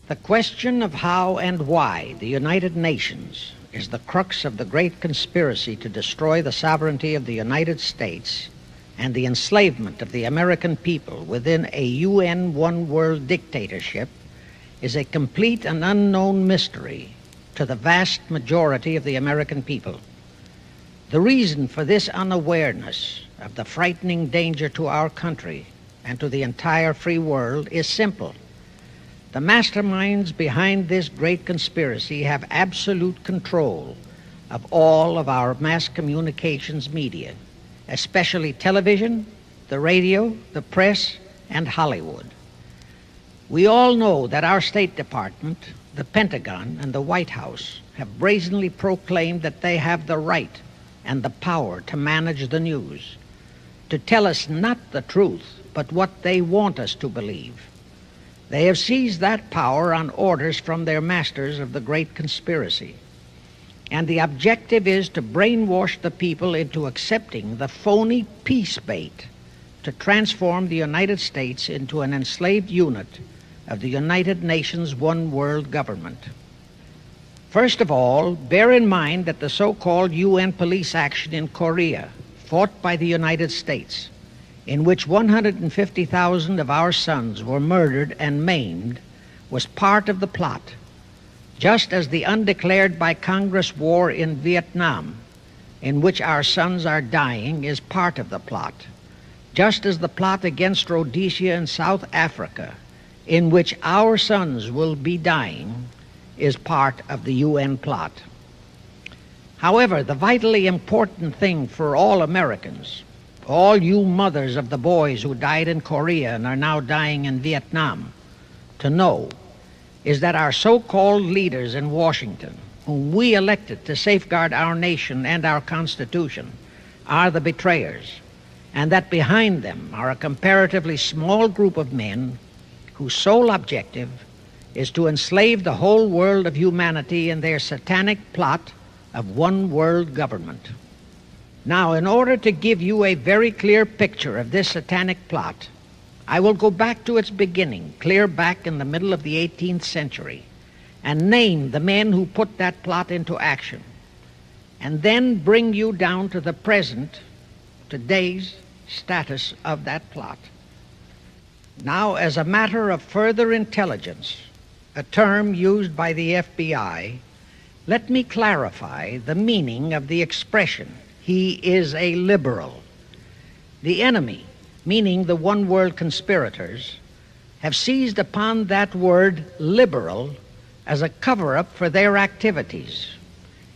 The question of how and why the United Nations is the crux of the great conspiracy to destroy the sovereignty of the United States and the enslavement of the American people within a UN one-world dictatorship is a complete and unknown mystery to the vast majority of the American people. The reason for this unawareness of the frightening danger to our country and to the entire free world is simple. The masterminds behind this great conspiracy have absolute control of all of our mass communications media, especially television, the radio, the press, and Hollywood. We all know that our State Department, the Pentagon, and the White House have brazenly proclaimed that they have the right and the power to manage the news, to tell us not the truth, but what they want us to believe. They have seized that power on orders from their masters of the great conspiracy. And the objective is to brainwash the people into accepting the phony peace bait to transform the United States into an enslaved unit of the United Nations one world government. First of all, bear in mind that the so-called UN police action in Korea, fought by the United States, in which 150,000 of our sons were murdered and maimed, was part of the plot, just as the undeclared by Congress war in Vietnam, in which our sons are dying, is part of the plot, just as the plot against Rhodesia and South Africa, in which our sons will be dying, is part of the UN plot. However, the vitally important thing for all Americans, all you mothers of the boys who died in Korea and are now dying in Vietnam, to know is that our so-called leaders in Washington, whom we elected to safeguard our nation and our Constitution, are the betrayers, and that behind them are a comparatively small group of men whose sole objective is to enslave the whole world of humanity in their satanic plot of one world government. Now, in order to give you a very clear picture of this satanic plot, I will go back to its beginning, clear back in the middle of the 18th century, and name the men who put that plot into action, and then bring you down to the present, today's status of that plot. Now, as a matter of further intelligence, a term used by the FBI, let me clarify the meaning of the expression, "He is a liberal." The enemy, meaning the one world conspirators, have seized upon that word liberal as a cover-up for their activities.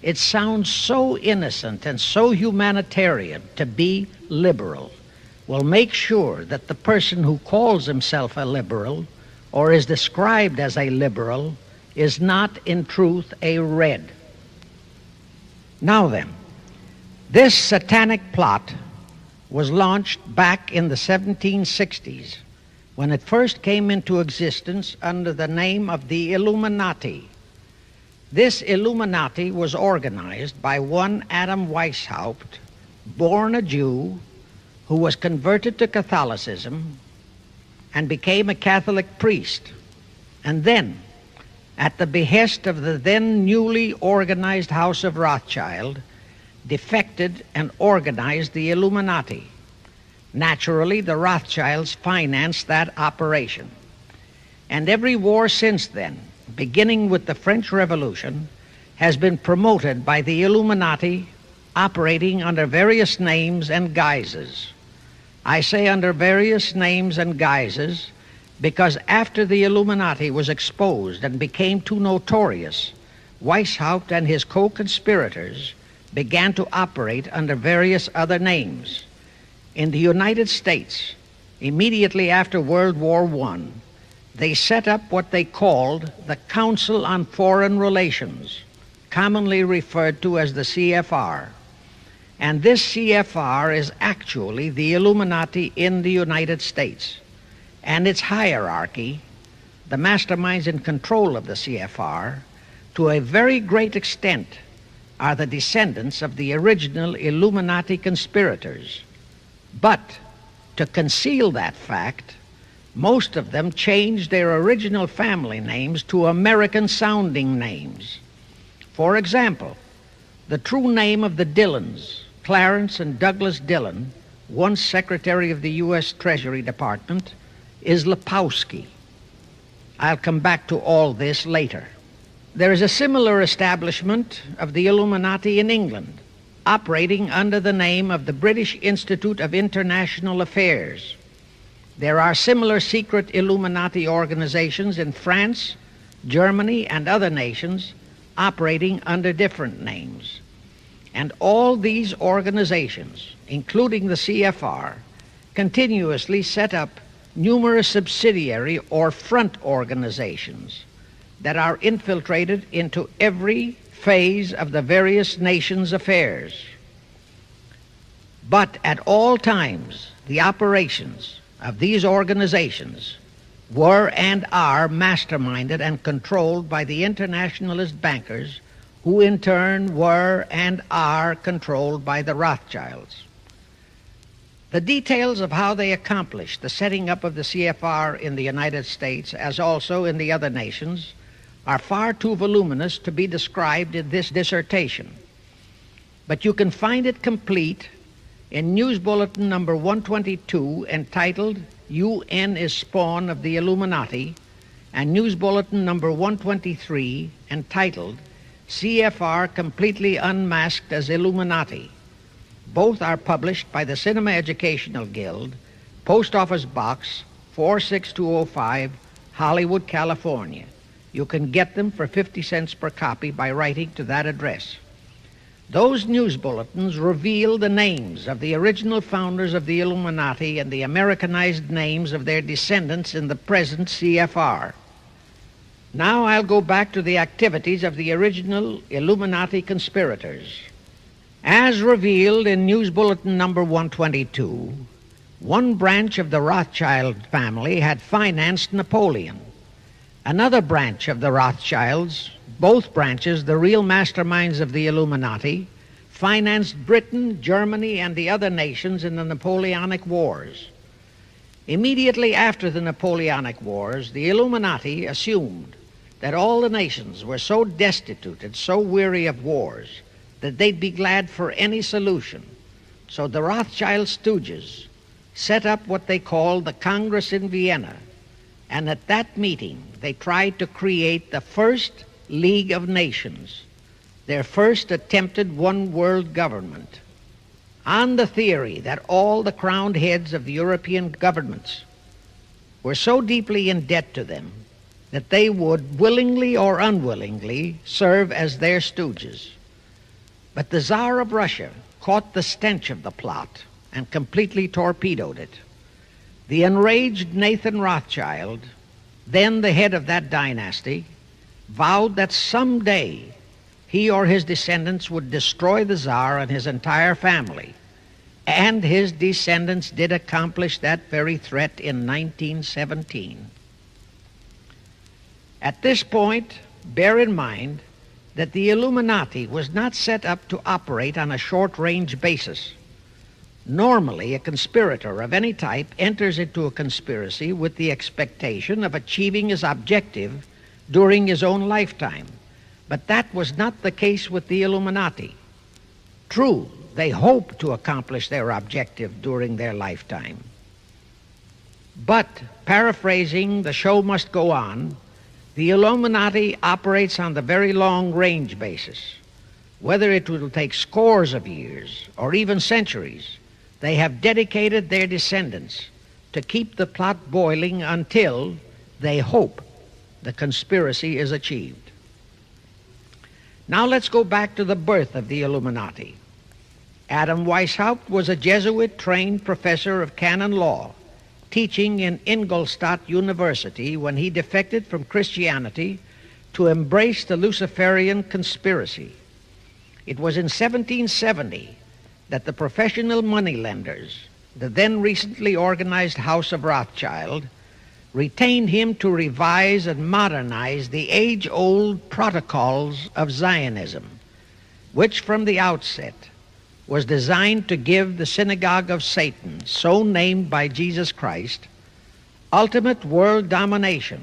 It sounds so innocent and so humanitarian to be liberal. Well, make sure that the person who calls himself a liberal or is described as a liberal is not in truth a red. Now then, this satanic plot was launched back in the 1760s when it first came into existence under the name of the Illuminati. This Illuminati was organized by one Adam Weishaupt, born a Jew, who was converted to Catholicism and became a Catholic priest, and then, at the behest of the then newly organized House of Rothschild, defected and organized the Illuminati. Naturally, the Rothschilds financed that operation. And every war since then, beginning with the French Revolution, has been promoted by the Illuminati, operating under various names and guises. I say under various names and guises because after the Illuminati was exposed and became too notorious, Weishaupt and his co-conspirators began to operate under various other names. In the United States, immediately after World War I, they set up what they called the Council on Foreign Relations, commonly referred to as the CFR. And this CFR is actually the Illuminati in the United States. And its hierarchy, the masterminds in control of the CFR, to a very great extent are the descendants of the original Illuminati conspirators. But to conceal that fact, Most of them changed their original family names to American-sounding names. For example, the true name of the Dillons, Clarence and Douglas Dillon, once Secretary of the U.S. Treasury Department, is Lepowski. I'll come back to all this later. There is a similar establishment of the Illuminati in England, operating under the name of the British Institute of International Affairs. There are similar secret Illuminati organizations in France, Germany, and other nations operating under different names. And all these organizations, including the CFR, continuously set up numerous subsidiary or front organizations that are infiltrated into every phase of the various nations' affairs. But at all times, the operations of these organizations were and are masterminded and controlled by the internationalist bankers, who in turn were and are controlled by the Rothschilds. The details of how they accomplished the setting up of the CFR in the United States, as also in the other nations, are far too voluminous to be described in this dissertation. But you can find it complete in News Bulletin number 122, entitled UN is Spawn of the Illuminati, and News Bulletin number 123, entitled CFR Completely Unmasked as Illuminati. Both are published by the Cinema Educational Guild, Post Office Box 46205, Hollywood, California. You can get them for 50 cents per copy by writing to that address. Those news bulletins reveal the names of the original founders of the Illuminati and the Americanized names of their descendants in the present CFR. Now I'll go back to the activities of the original Illuminati conspirators. As revealed in News Bulletin number 122, one branch of the Rothschild family had financed Napoleon. Another branch of the Rothschilds, both branches the real masterminds of the Illuminati, financed Britain, Germany, and the other nations in the Napoleonic Wars. Immediately after the Napoleonic Wars, the Illuminati assumed that all the nations were so destitute and so weary of wars that they'd be glad for any solution. So the Rothschild stooges set up what they called the Congress in Vienna, and at that meeting they tried to create the first League of Nations, their first attempted one world government, on the theory that all the crowned heads of the European governments were so deeply in debt to them that they would willingly or unwillingly serve as their stooges. But the Tsar of Russia caught the stench of the plot and completely torpedoed it. The enraged Nathan Rothschild, then the head of that dynasty, vowed that someday he or his descendants would destroy the Tsar and his entire family. And his descendants did accomplish that very threat in 1917. At this point, bear in mind that the Illuminati was not set up to operate on a short-range basis. Normally, a conspirator of any type enters into a conspiracy with the expectation of achieving his objective during his own lifetime. But that was not the case with the Illuminati. True, they hoped to accomplish their objective during their lifetime. But, paraphrasing The Show Must Go On, the Illuminati operates on the very long-range basis. Whether it will take scores of years or even centuries, they have dedicated their descendants to keep the plot boiling until they hope the conspiracy is achieved. Now let's go back to the birth of the Illuminati. Adam Weishaupt was a Jesuit-trained professor of canon law, teaching in Ingolstadt University when he defected from Christianity to embrace the Luciferian conspiracy. It was in 1770 that the professional moneylenders, the then recently organized House of Rothschild, retained him to revise and modernize the age-old protocols of Zionism, which from the outset was designed to give the synagogue of Satan, so named by Jesus Christ, ultimate world domination,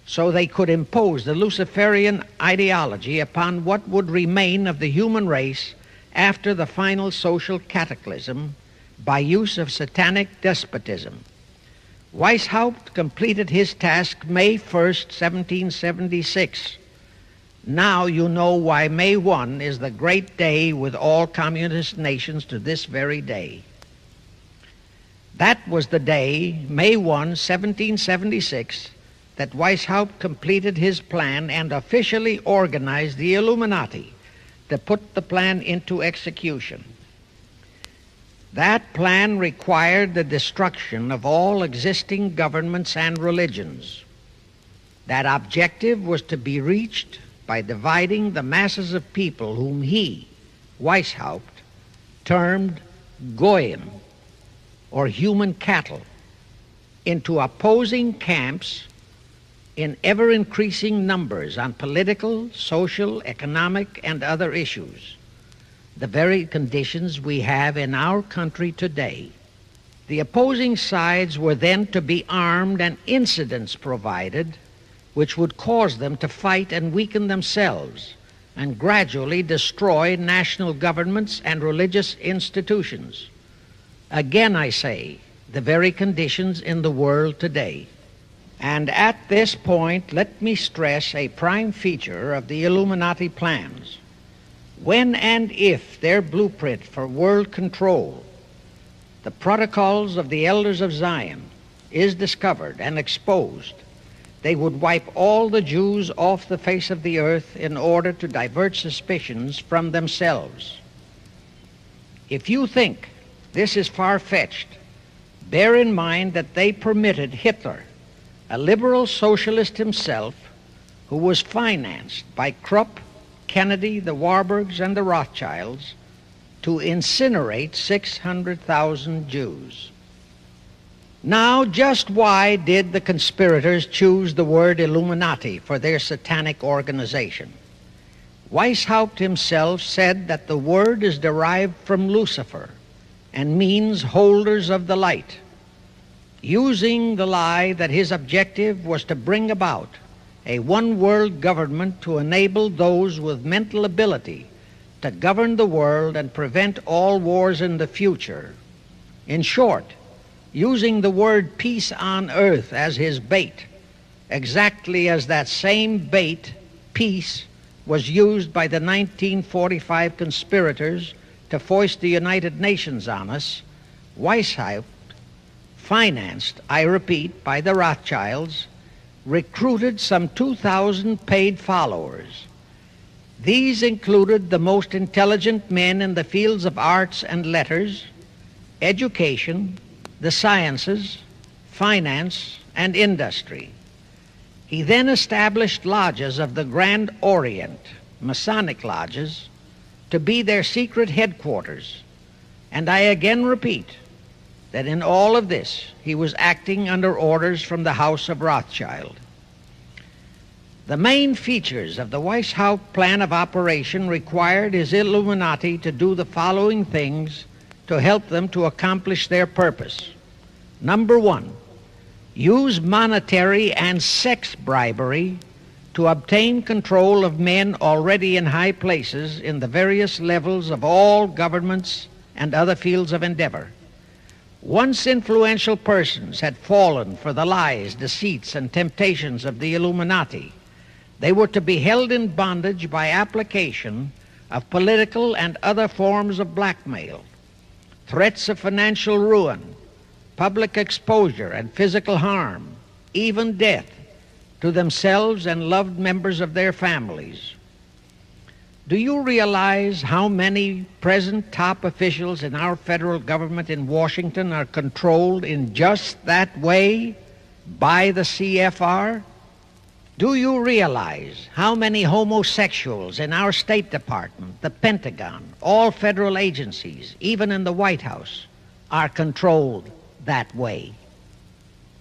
so they could impose the Luciferian ideology upon what would remain of the human race after the final social cataclysm by use of satanic despotism. Weishaupt completed his task May 1st, 1776. Now you know why May 1 is the great day with all communist nations to this very day. That was the day, May 1, 1776, that Weishaupt completed his plan and officially organized the Illuminati to put the plan into execution. That plan required the destruction of all existing governments and religions. That objective was to be reached by dividing the masses of people whom he, Weishaupt, termed Goyim, or human cattle, into opposing camps in ever-increasing numbers on political, social, economic, and other issues, the very conditions we have in our country today. The opposing sides were then to be armed and incidents provided which would cause them to fight and weaken themselves and gradually destroy national governments and religious institutions. Again, I say, the very conditions in the world today. And at this point, let me stress a prime feature of the Illuminati plans. When and if their blueprint for world control, the protocols of the elders of Zion, is discovered and exposed, they would wipe all the Jews off the face of the earth in order to divert suspicions from themselves. If you think this is far-fetched, bear in mind that they permitted Hitler, a liberal socialist himself, who was financed by Krupp, Kennedy, the Warburgs, and the Rothschilds, to incinerate 600,000 Jews. Now, just why did the conspirators choose the word Illuminati for their satanic organization? Weishaupt himself said that the word is derived from Lucifer and means holders of the light, using the lie that his objective was to bring about a one-world government to enable those with mental ability to govern the world and prevent all wars in the future. In short, using the word peace on earth as his bait, exactly as that same bait, peace, was used by the 1945 conspirators to foist the United Nations on us. Weishaupt, financed, I repeat, by the Rothschilds, recruited some 2,000 paid followers. These included the most intelligent men in the fields of arts and letters, education, the sciences, finance, and industry. He then established lodges of the Grand Orient, Masonic lodges, to be their secret headquarters. And I again repeat that in all of this he was acting under orders from the House of Rothschild. The main features of the Weishaupt plan of operation required his Illuminati to do the following things to help them to accomplish their purpose. Number one, use monetary and sex bribery to obtain control of men already in high places in the various levels of all governments and other fields of endeavor. Once influential persons had fallen for the lies, deceits, and temptations of the Illuminati, they were to be held in bondage by application of political and other forms of blackmail, threats of financial ruin, public exposure and physical harm, even death, to themselves and loved members of their families. Do you realize how many present top officials in our federal government in Washington are controlled in just that way by the CFR? Do you realize how many homosexuals in our State Department, the Pentagon, all federal agencies, even in the White House, are controlled that way?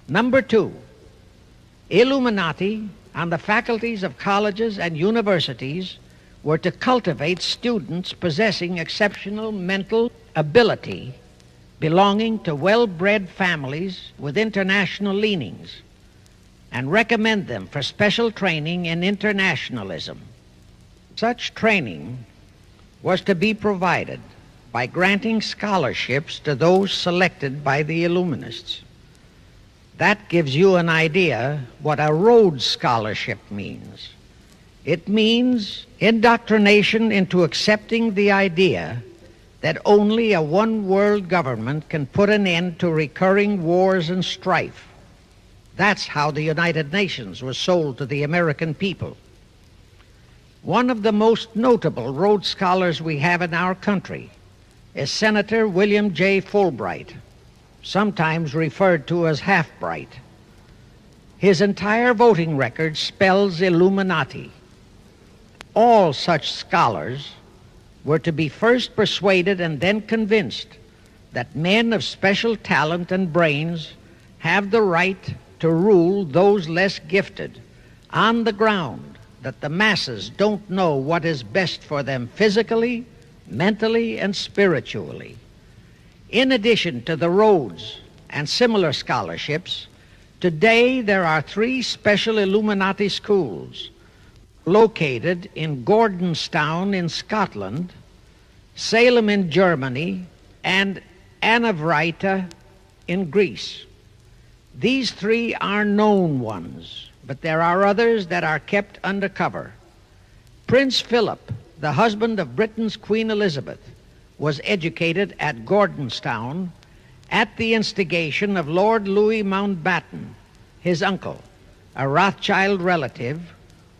Number two, Illuminati on the faculties of colleges and universities were to cultivate students possessing exceptional mental ability belonging to well-bred families with international leanings and recommend them for special training in internationalism. Such training was to be provided by granting scholarships to those selected by the Illuminists. That gives you an idea what a Rhodes Scholarship means. It means indoctrination into accepting the idea that only a one-world government can put an end to recurring wars and strife. That's how the United Nations was sold to the American people. One of the most notable Rhodes Scholars we have in our country is Senator William J. Fulbright, sometimes referred to as Half-Bright. His entire voting record spells Illuminati. All such scholars were to be first persuaded and then convinced that men of special talent and brains have the right to rule those less gifted on the ground that the masses don't know what is best for them physically, mentally, and spiritually. In addition to the Rhodes and similar scholarships, today there are 3 special Illuminati schools located in Gordonstown in Scotland, Salem in Germany, and Anavryta in Greece. These 3 are known ones, but there are others that are kept under cover. Prince Philip, the husband of Britain's Queen Elizabeth, was educated at Gordonstown at the instigation of Lord Louis Mountbatten, his uncle, a Rothschild relative,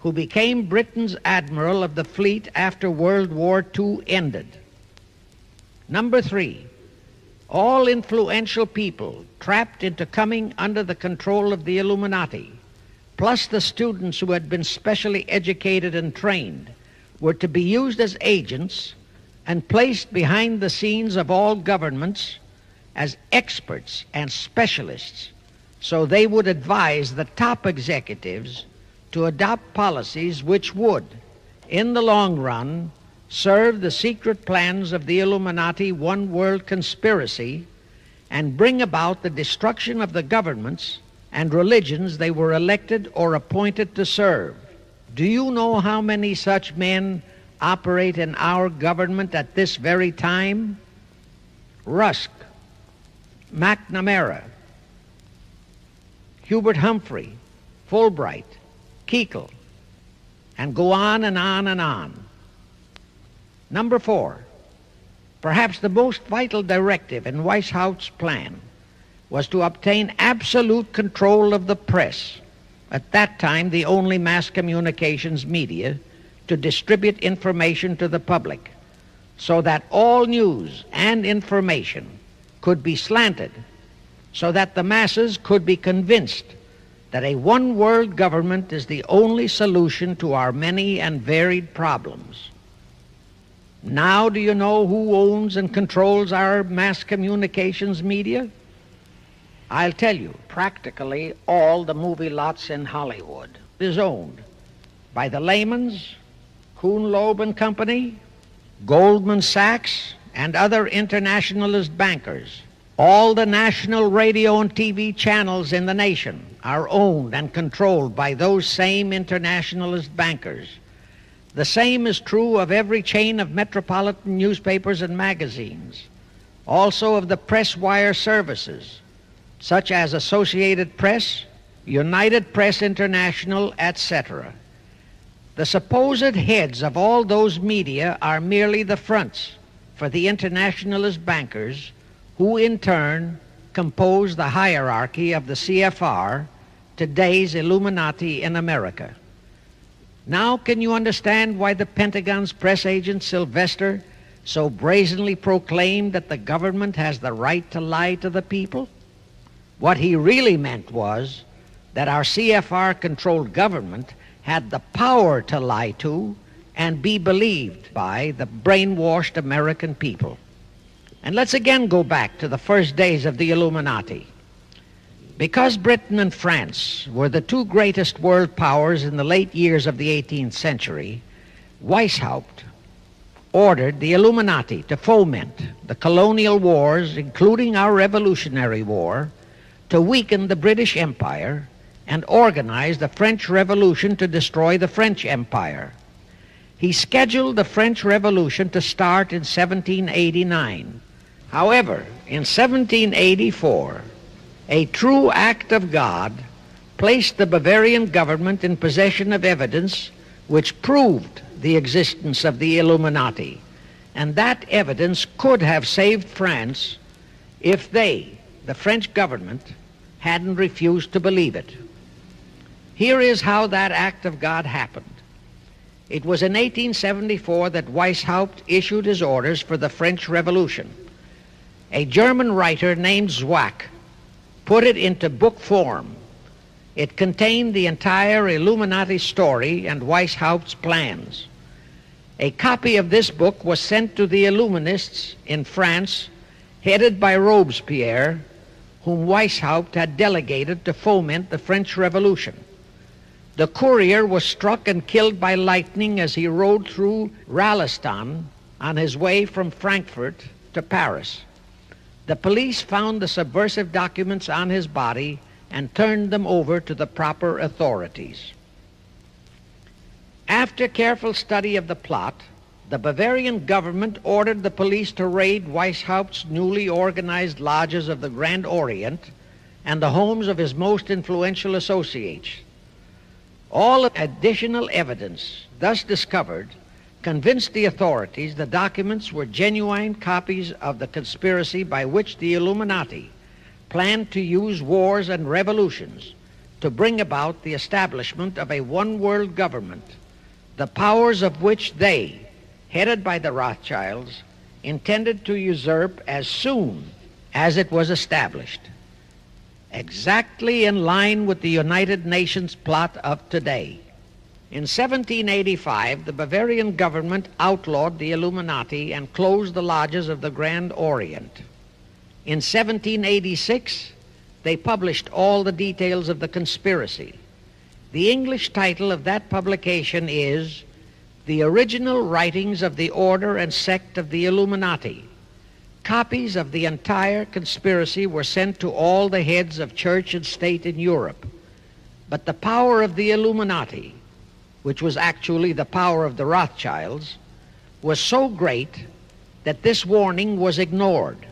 who became Britain's admiral of the fleet after World War II ended. Number 3, all influential people trapped into coming under the control of the Illuminati, plus the students who had been specially educated and trained, were to be used as agents and placed behind the scenes of all governments as experts and specialists, so they would advise the top executives to adopt policies which would, in the long run, serve the secret plans of the Illuminati one-world conspiracy and bring about the destruction of the governments and religions they were elected or appointed to serve. Do you know how many such men operate in our government at this very time? Rusk, McNamara, Hubert Humphrey, Fulbright, Kuchel, and go on and on and on. Number 4, perhaps the most vital directive in Weishaupt's plan was to obtain absolute control of the press, at that time the only mass communications media, to distribute information to the public, so that all news and information could be slanted, so that the masses could be convinced that a one-world government is the only solution to our many and varied problems. Now do you know who owns and controls our mass communications media? I'll tell you, practically all the movie lots in Hollywood is owned by the Lehmans, Kuhn Loeb and Company, Goldman Sachs, and other internationalist bankers. All the national radio and TV channels in the nation are owned and controlled by those same internationalist bankers. The same is true of every chain of metropolitan newspapers and magazines, also of the press wire services, such as Associated Press, United Press International, etc. The supposed heads of all those media are merely the fronts for the internationalist bankers, who in turn compose the hierarchy of the CFR, today's Illuminati in America. Now can you understand why the Pentagon's press agent Sylvester so brazenly proclaimed that the government has the right to lie to the people? What he really meant was that our CFR-controlled government had the power to lie to and be believed by the brainwashed American people. And let's again go back to the first days of the Illuminati. Because Britain and France were the 2 greatest world powers in the late years of the 18th century, Weishaupt ordered the Illuminati to foment the colonial wars, including our Revolutionary War, to weaken the British Empire and organize the French Revolution to destroy the French Empire. He scheduled the French Revolution to start in 1789. However, in 1784, a true act of God placed the Bavarian government in possession of evidence which proved the existence of the Illuminati, and that evidence could have saved France if they, the French government, hadn't refused to believe it. Here is how that act of God happened. It was in 1874 that Weishaupt issued his orders for the French Revolution. A German writer named Zwack put it into book form. It contained the entire Illuminati story and Weishaupt's plans. A copy of this book was sent to the Illuminists in France, headed by Robespierre, whom Weishaupt had delegated to foment the French Revolution. The courier was struck and killed by lightning as he rode through Ralston on his way from Frankfurt to Paris. The police found the subversive documents on his body and turned them over to the proper authorities. After careful study of the plot, the Bavarian government ordered the police to raid Weishaupt's newly organized lodges of the Grand Orient and the homes of his most influential associates. All additional evidence thus discovered convinced the authorities the documents were genuine copies of the conspiracy by which the Illuminati planned to use wars and revolutions to bring about the establishment of a one-world government, the powers of which they, headed by the Rothschilds, intended to usurp as soon as it was established, exactly in line with the United Nations plot of today. In 1785, the Bavarian government outlawed the Illuminati and closed the lodges of the Grand Orient. In 1786, they published all the details of the conspiracy. The English title of that publication is The Original Writings of the Order and Sect of the Illuminati. Copies of the entire conspiracy were sent to all the heads of church and state in Europe. But the power of the Illuminati, which was actually the power of the Rothschilds, was so great that this warning was ignored.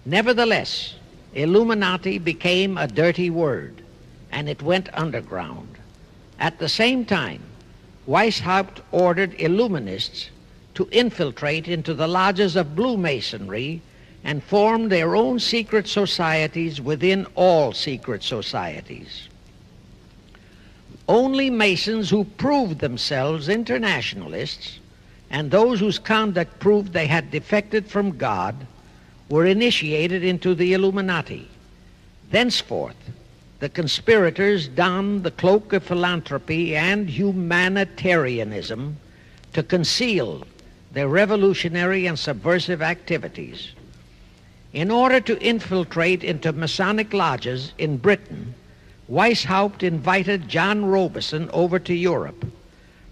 Nevertheless, Illuminati became a dirty word, and it went underground. At the same time, Weishaupt ordered Illuminists to infiltrate into the lodges of Blue Masonry and form their own secret societies within all secret societies. Only Masons who proved themselves internationalists and those whose conduct proved they had defected from God were initiated into the Illuminati. Thenceforth, the conspirators donned the cloak of philanthropy and humanitarianism to conceal their revolutionary and subversive activities. In order to infiltrate into Masonic lodges in Britain, Weishaupt invited John Robison over to Europe.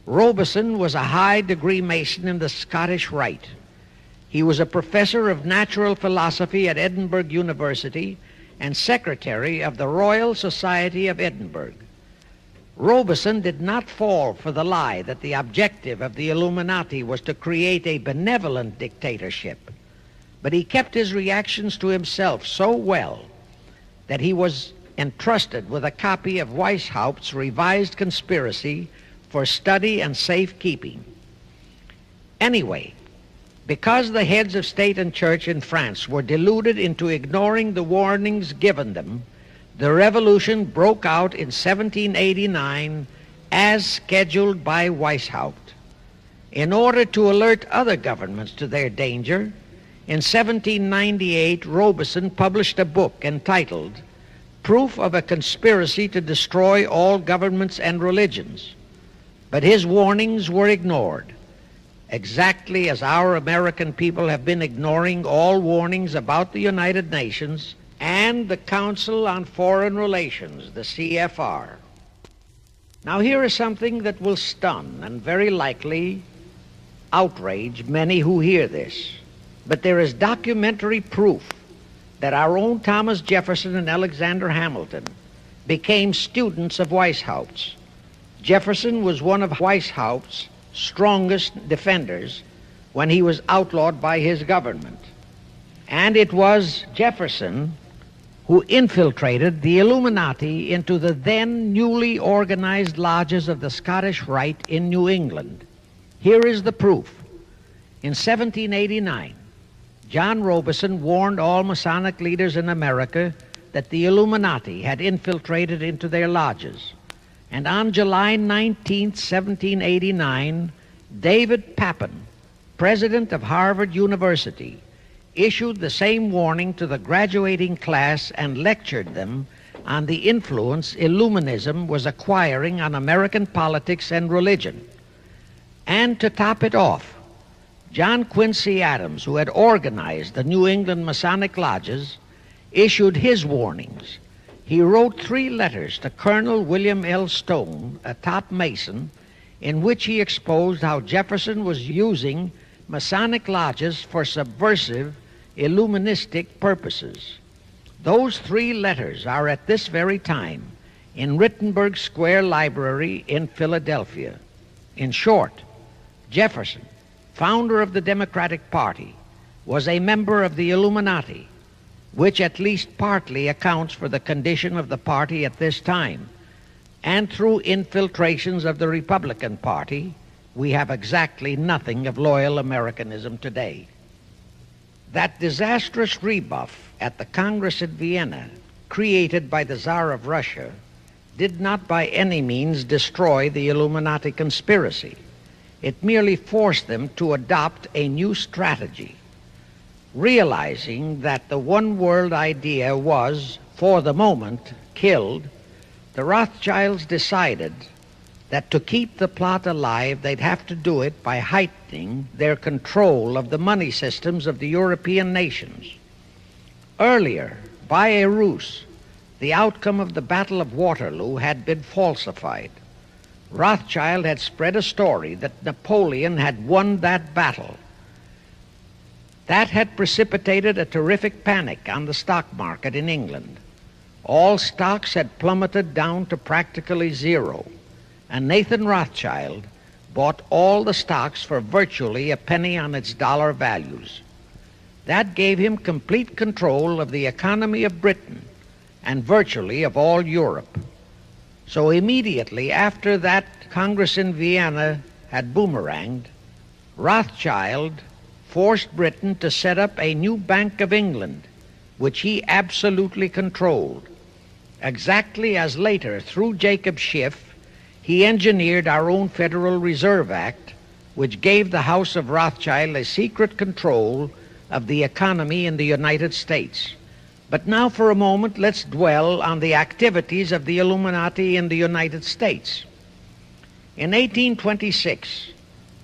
Robison was a high-degree Mason in the Scottish Rite. He was a professor of natural philosophy at Edinburgh University and secretary of the Royal Society of Edinburgh. Robison did not fall for the lie that the objective of the Illuminati was to create a benevolent dictatorship, but he kept his reactions to himself so well that he was entrusted with a copy of Weishaupt's revised conspiracy for study and safekeeping. Anyway, because the heads of state and church in France were deluded into ignoring the warnings given them, the revolution broke out in 1789 as scheduled by Weishaupt. In order to alert other governments to their danger, in 1798 Robison published a book entitled Proof of a Conspiracy to Destroy All Governments and Religions. But his warnings were ignored, exactly as our American people have been ignoring all warnings about the United Nations and the Council on Foreign Relations, the CFR. Now here is something that will stun and very likely outrage many who hear this, but there is documentary proof that our own Thomas Jefferson and Alexander Hamilton became students of Weishaupt's. Jefferson was one of Weishaupt's strongest defenders when he was outlawed by his government. And it was Jefferson who infiltrated the Illuminati into the then newly organized lodges of the Scottish Rite in New England. Here is the proof. In 1789, John Robeson warned all Masonic leaders in America that the Illuminati had infiltrated into their lodges. And on July 19, 1789, David Papin, president of Harvard University, issued the same warning to the graduating class and lectured them on the influence Illuminism was acquiring on American politics and religion. And to top it off, John Quincy Adams, who had organized the New England Masonic lodges, issued his warnings. He wrote 3 letters to Colonel William L. Stone, a top Mason, in which he exposed how Jefferson was using Masonic lodges for subversive, Illuministic purposes. Those 3 letters are at this very time in Rittenberg Square Library in Philadelphia. In short, Jefferson, founder of the Democratic Party, was a member of the Illuminati, which at least partly accounts for the condition of the party at this time. And through infiltrations of the Republican Party, we have exactly nothing of loyal Americanism today. That disastrous rebuff at the Congress at Vienna, created by the Tsar of Russia, did not by any means destroy the Illuminati conspiracy. It merely forced them to adopt a new strategy. Realizing that the one world idea was, for the moment, killed, the Rothschilds decided that to keep the plot alive, they'd have to do it by heightening their control of the money systems of the European nations. Earlier, by a ruse, the outcome of the Battle of Waterloo had been falsified. Rothschild had spread a story that Napoleon had won that battle. That had precipitated a terrific panic on the stock market in England. All stocks had plummeted down to practically zero, and Nathan Rothschild bought all the stocks for virtually a penny on its dollar values. That gave him complete control of the economy of Britain and virtually of all Europe. So immediately after that Congress in Vienna had boomeranged, Rothschild forced Britain to set up a new Bank of England, which he absolutely controlled, exactly as later, through Jacob Schiff, he engineered our own Federal Reserve Act, which gave the House of Rothschild a secret control of the economy in the United States. But now for a moment, let's dwell on the activities of the Illuminati in the United States. In 1826,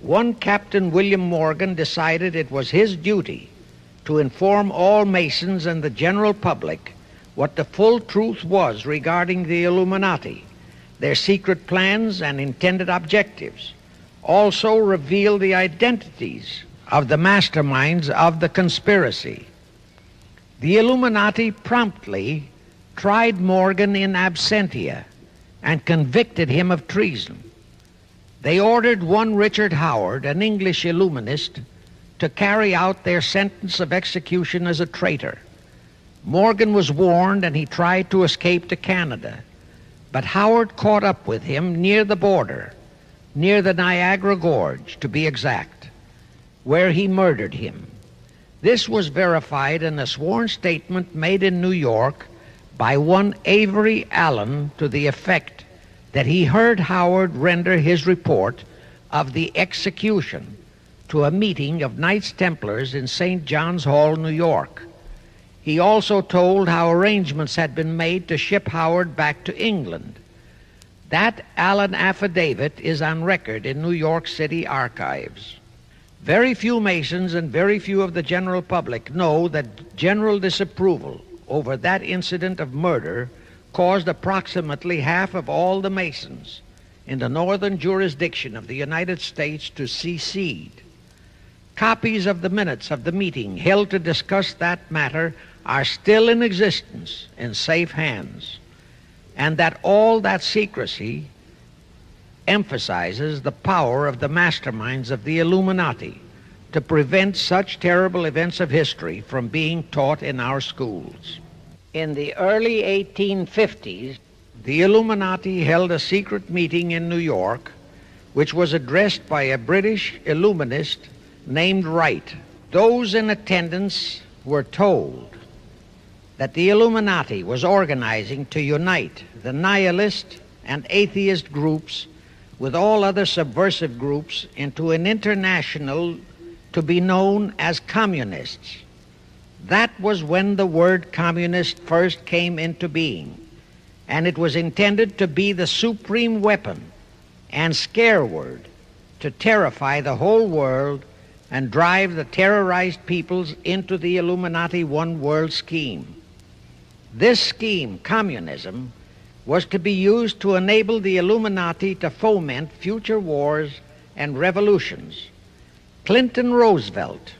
one Captain William Morgan decided it was his duty to inform all Masons and the general public what the full truth was regarding the Illuminati, their secret plans and intended objectives. Also reveal the identities of the masterminds of the conspiracy. The Illuminati promptly tried Morgan in absentia and convicted him of treason. They ordered one Richard Howard, an English Illuminist, to carry out their sentence of execution as a traitor. Morgan was warned and he tried to escape to Canada, but Howard caught up with him near the border, near the Niagara Gorge to be exact, where he murdered him. This was verified in a sworn statement made in New York by one Avery Allen to the effect that he heard Howard render his report of the execution to a meeting of Knights Templars in St. John's Hall, New York. He also told how arrangements had been made to ship Howard back to England. That Allen affidavit is on record in New York City archives. Very few Masons and very few of the general public know that general disapproval over that incident of murder caused approximately half of all the Masons in the northern jurisdiction of the United States to secede. Copies of the minutes of the meeting held to discuss that matter are still in existence in safe hands, and that all that secrecy emphasizes the power of the masterminds of the Illuminati to prevent such terrible events of history from being taught in our schools. In the early 1850s, the Illuminati held a secret meeting in New York, which was addressed by a British illuminist named Wright. Those in attendance were told that the Illuminati was organizing to unite the nihilist and atheist groups with all other subversive groups into an international to be known as communists. That was when the word communist first came into being, and it was intended to be the supreme weapon and scare word to terrify the whole world and drive the terrorized peoples into the Illuminati one world scheme. This scheme, communism, was to be used to enable the Illuminati to foment future wars and revolutions. Clinton Roosevelt,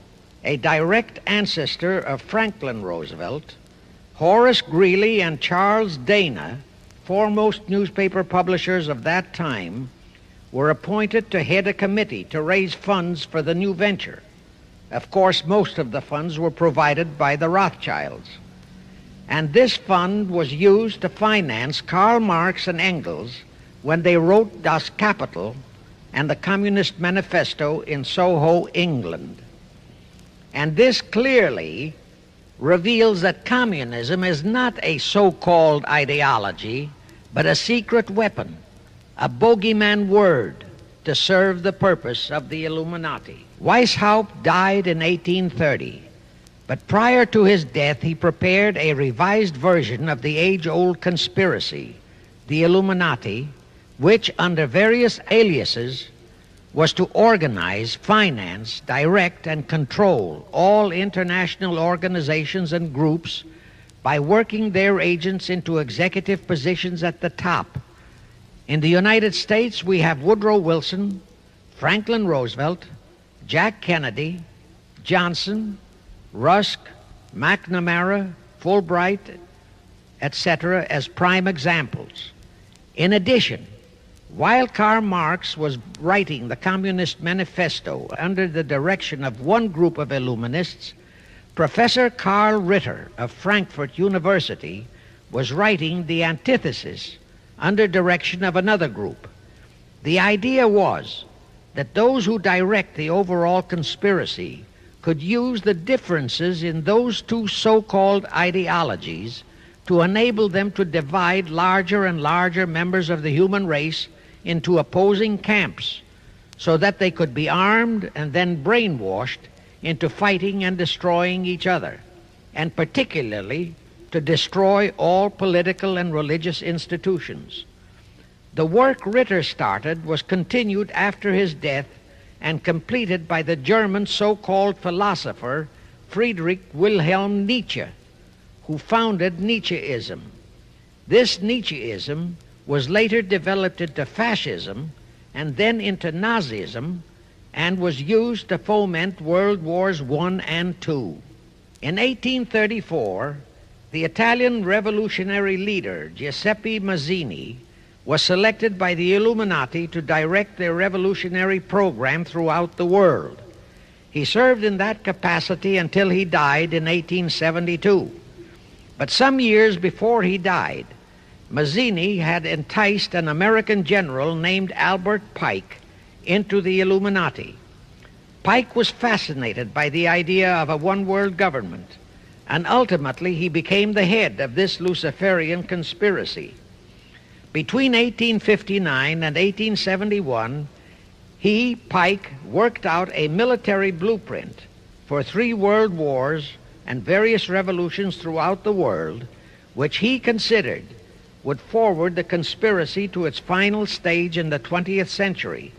a direct ancestor of Franklin Roosevelt, Horace Greeley and Charles Dana, foremost newspaper publishers of that time, were appointed to head a committee to raise funds for the new venture. Of course, most of the funds were provided by the Rothschilds. And this fund was used to finance Karl Marx and Engels when they wrote Das Kapital and the Communist Manifesto in Soho, England. And this clearly reveals that communism is not a so-called ideology, but a secret weapon, a bogeyman word to serve the purpose of the Illuminati. Weishaupt died in 1830, but prior to his death he prepared a revised version of the age-old conspiracy, the Illuminati, which under various aliases was to organize, finance, direct, and control all international organizations and groups by working their agents into executive positions at the top. In the United States, we have Woodrow Wilson, Franklin Roosevelt, Jack Kennedy, Johnson, Rusk, McNamara, Fulbright, etc., as prime examples. In addition, while Karl Marx was writing the Communist Manifesto under the direction of one group of Illuminists, Professor Karl Ritter of Frankfurt University was writing the antithesis under direction of another group. The idea was that those who direct the overall conspiracy could use the differences in those two so-called ideologies to enable them to divide larger and larger members of the human race into opposing camps so that they could be armed and then brainwashed into fighting and destroying each other, and particularly to destroy all political and religious institutions. The work Ritter started was continued after his death and completed by the German so-called philosopher Friedrich Wilhelm Nietzsche, who founded Nietzscheism. This Nietzscheism was later developed into fascism and then into Nazism and was used to foment World Wars I and II. In 1834, the Italian revolutionary leader Giuseppe Mazzini was selected by the Illuminati to direct their revolutionary program throughout the world. He served in that capacity until he died in 1872. But some years before he died, Mazzini had enticed an American general named Albert Pike into the Illuminati. Pike was fascinated by the idea of a one-world government, and ultimately he became the head of this Luciferian conspiracy. Between 1859 and 1871, he, Pike, worked out a military blueprint for 3 world wars and various revolutions throughout the world, which he considered would forward the conspiracy to its final stage in the 20th century.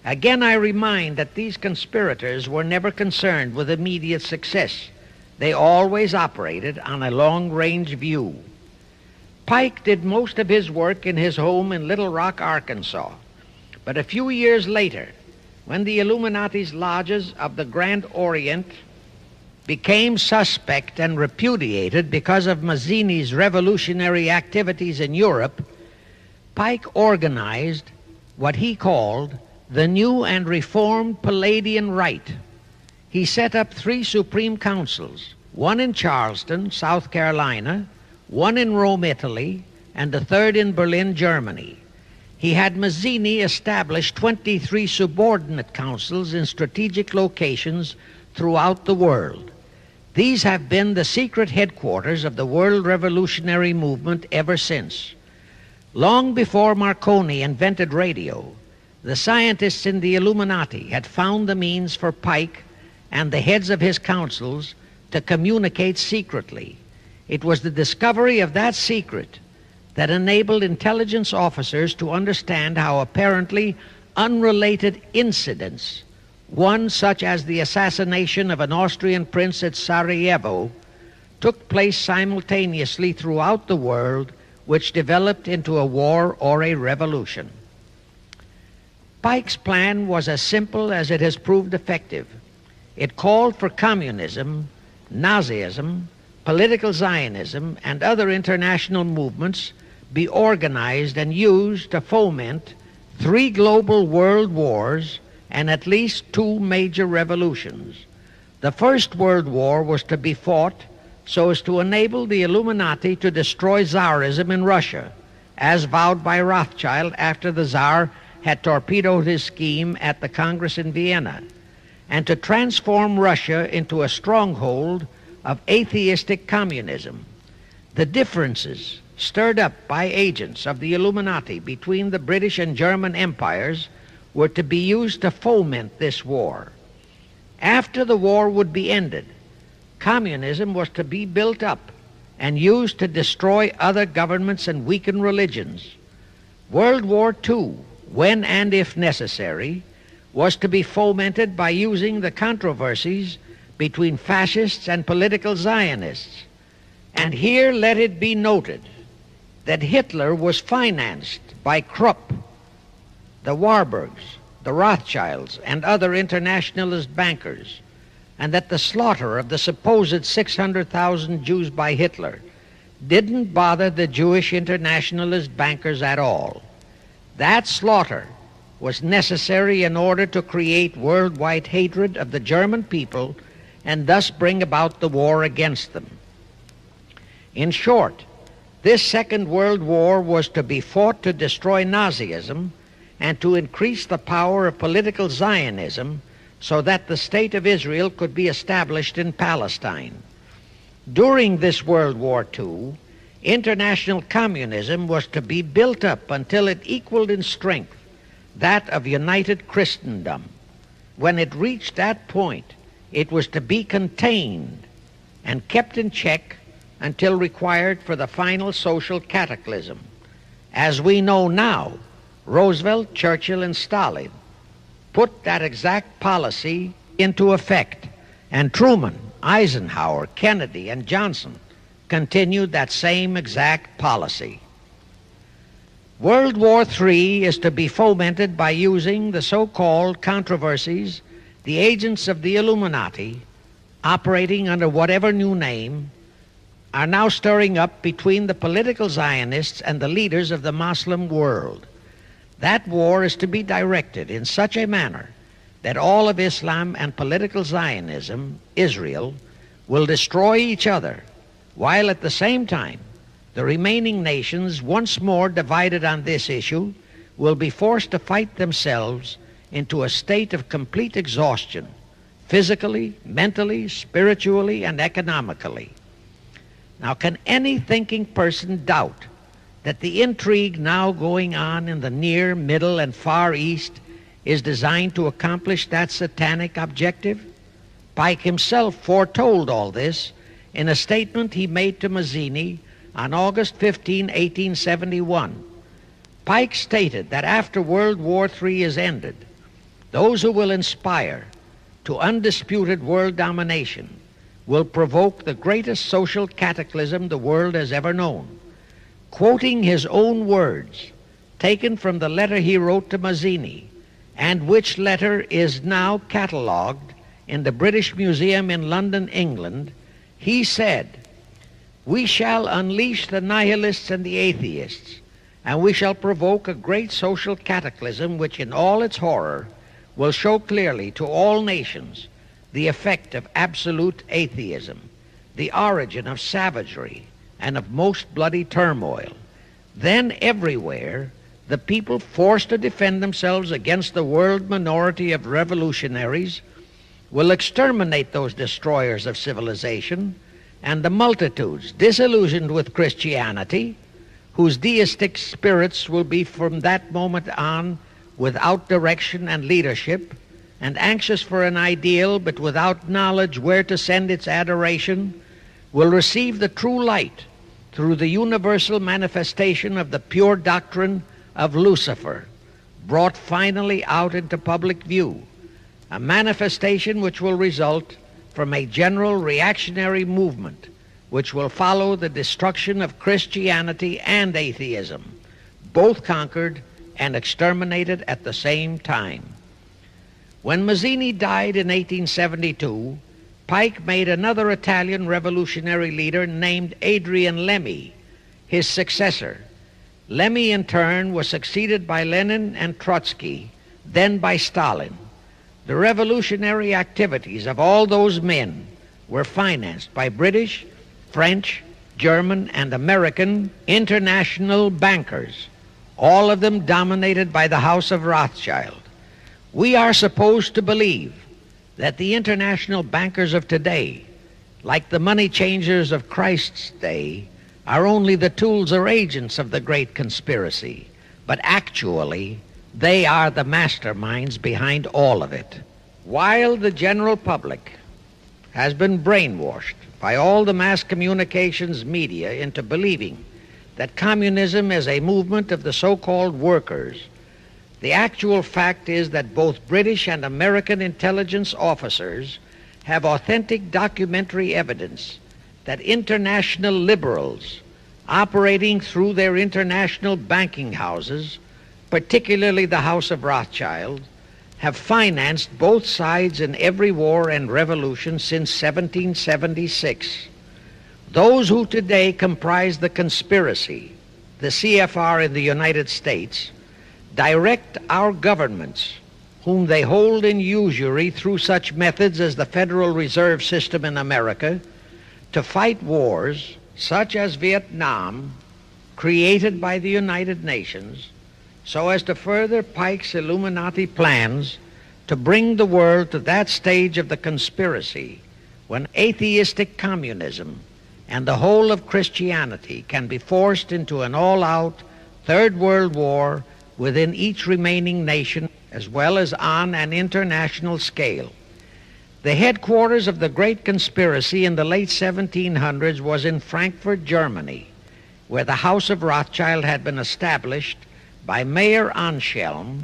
Again, I remind that these conspirators were never concerned with immediate success. They always operated on a long-range view. Pike did most of his work in his home in Little Rock, Arkansas. But a few years later, when the Illuminati's lodges of the Grand Orient became suspect and repudiated because of Mazzini's revolutionary activities in Europe, Pike organized what he called the New and Reformed Palladian Rite. He set up 3 supreme councils, one in Charleston, South Carolina, one in Rome, Italy, and the third in Berlin, Germany. He had Mazzini establish 23 subordinate councils in strategic locations throughout the world. These have been the secret headquarters of the world revolutionary movement ever since. Long before Marconi invented radio, the scientists in the Illuminati had found the means for Pike and the heads of his councils to communicate secretly. It was the discovery of that secret that enabled intelligence officers to understand how apparently unrelated incidents, one such as the assassination of an Austrian prince at Sarajevo, took place simultaneously throughout the world, which developed into a war or a revolution. Pike's plan was as simple as it has proved effective. It called for communism, Nazism, political Zionism, and other international movements be organized and used to foment 3 global world wars and at least 2 major revolutions. The First World War was to be fought so as to enable the Illuminati to destroy Tsarism in Russia, as vowed by Rothschild after the Tsar had torpedoed his scheme at the Congress in Vienna, and to transform Russia into a stronghold of atheistic communism. The differences stirred up by agents of the Illuminati between the British and German empires were to be used to foment this war. After the war would be ended, communism was to be built up and used to destroy other governments and weaken religions. World War II, when and if necessary, was to be fomented by using the controversies between fascists and political Zionists. And here let it be noted that Hitler was financed by Krupp, the Warburgs, the Rothschilds, and other internationalist bankers, and that the slaughter of the supposed 600,000 Jews by Hitler didn't bother the Jewish internationalist bankers at all. That slaughter was necessary in order to create worldwide hatred of the German people and thus bring about the war against them. In short, this Second World War was to be fought to destroy Nazism and to increase the power of political Zionism so that the State of Israel could be established in Palestine. During this World War II, international communism was to be built up until it equaled in strength that of united Christendom. When it reached that point, it was to be contained and kept in check until required for the final social cataclysm. As we know now, Roosevelt, Churchill, and Stalin put that exact policy into effect, and Truman, Eisenhower, Kennedy, and Johnson continued that same exact policy. World War III is to be fomented by using the so-called controversies the agents of the Illuminati, operating under whatever new name, are now stirring up between the political Zionists and the leaders of the Muslim world. That war is to be directed in such a manner that all of Islam and political Zionism, Israel, will destroy each other, while at the same time the remaining nations, once more divided on this issue, will be forced to fight themselves into a state of complete exhaustion, physically, mentally, spiritually, and economically. Now, can any thinking person doubt that the intrigue now going on in the Near, Middle, and Far East is designed to accomplish that satanic objective? Pike himself foretold all this in a statement he made to Mazzini on August 15, 1871. Pike stated that after World War III is ended, those who will inspire to undisputed world domination will provoke the greatest social cataclysm the world has ever known. Quoting his own words, taken from the letter he wrote to Mazzini, and which letter is now catalogued in the British Museum in London, England, he said, "We shall unleash the nihilists and the atheists, and we shall provoke a great social cataclysm which in all its horror will show clearly to all nations the effect of absolute atheism, the origin of savagery and of most bloody turmoil. Then everywhere the people, forced to defend themselves against the world minority of revolutionaries, will exterminate those destroyers of civilization, and the multitudes disillusioned with Christianity, whose deistic spirits will be from that moment on without direction and leadership, and anxious for an ideal but without knowledge where to send its adoration, will receive the true light through the universal manifestation of the pure doctrine of Lucifer, brought finally out into public view, a manifestation which will result from a general reactionary movement which will follow the destruction of Christianity and atheism, both conquered and exterminated at the same time." When Mazzini died in 1872, Pike made another Italian revolutionary leader named Adrian Lemmy his successor. Lemmy, in turn, was succeeded by Lenin and Trotsky, then by Stalin. The revolutionary activities of all those men were financed by British, French, German, and American international bankers, all of them dominated by the House of Rothschild. We are supposed to believe that the international bankers of today, like the money changers of Christ's day, are only the tools or agents of the great conspiracy, but actually they are the masterminds behind all of it. While the general public has been brainwashed by all the mass communications media into believing that communism is a movement of the so-called workers, the actual fact is that both British and American intelligence officers have authentic documentary evidence that international liberals operating through their international banking houses, particularly the House of Rothschild, have financed both sides in every war and revolution since 1776. Those who today comprise the conspiracy, the CFR in the United States, direct our governments, whom they hold in usury through such methods as the Federal Reserve System in America, to fight wars such as Vietnam, created by the United Nations, so as to further Pike's Illuminati plans to bring the world to that stage of the conspiracy when atheistic communism and the whole of Christianity can be forced into an all-out Third World War within each remaining nation, as well as on an international scale. The headquarters of the great conspiracy in the late 1700s was in Frankfurt, Germany, where the House of Rothschild had been established by Mayer Anschelm,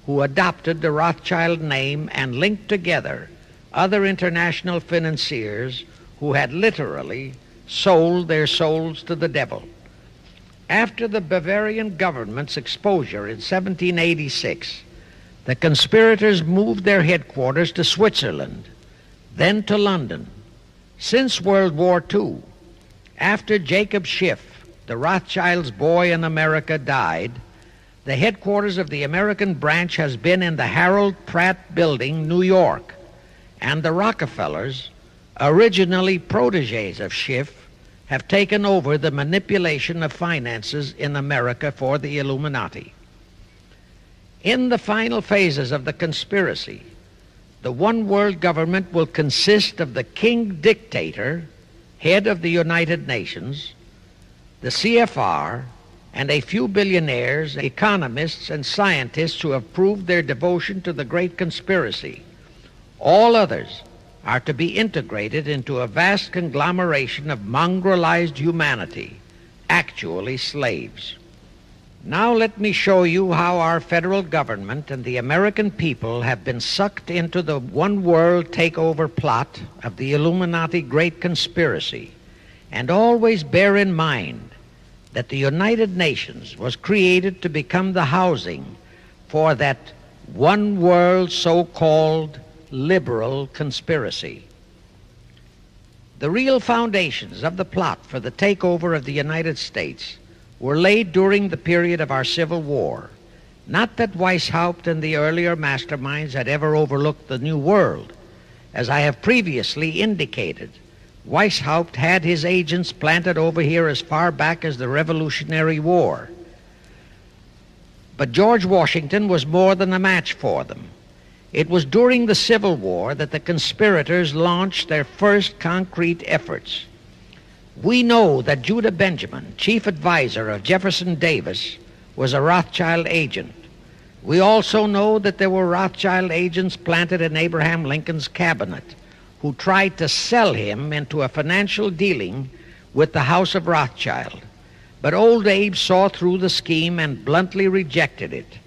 who adopted the Rothschild name and linked together other international financiers who had literally sold their souls to the devil. After the Bavarian government's exposure in 1786, the conspirators moved their headquarters to Switzerland, then to London. Since World War II, after Jacob Schiff, the Rothschilds' boy in America, died, the headquarters of the American branch has been in the Harold Pratt Building, New York, and the Rockefellers, originally protégés of Schiff, have taken over the manipulation of finances in America for the Illuminati. In the final phases of the conspiracy, the one world government will consist of the king dictator, head of the United Nations, the CFR, and a few billionaires, economists, and scientists who have proved their devotion to the great conspiracy. All others are to be integrated into a vast conglomeration of mongrelized humanity, actually slaves. Now let me show you how our federal government and the American people have been sucked into the one world takeover plot of the Illuminati great conspiracy. And always bear in mind that the United Nations was created to become the housing for that one world so-called liberal conspiracy. The real foundations of the plot for the takeover of the United States were laid during the period of our Civil War. Not that Weishaupt and the earlier masterminds had ever overlooked the New World. As I have previously indicated, Weishaupt had his agents planted over here as far back as the Revolutionary War. But George Washington was more than a match for them. It was during the Civil War that the conspirators launched their first concrete efforts. We know that Judah Benjamin, chief advisor of Jefferson Davis, was a Rothschild agent. We also know that there were Rothschild agents planted in Abraham Lincoln's cabinet who tried to sell him into a financial dealing with the House of Rothschild. But old Abe saw through the scheme and bluntly rejected it,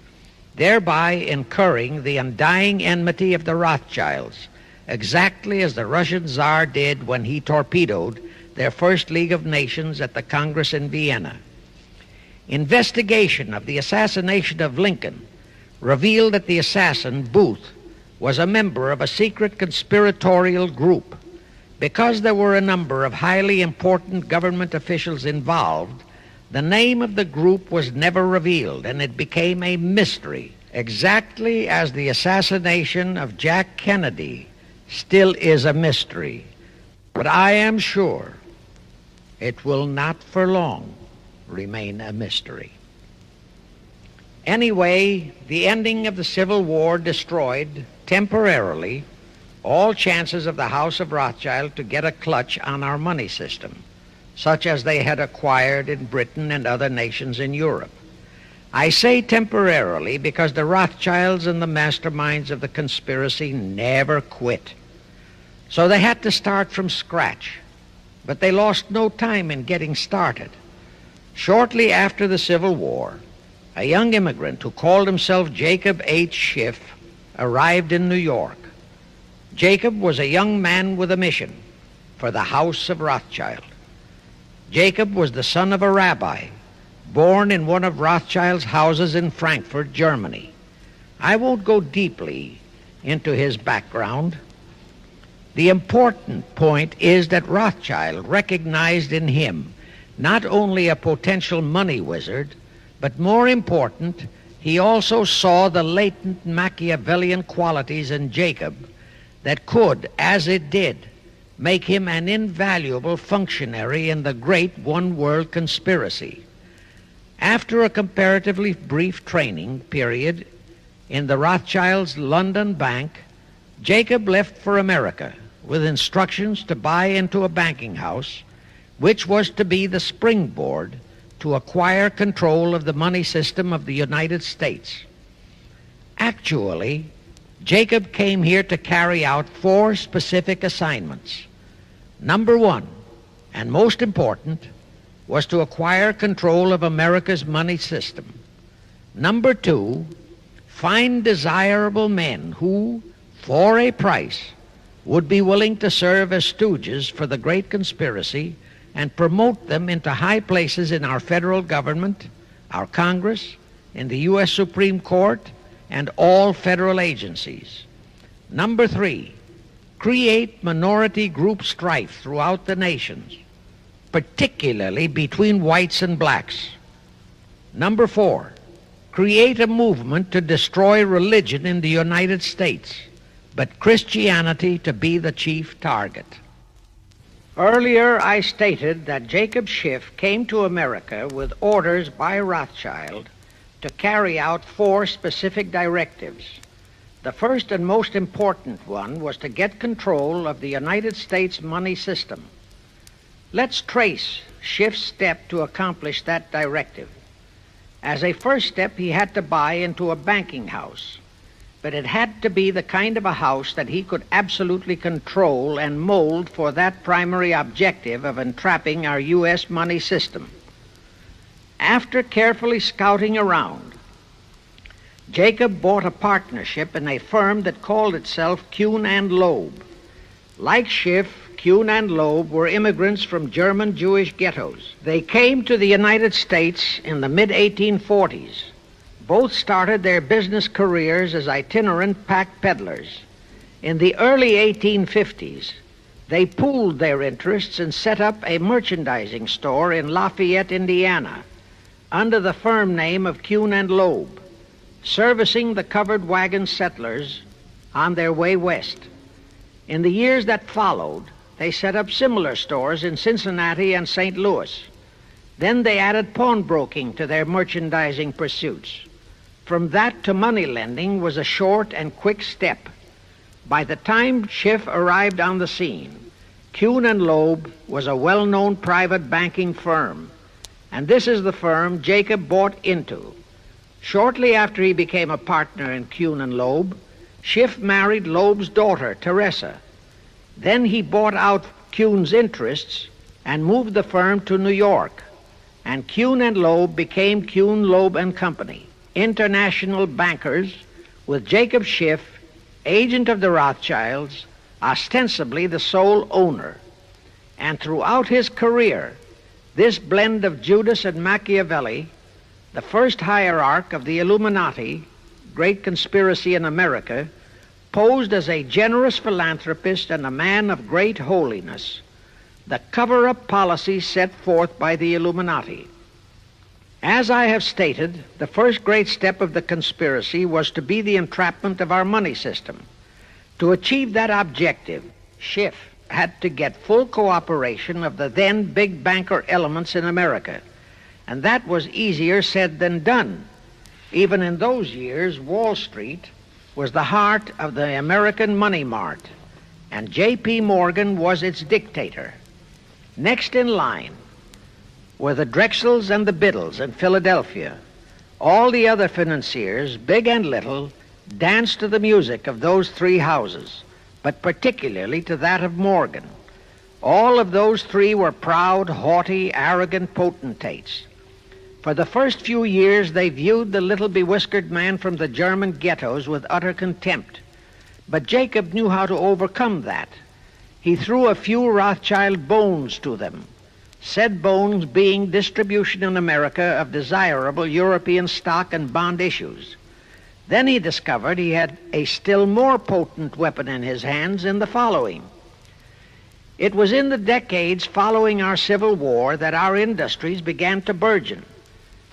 thereby incurring the undying enmity of the Rothschilds, exactly as the Russian Tsar did when he torpedoed their first League of Nations at the Congress in Vienna. Investigation of the assassination of Lincoln revealed that the assassin, Booth, was a member of a secret conspiratorial group. Because there were a number of highly important government officials involved, the name of the group was never revealed, and it became a mystery, exactly as the assassination of Jack Kennedy still is a mystery. But I am sure it will not for long remain a mystery. Anyway, the ending of the Civil War destroyed, temporarily, all chances of the House of Rothschild to get a clutch on our money system, such as they had acquired in Britain and other nations in Europe. I say temporarily because the Rothschilds and the masterminds of the conspiracy never quit. So they had to start from scratch, but they lost no time in getting started. Shortly after the Civil War, a young immigrant who called himself Jacob H. Schiff arrived in New York. Jacob was a young man with a mission for the House of Rothschild. Jacob was the son of a rabbi, born in one of Rothschild's houses in Frankfurt, Germany. I won't go deeply into his background. The important point is that Rothschild recognized in him not only a potential money wizard, but more important, he also saw the latent Machiavellian qualities in Jacob that could, as it did, make him an invaluable functionary in the great one-world conspiracy. After a comparatively brief training period in the Rothschilds' London bank, Jacob left for America with instructions to buy into a banking house, which was to be the springboard to acquire control of the money system of the United States. Actually, Jacob came here to carry out 4 specific assignments. Number 1, and most important, was to acquire control of America's money system. Number 2, find desirable men who, for a price, would be willing to serve as stooges for the great conspiracy and promote them into high places in our federal government, our Congress, in the U.S. Supreme Court, and all federal agencies. Number 3, create minority group strife throughout the nations, particularly between whites and blacks. Number 4, create a movement to destroy religion in the United States, but Christianity to be the chief target. Earlier, I stated that Jacob Schiff came to America with orders by Rothschild to carry out 4 specific directives. The first and most important one was to get control of the United States money system. Let's trace Schiff's step to accomplish that directive. As a first step, he had to buy into a banking house, but it had to be the kind of a house that he could absolutely control and mold for that primary objective of entrapping our U.S. money system. After carefully scouting around, Jacob bought a partnership in a firm that called itself Kuhn and Loeb. Like Schiff, Kuhn and Loeb were immigrants from German Jewish ghettos. They came to the United States in the mid-1840s. Both started their business careers as itinerant pack peddlers. In the early 1850s, they pooled their interests and set up a merchandising store in Lafayette, Indiana, under the firm name of Kuhn and Loeb, servicing the covered wagon settlers on their way west. In the years that followed, they set up similar stores in Cincinnati and St. Louis. Then they added pawnbroking to their merchandising pursuits. From that to money lending was a short and quick step. By the time Schiff arrived on the scene, Kuhn and Loeb was a well-known private banking firm, and this is the firm Jacob bought into. Shortly after he became a partner in Kuhn and Loeb, Schiff married Loeb's daughter, Teresa. Then he bought out Kuhn's interests and moved the firm to New York, and Kuhn and Loeb became Kuhn, Loeb and Company, international bankers, with Jacob Schiff, agent of the Rothschilds, ostensibly the sole owner. And throughout his career, this blend of Judas and Machiavelli, the first hierarch of the Illuminati, great conspiracy in America, posed as a generous philanthropist and a man of great holiness, the cover-up policy set forth by the Illuminati. As I have stated, the first great step of the conspiracy was to be the entrapment of our money system. To achieve that objective, Schiff had to get full cooperation of the then big banker elements in America, and that was easier said than done. Even in those years, Wall Street was the heart of the American money mart, and J.P. Morgan was its dictator. Next in line were the Drexels and the Biddles in Philadelphia. All the other financiers, big and little, danced to the music of those three houses, but particularly to that of Morgan. All of those three were proud, haughty, arrogant potentates. For the first few years, they viewed the little bewhiskered man from the German ghettos with utter contempt. But Jacob knew how to overcome that. He threw a few Rothschild bones to them, said bones being distribution in America of desirable European stock and bond issues. Then he discovered he had a still more potent weapon in his hands in the following. It was in the decades following our Civil War that our industries began to burgeon.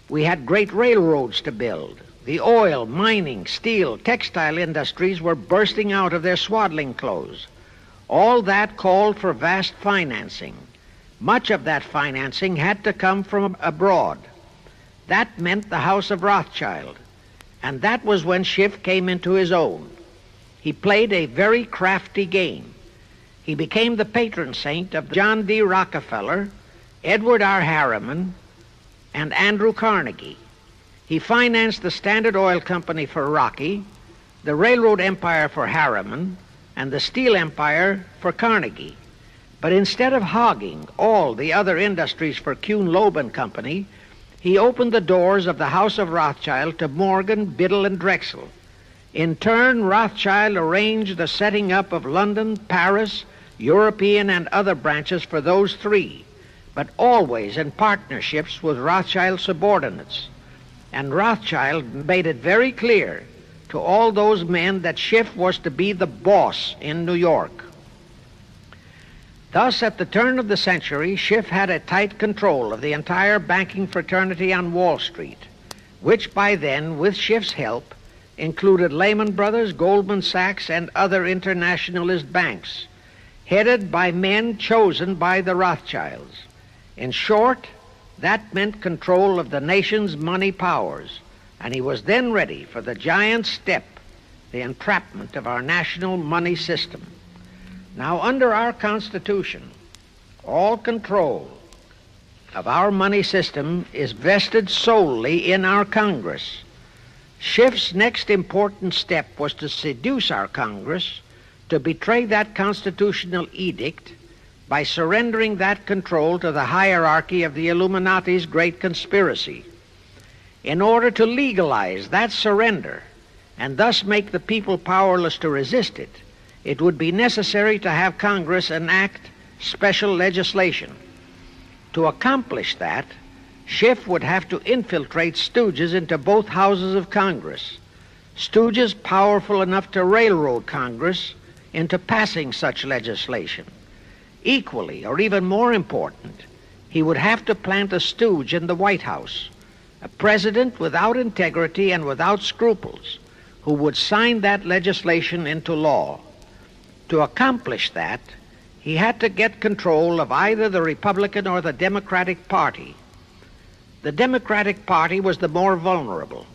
We had great railroads to build. The oil, mining, steel, textile industries were bursting out of their swaddling clothes. All that called for vast financing. Much of that financing had to come from abroad. That meant the House of Rothschild, and that was when Schiff came into his own. He played a very crafty game. He became the patron saint of John D. Rockefeller, Edward R. Harriman, and Andrew Carnegie. He financed the Standard Oil Company for Rocky, the railroad empire for Harriman, and the steel empire for Carnegie. But instead of hogging all the other industries for Kuhn, Loeb and Company, he opened the doors of the House of Rothschild to Morgan, Biddle, and Drexel. In turn, Rothschild arranged the setting up of London, Paris, European, and other branches for those three, but always in partnerships with Rothschild subordinates. And Rothschild made it very clear to all those men that Schiff was to be the boss in New York. Thus, at the turn of the century, Schiff had a tight control of the entire banking fraternity on Wall Street, which by then, with Schiff's help, included Lehman Brothers, Goldman Sachs, and other internationalist banks, headed by men chosen by the Rothschilds. In short, that meant control of the nation's money powers, and he was then ready for the giant step, the entrapment of our national money system. Now, under our Constitution, all control of our money system is vested solely in our Congress. Schiff's next important step was to seduce our Congress to betray that constitutional edict by surrendering that control to the hierarchy of the Illuminati's great conspiracy. In order to legalize that surrender and thus make the people powerless to resist it, it would be necessary to have Congress enact special legislation. To accomplish that, Schiff would have to infiltrate stooges into both houses of Congress, stooges powerful enough to railroad Congress into passing such legislation. Equally, or even more important, he would have to plant a stooge in the White House, a president without integrity and without scruples, who would sign that legislation into law. To accomplish that, he had to get control of either the Republican or the Democratic Party. The Democratic Party was the more vulnerable.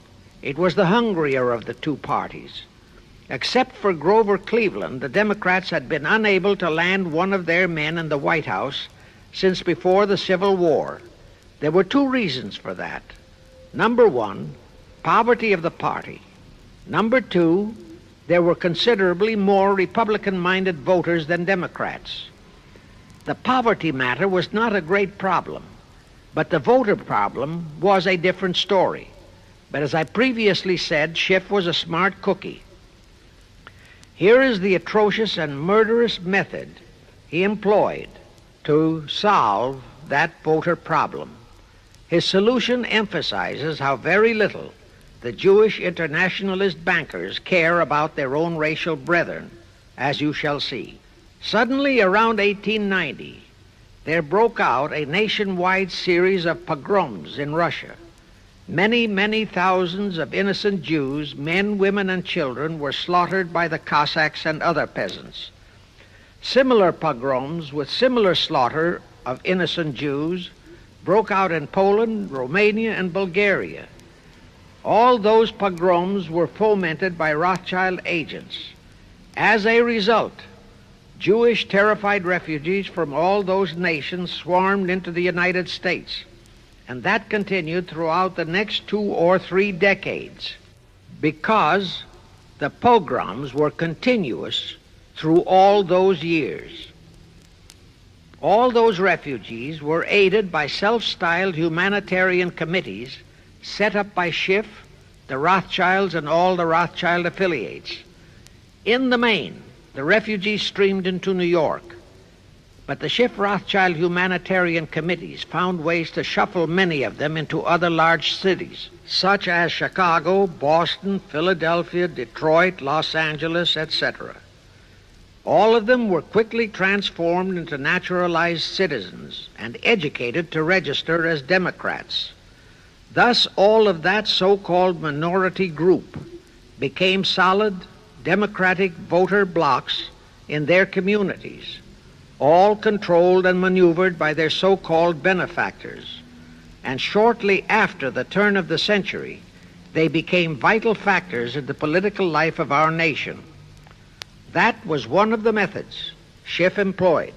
It was the hungrier of the two parties. Except for Grover Cleveland, the Democrats had been unable to land one of their men in the White House since before the Civil War. There were two reasons for that. Number one, poverty of the party. Number two, there were considerably more Republican-minded voters than Democrats. The poverty matter was not a great problem, but the voter problem was a different story. But as I previously said, Schiff was a smart cookie. Here is the atrocious and murderous method he employed to solve that voter problem. His solution emphasizes how very little the Jewish internationalist bankers care about their own racial brethren, as you shall see. Suddenly, around 1890, there broke out a nationwide series of pogroms in Russia. Many, many thousands of innocent Jews, men, women, and children, were slaughtered by the Cossacks and other peasants. Similar pogroms with similar slaughter of innocent Jews broke out in Poland, Romania, and Bulgaria. All those pogroms were fomented by Rothschild agents. As a result, Jewish terrified refugees from all those nations swarmed into the United States, and that continued throughout the next 2 or 3 decades because the pogroms were continuous through all those years. All those refugees were aided by self-styled humanitarian committees set up by Schiff, the Rothschilds, and all the Rothschild affiliates. In the main, the refugees streamed into New York, but the Schiff-Rothschild humanitarian committees found ways to shuffle many of them into other large cities, such as Chicago, Boston, Philadelphia, Detroit, Los Angeles, etc. All of them were quickly transformed into naturalized citizens and educated to register as Democrats. Thus, all of that so-called minority group became solid Democratic voter blocs in their communities, all controlled and maneuvered by their so-called benefactors. And shortly after the turn of the century, they became vital factors in the political life of our nation. That was one of the methods Schiff employed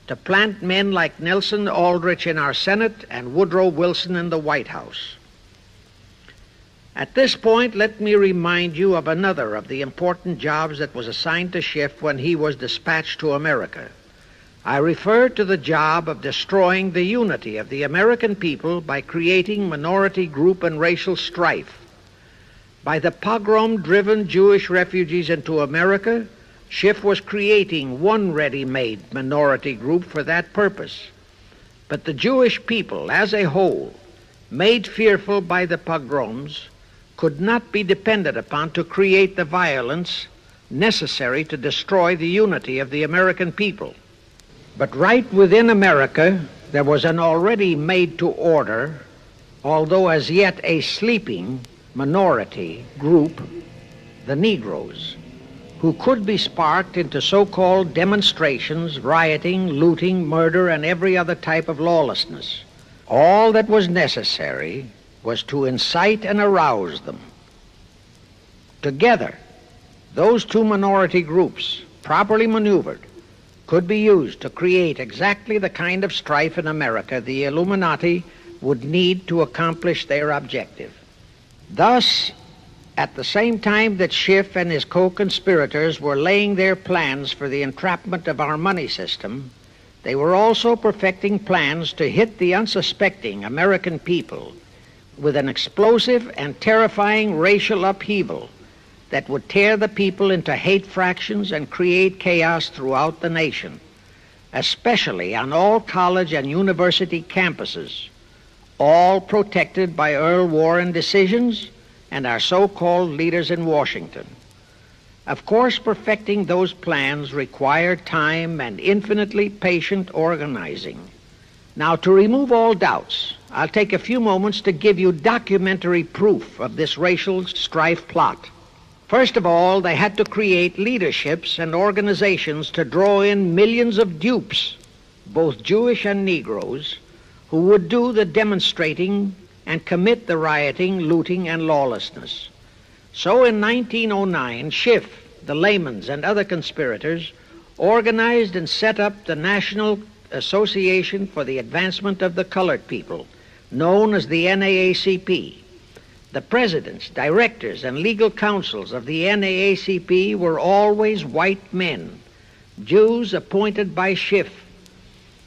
to plant men like Nelson Aldrich in our Senate and Woodrow Wilson in the White House. At this point, let me remind you of another of the important jobs that was assigned to Schiff when he was dispatched to America. I refer to the job of destroying the unity of the American people by creating minority group and racial strife. By the pogrom-driven Jewish refugees into America, Schiff was creating one ready-made minority group for that purpose. But the Jewish people as a whole, made fearful by the pogroms, could not be depended upon to create the violence necessary to destroy the unity of the American people. But right within America, there was an already made-to-order, although as yet a sleeping minority group, the Negroes, who could be sparked into so-called demonstrations, rioting, looting, murder, and every other type of lawlessness. All that was necessary was to incite and arouse them. Together, those two minority groups, properly maneuvered, could be used to create exactly the kind of strife in America the Illuminati would need to accomplish their objective. Thus, at the same time that Schiff and his co-conspirators were laying their plans for the entrapment of our money system, they were also perfecting plans to hit the unsuspecting American people with an explosive and terrifying racial upheaval that would tear the people into hate fractions and create chaos throughout the nation, especially on all college and university campuses. all protected by Earl Warren decisions and our so-called leaders in Washington. Of course, perfecting those plans required time and infinitely patient organizing. Now, to remove all doubts, I'll take a few moments to give you documentary proof of this racial strife plot. First of all, they had to create leaderships and organizations to draw in millions of dupes, both Jewish and Negroes, who would do the demonstrating and commit the rioting, looting, and lawlessness. So in 1909, Schiff, the Laymans, and other conspirators organized and set up the National Association for the Advancement of the Colored People, known as the NAACP. The presidents, directors, and legal counsels of the NAACP were always white men, Jews appointed by Schiff.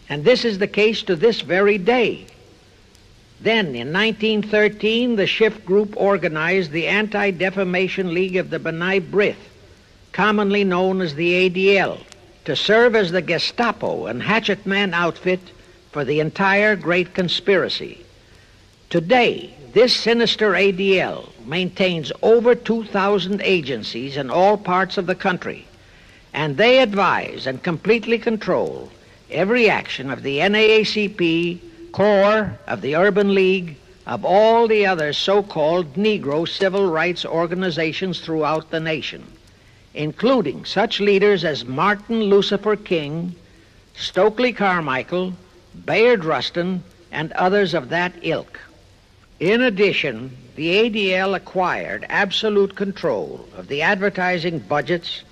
And this is the case to this very day. Then, in 1913, the Schiff Group organized the Anti-Defamation League of the B'nai B'rith, commonly known as the ADL, to serve as the Gestapo and hatchet man outfit for the entire great conspiracy. Today, this sinister ADL maintains over 2,000 agencies in all parts of the country, and they advise and completely control every action of the NAACP, core of the Urban League, of all the other so-called Negro civil rights organizations throughout the nation, including such leaders as Martin Lucifer King, Stokely Carmichael, Bayard Rustin, and others of that ilk. In addition, the ADL acquired absolute control of the advertising budgets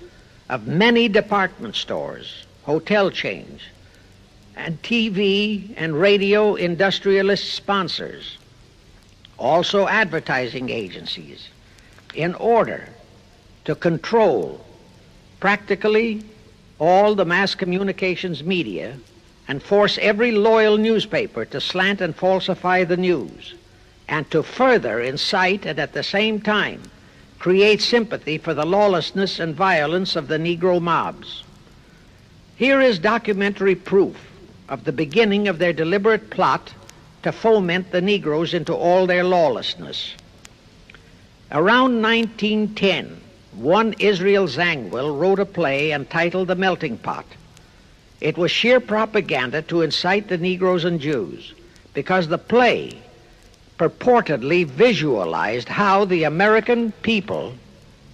of many department stores, hotel chains, and TV and radio industrialist sponsors, also advertising agencies, in order to control practically all the mass communications media and force every loyal newspaper to slant and falsify the news, and to further incite and at the same time create sympathy for the lawlessness and violence of the Negro mobs. Here is documentary proof of the beginning of their deliberate plot to foment the Negroes into all their lawlessness. Around 1910, one Israel Zangwill wrote a play entitled The Melting Pot. It was sheer propaganda to incite the Negroes and Jews, because the play purportedly visualized how the American people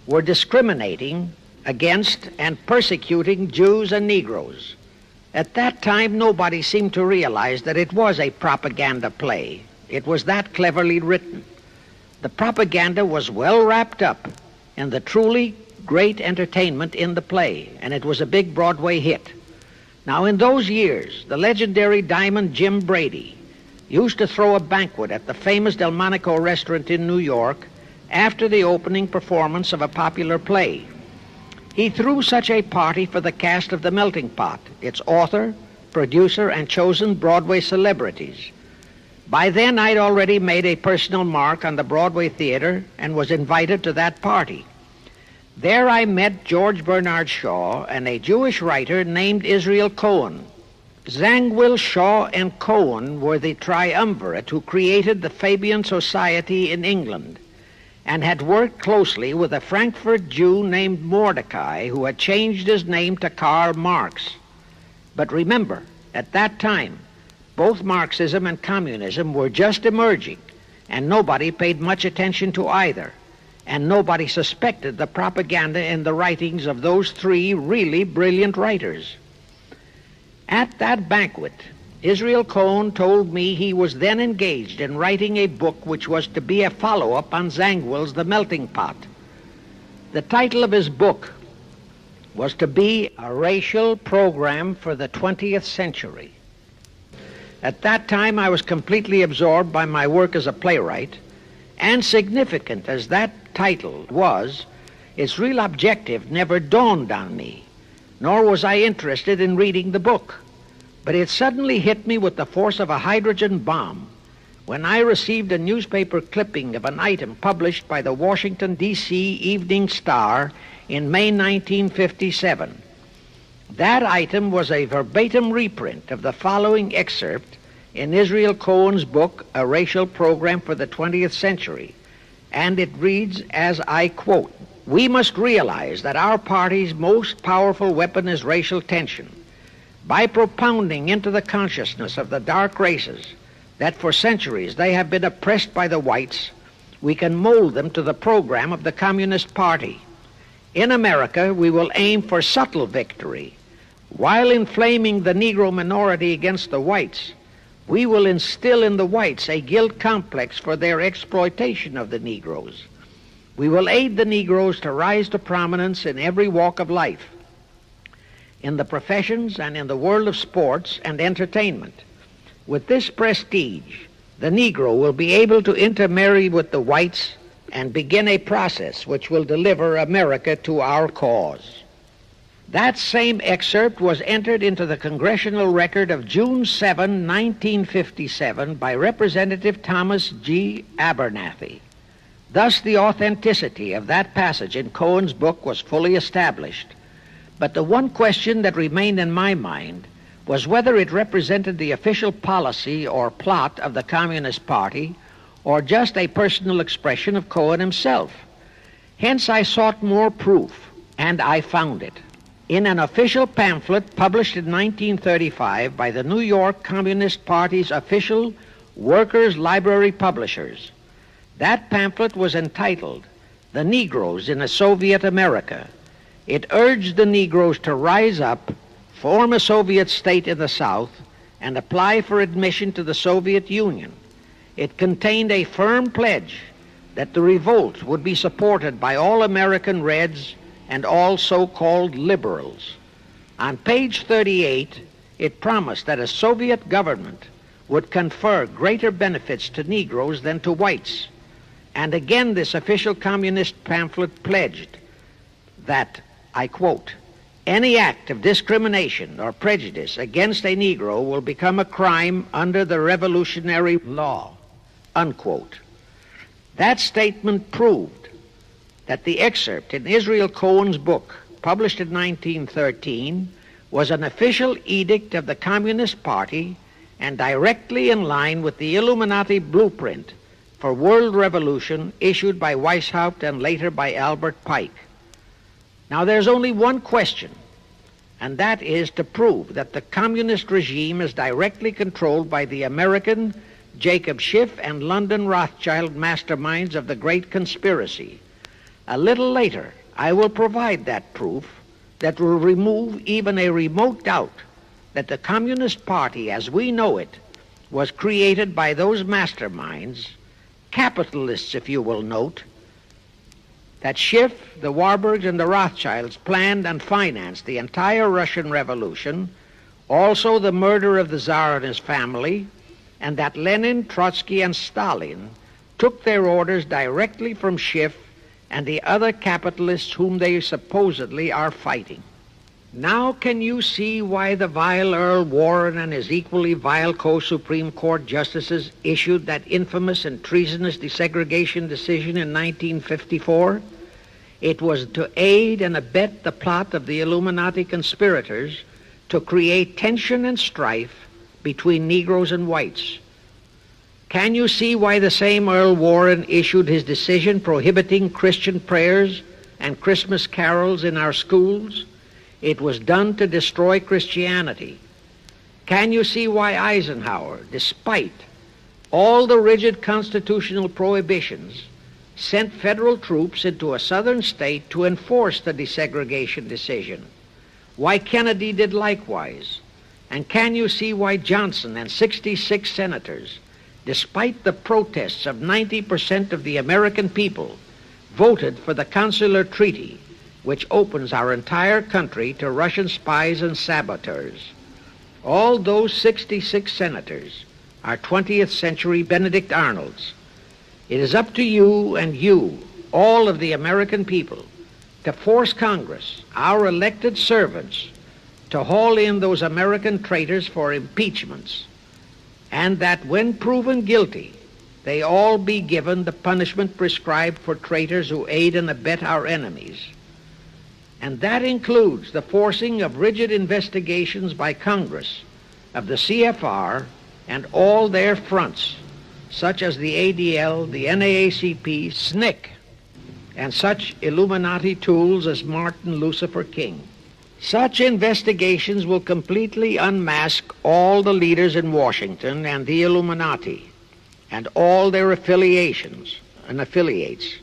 were discriminating against and persecuting Jews and Negroes. At that time, nobody seemed to realize that it was a propaganda play. It was that cleverly written. The propaganda was well wrapped up in the truly great entertainment in the play, and it was a big Broadway hit. Now, in those years, the legendary Diamond Jim Brady used to throw a banquet at the famous Delmonico restaurant in New York after the opening performance of a popular play. He threw such a party for the cast of The Melting Pot, its author, producer, and chosen Broadway celebrities. By then, I'd already made a personal mark on the Broadway theater and was invited to that party. There I met George Bernard Shaw and a Jewish writer named Israel Cohen. Zangwill, Shaw, and Cohen were the triumvirate who created the Fabian Society in England and had worked closely with a Frankfurt Jew named Mordecai, who had changed his name to Karl Marx. But remember, at that time, both Marxism and communism were just emerging, and nobody paid much attention to either, and nobody suspected the propaganda in the writings of those three really brilliant writers. At that banquet, Israel Cohen told me he was then engaged in writing a book which was to be a follow-up on Zangwill's The Melting Pot. The title of his book was to be A Racial Program for the 20th Century. At that time, I was completely absorbed by my work as a playwright, and significant as that title was, its real objective never dawned on me, nor was I interested in reading the book. But it suddenly hit me with the force of a hydrogen bomb when I received a newspaper clipping of an item published by the Washington, D.C. Evening Star in May 1957. That item was a verbatim reprint of the following excerpt in Israel Cohen's book, A Racial Program for the 20th Century, and it reads, as I quote, "We must realize that our party's most powerful weapon is racial tension. By propounding into the consciousness of the dark races that for centuries they have been oppressed by the whites, we can mold them to the program of the Communist Party. In America, we will aim for subtle victory. While inflaming the Negro minority against the whites, we will instill in the whites a guilt complex for their exploitation of the Negroes. We will aid the Negroes to rise to prominence in every walk of life, in the professions and in the world of sports and entertainment. With this prestige, the Negro will be able to intermarry with the whites and begin a process which will deliver America to our cause." That same excerpt was entered into the congressional record of June 7, 1957 by Representative Thomas G. Abernathy. Thus the authenticity of that passage in Cohen's book was fully established. But the one question that remained in my mind was whether it represented the official policy or plot of the Communist Party or just a personal expression of Cohen himself. Hence I sought more proof, and I found it. In an official pamphlet published in 1935 by the New York Communist Party's official Workers' Library Publishers. That pamphlet was entitled, "The Negroes in a Soviet America." It urged the Negroes to rise up, form a Soviet state in the South, and apply for admission to the Soviet Union. It contained a firm pledge that the revolt would be supported by all American Reds and all so-called liberals. On page 38, it promised that a Soviet government would confer greater benefits to Negroes than to whites. And again, this official communist pamphlet pledged that, I quote, "Any act of discrimination or prejudice against a Negro will become a crime under the revolutionary law," unquote. That statement proved that the excerpt in Israel Cohen's book, published in 1913, was an official edict of the Communist Party and directly in line with the Illuminati blueprint for world revolution issued by Weishaupt and later by Albert Pike. Now there's only one question, and that is to prove that the communist regime is directly controlled by the American Jacob Schiff and London Rothschild masterminds of the Great Conspiracy. A little later, I will provide that proof that will remove even a remote doubt that the Communist Party as we know it was created by those masterminds, capitalists if you will note, that Schiff, the Warburgs, and the Rothschilds planned and financed the entire Russian Revolution, also the murder of the Tsar and his family, and that Lenin, Trotsky, and Stalin took their orders directly from Schiff and the other capitalists whom they supposedly are fighting. Now can you see why the vile Earl Warren and his equally vile co-Supreme Court justices issued that infamous and treasonous desegregation decision in 1954? It was to aid and abet the plot of the Illuminati conspirators to create tension and strife between Negroes and whites. Can you see why the same Earl Warren issued his decision prohibiting Christian prayers and Christmas carols in our schools? It was done to destroy Christianity. Can you see why Eisenhower, despite all the rigid constitutional prohibitions, sent federal troops into a southern state to enforce the desegregation decision? Why Kennedy did likewise? And can you see why Johnson and 66 senators, despite the protests of 90% of the American people, voted for the Consular Treaty, which opens our entire country to Russian spies and saboteurs? All those 66 senators are 20th century Benedict Arnolds. It is up to you and you, all of the American people, to force Congress, our elected servants, to haul in those American traitors for impeachments, and that when proven guilty, they all be given the punishment prescribed for traitors who aid and abet our enemies. And that includes the forcing of rigid investigations by Congress of the CFR and all their fronts, such as the ADL, the NAACP, SNCC, and such Illuminati tools as Martin Lucifer King. Such investigations will completely unmask all the leaders in Washington and the Illuminati and all their affiliations and affiliates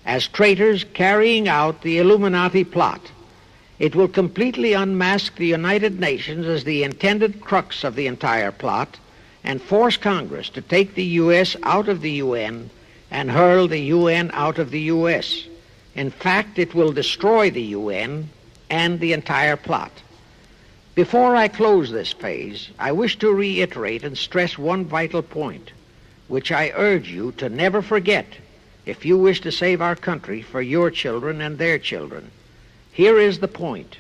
as traitors carrying out the Illuminati plot. It will completely unmask the United Nations as the intended crux of the entire plot and force Congress to take the U.S. out of the UN and hurl the UN out of the U.S. In fact, it will destroy the UN and the entire plot. Before I close this phase, I wish to reiterate and stress one vital point, which I urge you to never forget if you wish to save our country for your children and their children. Here is the point.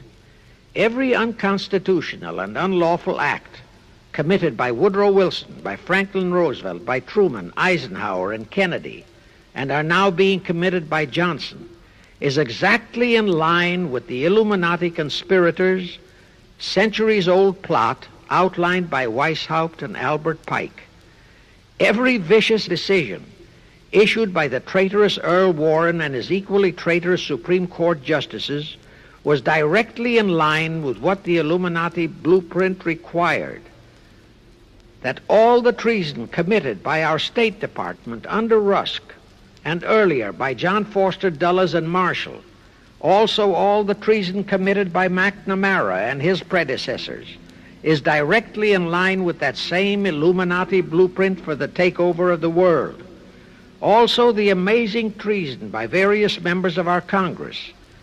Every unconstitutional and unlawful act committed by Woodrow Wilson, by Franklin Roosevelt, by Truman, Eisenhower, and Kennedy, and are now being committed by Johnson, is exactly in line with the Illuminati conspirators' centuries-old plot outlined by Weishaupt and Albert Pike. Every vicious decision issued by the traitorous Earl Warren and his equally traitorous Supreme Court justices was directly in line with what the Illuminati blueprint required. That all the treason committed by our State Department under Rusk and earlier by John Foster Dulles and Marshall, also all the treason committed by McNamara and his predecessors, is directly in line with that same Illuminati blueprint for the takeover of the world. Also the amazing treason by various members of our Congress,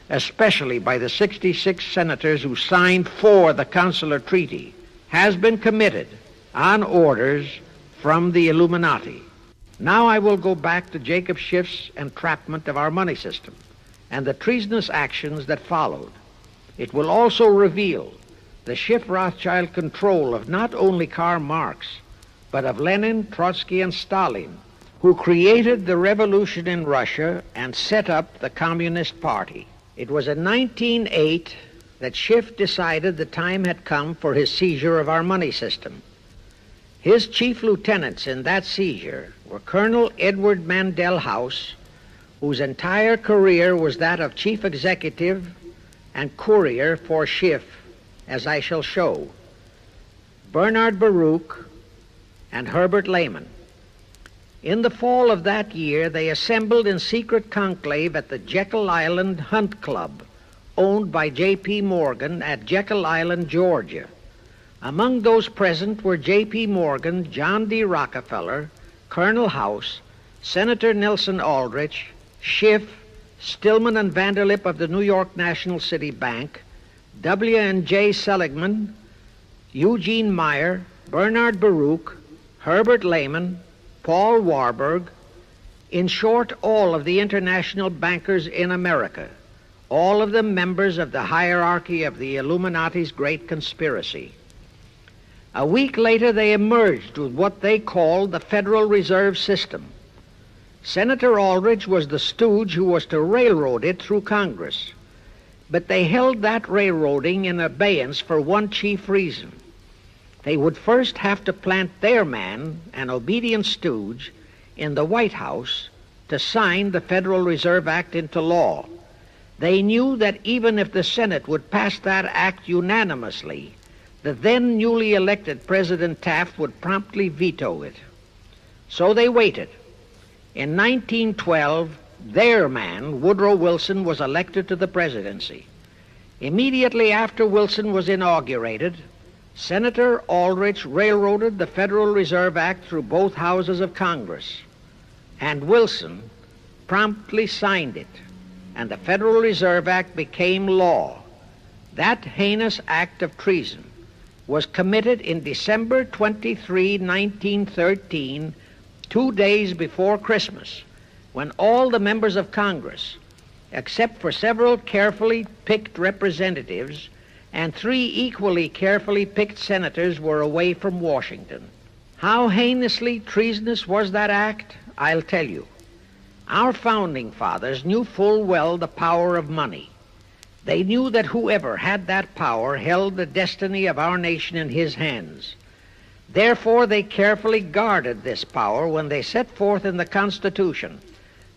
especially by the 66 senators who signed for the Consular Treaty, has been committed on orders from the Illuminati. Now I will go back to Jacob Schiff's entrapment of our money system and the treasonous actions that followed. It will also reveal the Schiff-Rothschild control of not only Karl Marx, but of Lenin, Trotsky, and Stalin, who created the revolution in Russia and set up the Communist Party. It was in 1908 that Schiff decided the time had come for his seizure of our money system. His chief lieutenants in that seizure were Colonel Edward Mandel House, whose entire career was that of chief executive and courier for Schiff, as I shall show, Bernard Baruch, and Herbert Lehman. In the fall of that year, they assembled in secret conclave at the Jekyll Island Hunt Club, owned by J.P. Morgan at Jekyll Island, Georgia. Among those present were J.P. Morgan, John D. Rockefeller, Colonel House, Senator Nelson Aldrich, Schiff, Stillman and Vanderlip of the New York National City Bank, W.N.J. Seligman, Eugene Meyer, Bernard Baruch, Herbert Lehman, Paul Warburg, in short, all of the international bankers in America, all of them members of the hierarchy of the Illuminati's great conspiracy. A week later, they emerged with what they called the Federal Reserve System. Senator Aldrich was the stooge who was to railroad it through Congress. But they held that railroading in abeyance for one chief reason. They would first have to plant their man, an obedient stooge, in the White House to sign the Federal Reserve Act into law. They knew that even if the Senate would pass that act unanimously, the then newly elected President Taft would promptly veto it. So they waited. In 1912, their man, Woodrow Wilson, was elected to the presidency. Immediately after Wilson was inaugurated, Senator Aldrich railroaded the Federal Reserve Act through both houses of Congress, and Wilson promptly signed it, and the Federal Reserve Act became law. That heinous act of treason was committed in December 23, 1913, 2 days before Christmas, when all the members of Congress, except for several carefully picked representatives and 3 equally carefully picked senators, were away from Washington. How heinously treasonous was that act? I'll tell you. Our founding fathers knew full well the power of money. They knew that whoever had that power held the destiny of our nation in his hands. Therefore, they carefully guarded this power when they set forth in the Constitution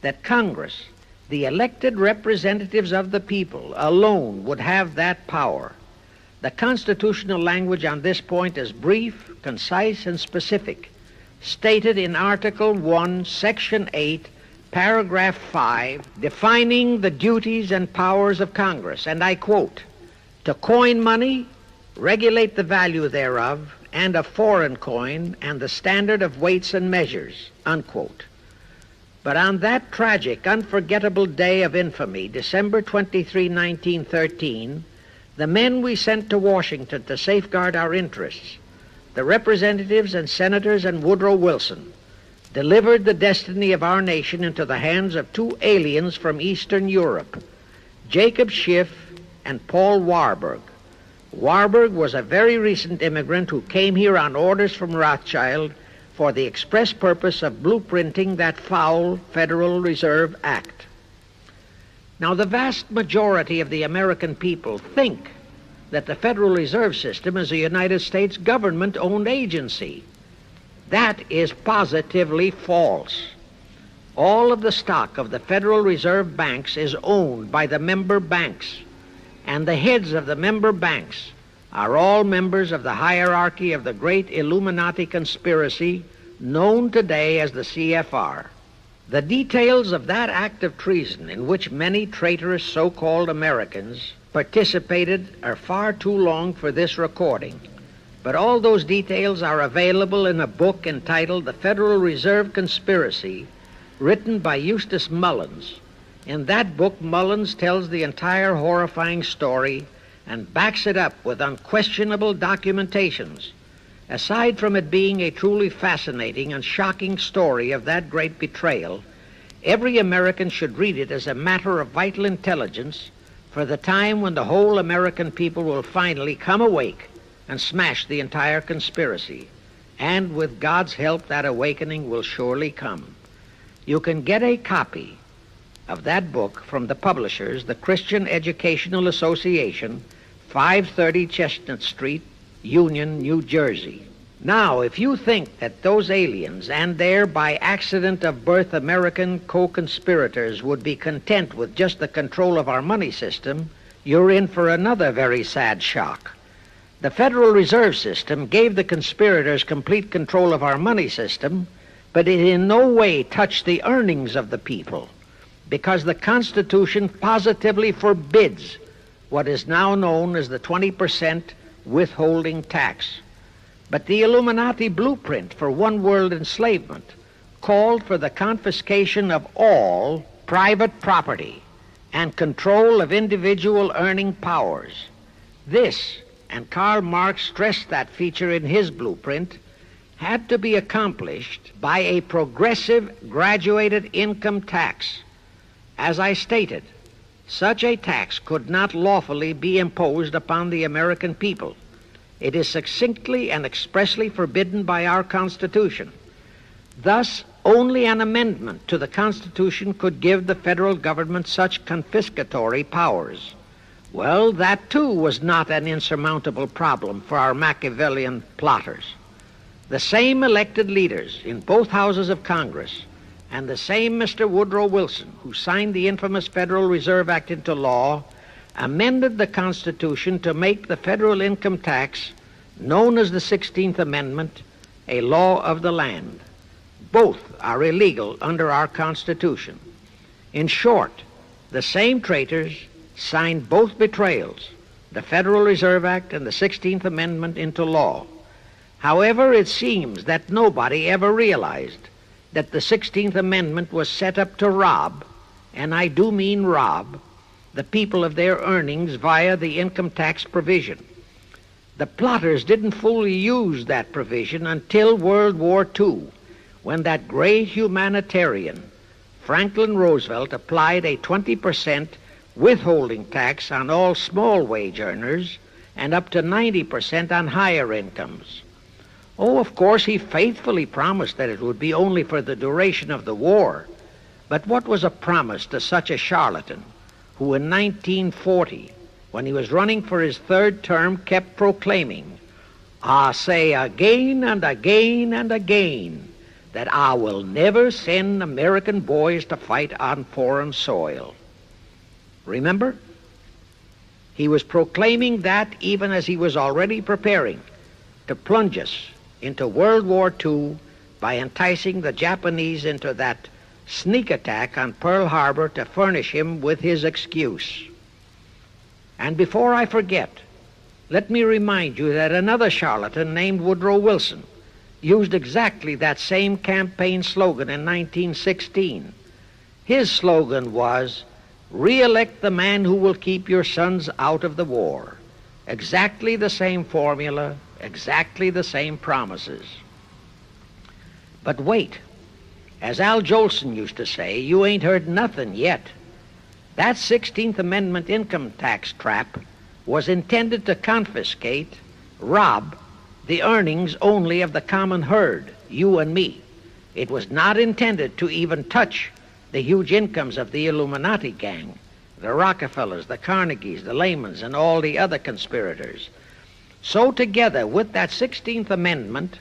that Congress, the elected representatives of the people, alone would have that power. The constitutional language on this point is brief, concise, and specific, stated in Article 1, Section 8, Paragraph 5, defining the duties and powers of Congress, and I quote, "To coin money, regulate the value thereof, and of foreign coin, and the standard of weights and measures," unquote. But on that tragic, unforgettable day of infamy, December 23, 1913, the men we sent to Washington to safeguard our interests, the representatives and senators and Woodrow Wilson, delivered the destiny of our nation into the hands of two aliens from Eastern Europe, Jacob Schiff and Paul Warburg. Warburg was a very recent immigrant who came here on orders from Rothschild for the express purpose of blueprinting that foul Federal Reserve Act. Now, the vast majority of the American people think that the Federal Reserve System is a United States government-owned agency. That is positively false. All of the stock of the Federal Reserve banks is owned by the member banks, and the heads of the member banks are all members of the hierarchy of the great Illuminati conspiracy known today as the CFR. The details of that act of treason in which many traitorous so-called Americans participated are far too long for this recording, but all those details are available in a book entitled The Federal Reserve Conspiracy, written by Eustace Mullins. In that book, Mullins tells the entire horrifying story and backs it up with unquestionable documentations. Aside from it being a truly fascinating and shocking story of that great betrayal, every American should read it as a matter of vital intelligence for the time when the whole American people will finally come awake and smash the entire conspiracy. And with God's help, that awakening will surely come. You can get a copy of that book from the publishers, the Christian Educational Association, 530 Chestnut Street, Union, New Jersey. Now, if you think that those aliens and their by accident of birth American co-conspirators would be content with just the control of our money system, you're in for another very sad shock. The Federal Reserve System gave the conspirators complete control of our money system, but it in no way touched the earnings of the people, because the Constitution positively forbids what is now known as the 20% withholding tax. But the Illuminati blueprint for one-world enslavement called for the confiscation of all private property and control of individual earning powers. This, and Karl Marx stressed that feature in his blueprint, had to be accomplished by a progressive graduated income tax. As I stated, such a tax could not lawfully be imposed upon the American people. It is succinctly and expressly forbidden by our Constitution. Thus, only an amendment to the Constitution could give the federal government such confiscatory powers. Well, that too was not an insurmountable problem for our Machiavellian plotters. The same elected leaders in both houses of Congress and the same Mr. Woodrow Wilson, who signed the infamous Federal Reserve Act into law, amended the Constitution to make the federal income tax, known as the 16th Amendment, a law of the land. Both are illegal under our Constitution. In short, the same traitors signed both betrayals, the Federal Reserve Act and the 16th Amendment, into law. However, it seems that nobody ever realized that the 16th Amendment was set up to rob, and I do mean rob, the people of their earnings via the income tax provision. The plotters didn't fully use that provision until World War II, when that great humanitarian, Franklin Roosevelt, applied a 20% withholding tax on all small wage earners and up to 90% on higher incomes. Oh, of course, he faithfully promised that it would be only for the duration of the war. But what was a promise to such a charlatan who in 1940, when he was running for his third term, kept proclaiming, I say again and again and again that I will never send American boys to fight on foreign soil. Remember? He was proclaiming that even as he was already preparing to plunge us into World War II by enticing the Japanese into that sneak attack on Pearl Harbor to furnish him with his excuse. And before I forget, let me remind you that another charlatan named Woodrow Wilson used exactly that same campaign slogan in 1916. His slogan was, "Re-elect the man who will keep your sons out of the war." Exactly the same formula, exactly the same promises. But wait, as Al Jolson used to say, you ain't heard nothing yet. That 16th Amendment income tax trap was intended to confiscate, rob, the earnings only of the common herd, you and me. It was not intended to even touch the huge incomes of the Illuminati gang, the Rockefellers, the Carnegies, the Lehmans, and all the other conspirators. So together with that 16th Amendment,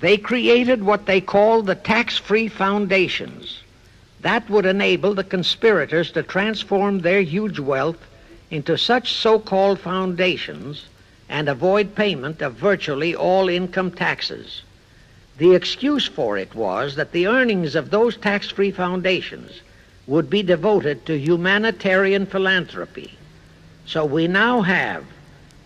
they created what they called the tax-free foundations. That would enable the conspirators to transform their huge wealth into such so-called foundations and avoid payment of virtually all income taxes. The excuse for it was that the earnings of those tax-free foundations would be devoted to humanitarian philanthropy. So we now have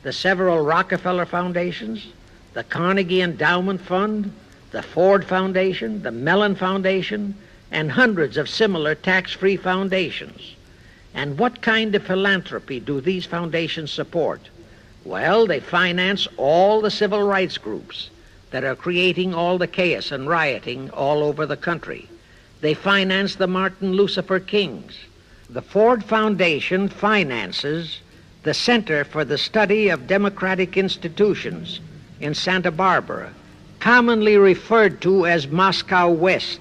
the several Rockefeller foundations, the Carnegie Endowment Fund, the Ford Foundation, the Mellon Foundation, and hundreds of similar tax-free foundations. And what kind of philanthropy do these foundations support? Well, they finance all the civil rights groups that are creating all the chaos and rioting all over the country. They finance the Martin Lucifer Kings. The Ford Foundation finances the Center for the Study of Democratic Institutions in Santa Barbara, commonly referred to as Moscow West,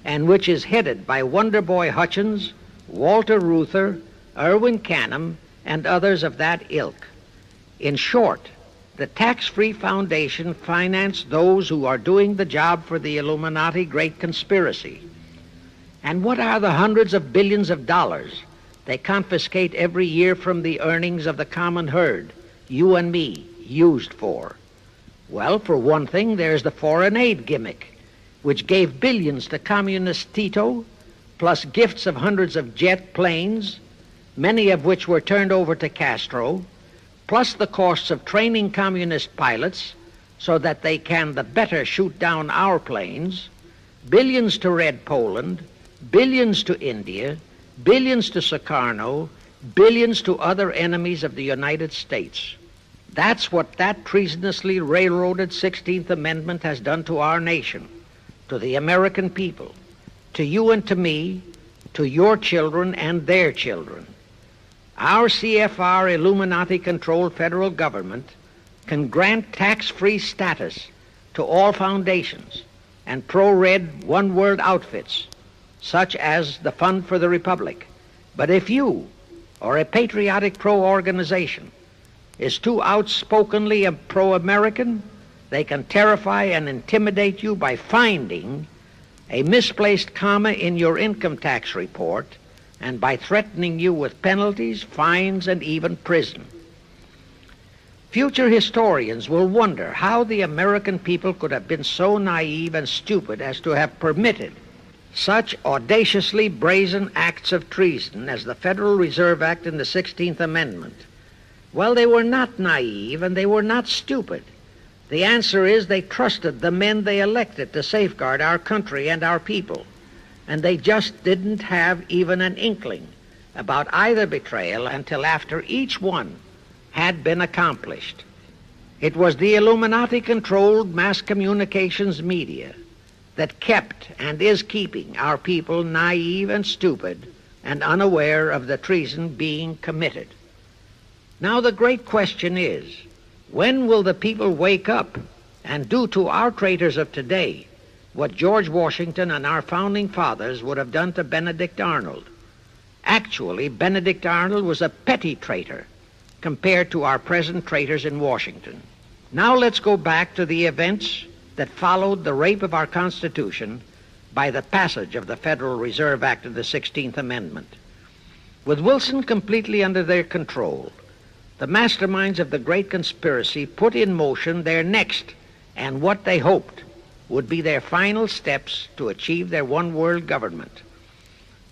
and which is headed by Wonderboy Hutchins, Walter Reuther, Irwin Canham, and others of that ilk. In short, the tax-free foundation financed those who are doing the job for the Illuminati great conspiracy. And what are the hundreds of billions of dollars they confiscate every year from the earnings of the common herd, you and me, used for? Well, for one thing, there's the foreign aid gimmick, which gave billions to Communist Tito, plus gifts of hundreds of jet planes, many of which were turned over to Castro, plus the costs of training communist pilots so that they can the better shoot down our planes, billions to Red Poland, billions to India, billions to Sukarno, billions to other enemies of the United States. That's what that treasonously railroaded 16th Amendment has done to our nation, to the American people, to you and to me, to your children and their children. Our CFR Illuminati-controlled federal government can grant tax-free status to all foundations and pro-red one-world outfits, such as the Fund for the Republic. But if you, or a patriotic pro-organization, is too outspokenly pro-American, they can terrify and intimidate you by finding a misplaced comma in your income tax report and by threatening you with penalties, fines, and even prison. Future historians will wonder how the American people could have been so naive and stupid as to have permitted such audaciously brazen acts of treason as the Federal Reserve Act and the 16th Amendment. Well, they were not naive and they were not stupid. The answer is they trusted the men they elected to safeguard our country and our people, and they just didn't have even an inkling about either betrayal until after each one had been accomplished. It was the Illuminati-controlled mass communications media that kept and is keeping our people naive and stupid and unaware of the treason being committed. Now the great question is, when will the people wake up and do to our traitors of today what George Washington and our founding fathers would have done to Benedict Arnold? Actually, Benedict Arnold was a petty traitor compared to our present traitors in Washington. Now let's go back to the events that followed the rape of our Constitution by the passage of the Federal Reserve Act of the 16th Amendment. With Wilson completely under their control, the masterminds of the great conspiracy put in motion their next and what they hoped would be their final steps to achieve their one-world government.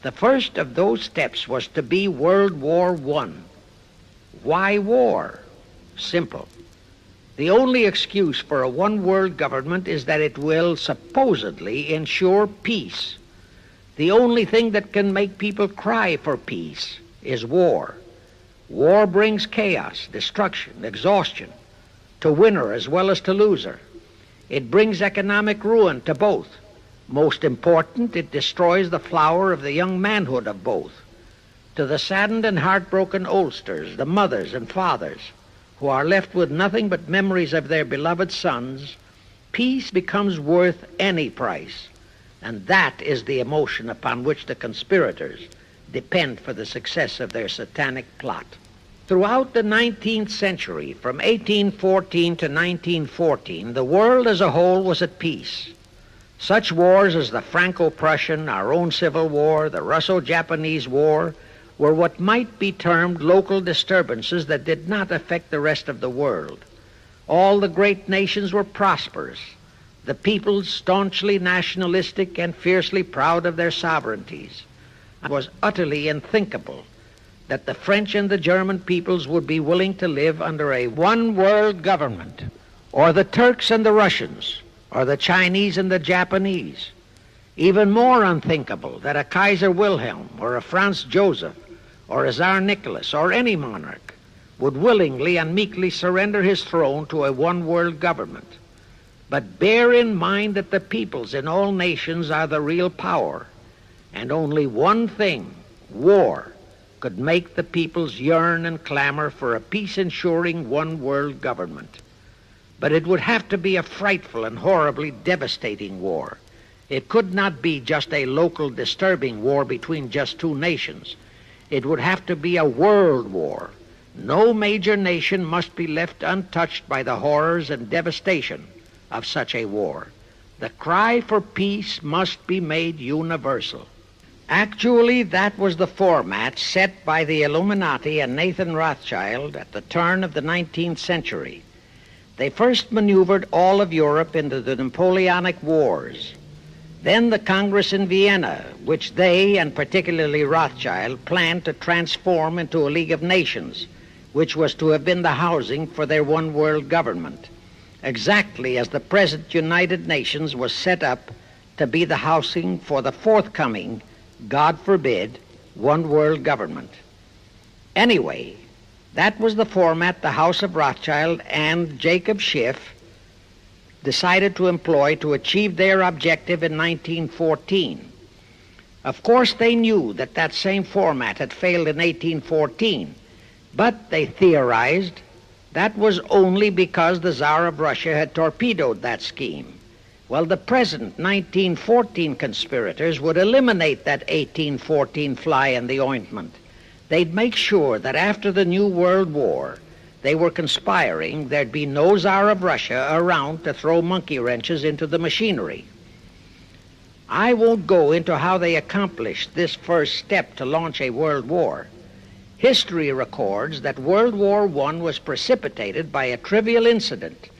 The first of those steps was to be World War I. Why war? Simple. The only excuse for a one-world government is that it will supposedly ensure peace. The only thing that can make people cry for peace is war. War brings chaos, destruction, exhaustion, to winner as well as to loser. It brings economic ruin to both. Most important, it destroys the flower of the young manhood of both. To the saddened and heartbroken oldsters, the mothers and fathers, who are left with nothing but memories of their beloved sons, peace becomes worth any price. And that is the emotion upon which the conspirators depend for the success of their satanic plot. Throughout the 19th century, from 1814 to 1914, the world as a whole was at peace. Such wars as the Franco-Prussian, our own Civil War, the Russo-Japanese War, were what might be termed local disturbances that did not affect the rest of the world. All the great nations were prosperous, the peoples staunchly nationalistic and fiercely proud of their sovereignties. It was utterly unthinkable that the French and the German peoples would be willing to live under a one-world government, or the Turks and the Russians, or the Chinese and the Japanese. Even more unthinkable that a Kaiser Wilhelm or a Franz Joseph or a Tsar Nicholas or any monarch would willingly and meekly surrender his throne to a one-world government. But bear in mind that the peoples in all nations are the real power, and only one thing, war, could make the peoples yearn and clamor for a peace-ensuring one-world government. But it would have to be a frightful and horribly devastating war. It could not be just a local disturbing war between just two nations. It would have to be a world war. No major nation must be left untouched by the horrors and devastation of such a war. The cry for peace must be made universal. Actually, that was the format set by the Illuminati and Nathan Rothschild at the turn of the 19th century. They first maneuvered all of Europe into the Napoleonic Wars. Then the Congress in Vienna, which they, and particularly Rothschild, planned to transform into a League of Nations, which was to have been the housing for their one-world government, exactly as the present United Nations was set up to be the housing for the forthcoming, God forbid, one-world government. Anyway, that was the format the House of Rothschild and Jacob Schiff decided to employ to achieve their objective in 1914. Of course, they knew that that same format had failed in 1814, but they theorized that was only because the Tsar of Russia had torpedoed that scheme. Well, the present 1914 conspirators would eliminate that 1814 fly in the ointment. They'd make sure that after the New World War, they were conspiring, there'd be no Tsar of Russia around to throw monkey wrenches into the machinery. I won't go into how they accomplished this first step to launch a world war. History records that World War I was precipitated by a trivial incident,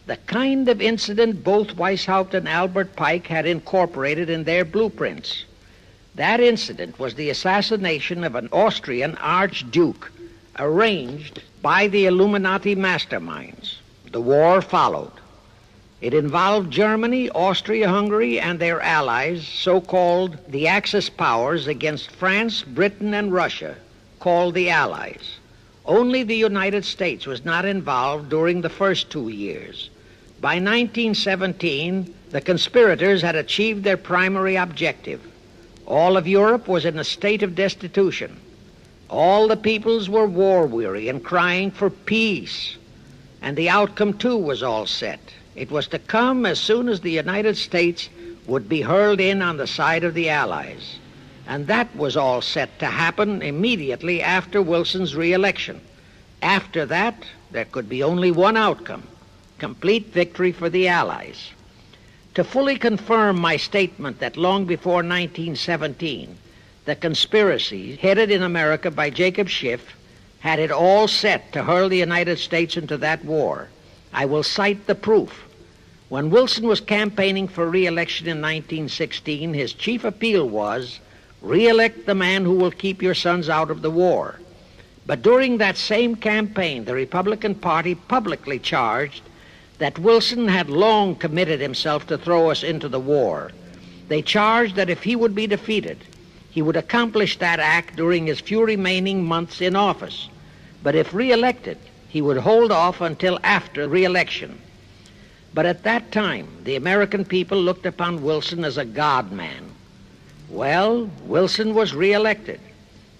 the kind of incident both Weishaupt and Albert Pike had incorporated in their blueprints. That incident was the assassination of an Austrian archduke, arranged by the Illuminati masterminds. The war followed. It involved Germany, Austria-Hungary, and their allies, so-called the Axis powers, against France, Britain, and Russia, called the Allies. Only the United States was not involved during the first 2 years. By 1917, the conspirators had achieved their primary objective. All of Europe was in a state of destitution. All the peoples were war-weary and crying for peace. And the outcome, too, was all set. It was to come as soon as the United States would be hurled in on the side of the Allies. And that was all set to happen immediately after Wilson's re-election. After that, there could be only one outcome: complete victory for the Allies. To fully confirm my statement that long before 1917, the conspiracy headed in America by Jacob Schiff had it all set to hurl the United States into that war, I will cite the proof. When Wilson was campaigning for re-election in 1916, his chief appeal was, "Re-elect the man who will keep your sons out of the war." But during that same campaign, the Republican Party publicly charged that Wilson had long committed himself to throw us into the war. They charged that if he would be defeated, he would accomplish that act during his few remaining months in office. But if re-elected, he would hold off until after re-election. But at that time, the American people looked upon Wilson as a God-man. Well, Wilson was re-elected,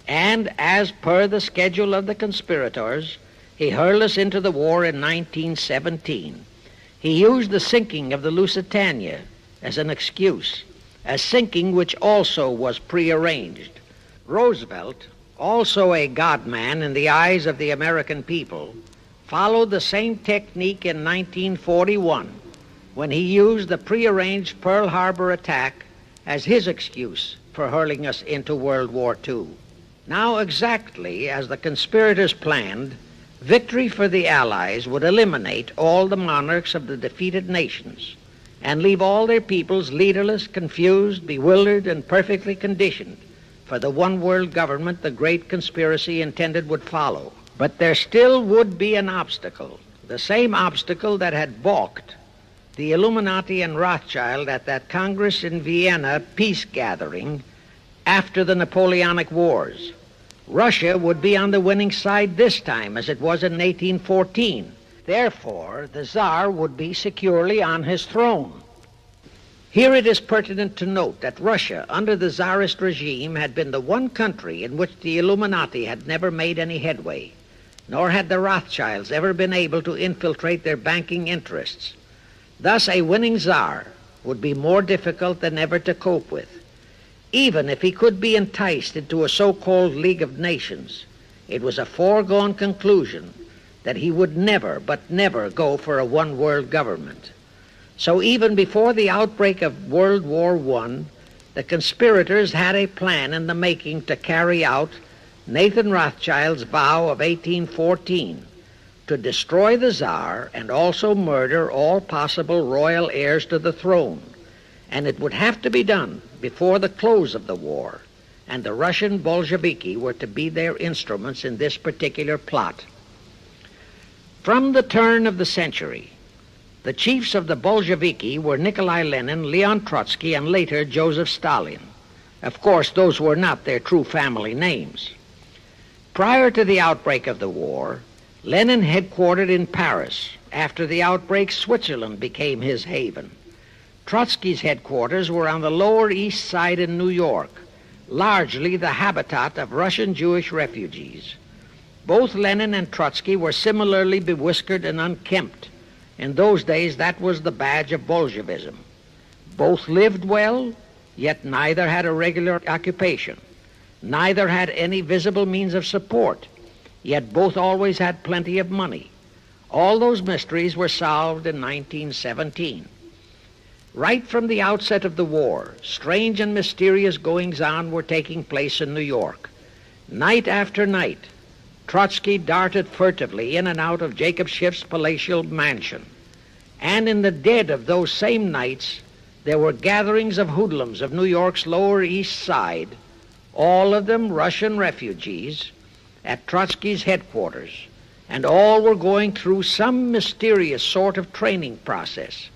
and as per the schedule of the conspirators, he hurled us into the war in 1917. He used the sinking of the Lusitania as an excuse, a sinking which also was prearranged. Roosevelt, also a God-man in the eyes of the American people, followed the same technique in 1941 when he used the prearranged Pearl Harbor attack as his excuse for hurling us into World War II. Now, exactly as the conspirators planned, victory for the Allies would eliminate all the monarchs of the defeated nations and leave all their peoples leaderless, confused, bewildered, and perfectly conditioned for the one world government the great conspiracy intended would follow. But there still would be an obstacle, the same obstacle that had balked the Illuminati and Rothschild at that Congress in Vienna peace gathering after the Napoleonic Wars. Russia would be on the winning side this time, as it was in 1814. Therefore, the Tsar would be securely on his throne. Here it is pertinent to note that Russia, under the Tsarist regime, had been the one country in which the Illuminati had never made any headway, nor had the Rothschilds ever been able to infiltrate their banking interests. Thus, a winning Tsar would be more difficult than ever to cope with. Even if he could be enticed into a so-called League of Nations, it was a foregone conclusion that he would never, but never go for a one-world government. So even before the outbreak of World War I, the conspirators had a plan in the making to carry out Nathan Rothschild's vow of 1814 to destroy the Tsar and also murder all possible royal heirs to the throne. And it would have to be done before the close of the war, and the Russian Bolsheviki were to be their instruments in this particular plot. From the turn of the century, the chiefs of the Bolsheviki were Nikolai Lenin, Leon Trotsky, and later Joseph Stalin. Of course, those were not their true family names. Prior to the outbreak of the war, Lenin headquartered in Paris. After the outbreak, Switzerland became his haven. Trotsky's headquarters were on the Lower East Side in New York, largely the habitat of Russian Jewish refugees. Both Lenin and Trotsky were similarly bewhiskered and unkempt. In those days, that was the badge of Bolshevism. Both lived well, yet neither had a regular occupation. Neither had any visible means of support, yet both always had plenty of money. All those mysteries were solved in 1917. Right from the outset of the war, strange and mysterious goings-on were taking place in New York. Night after night, Trotsky darted furtively in and out of Jacob Schiff's palatial mansion. And in the dead of those same nights, there were gatherings of hoodlums of New York's Lower East Side, all of them Russian refugees, at Trotsky's headquarters, and all were going through some mysterious sort of training process.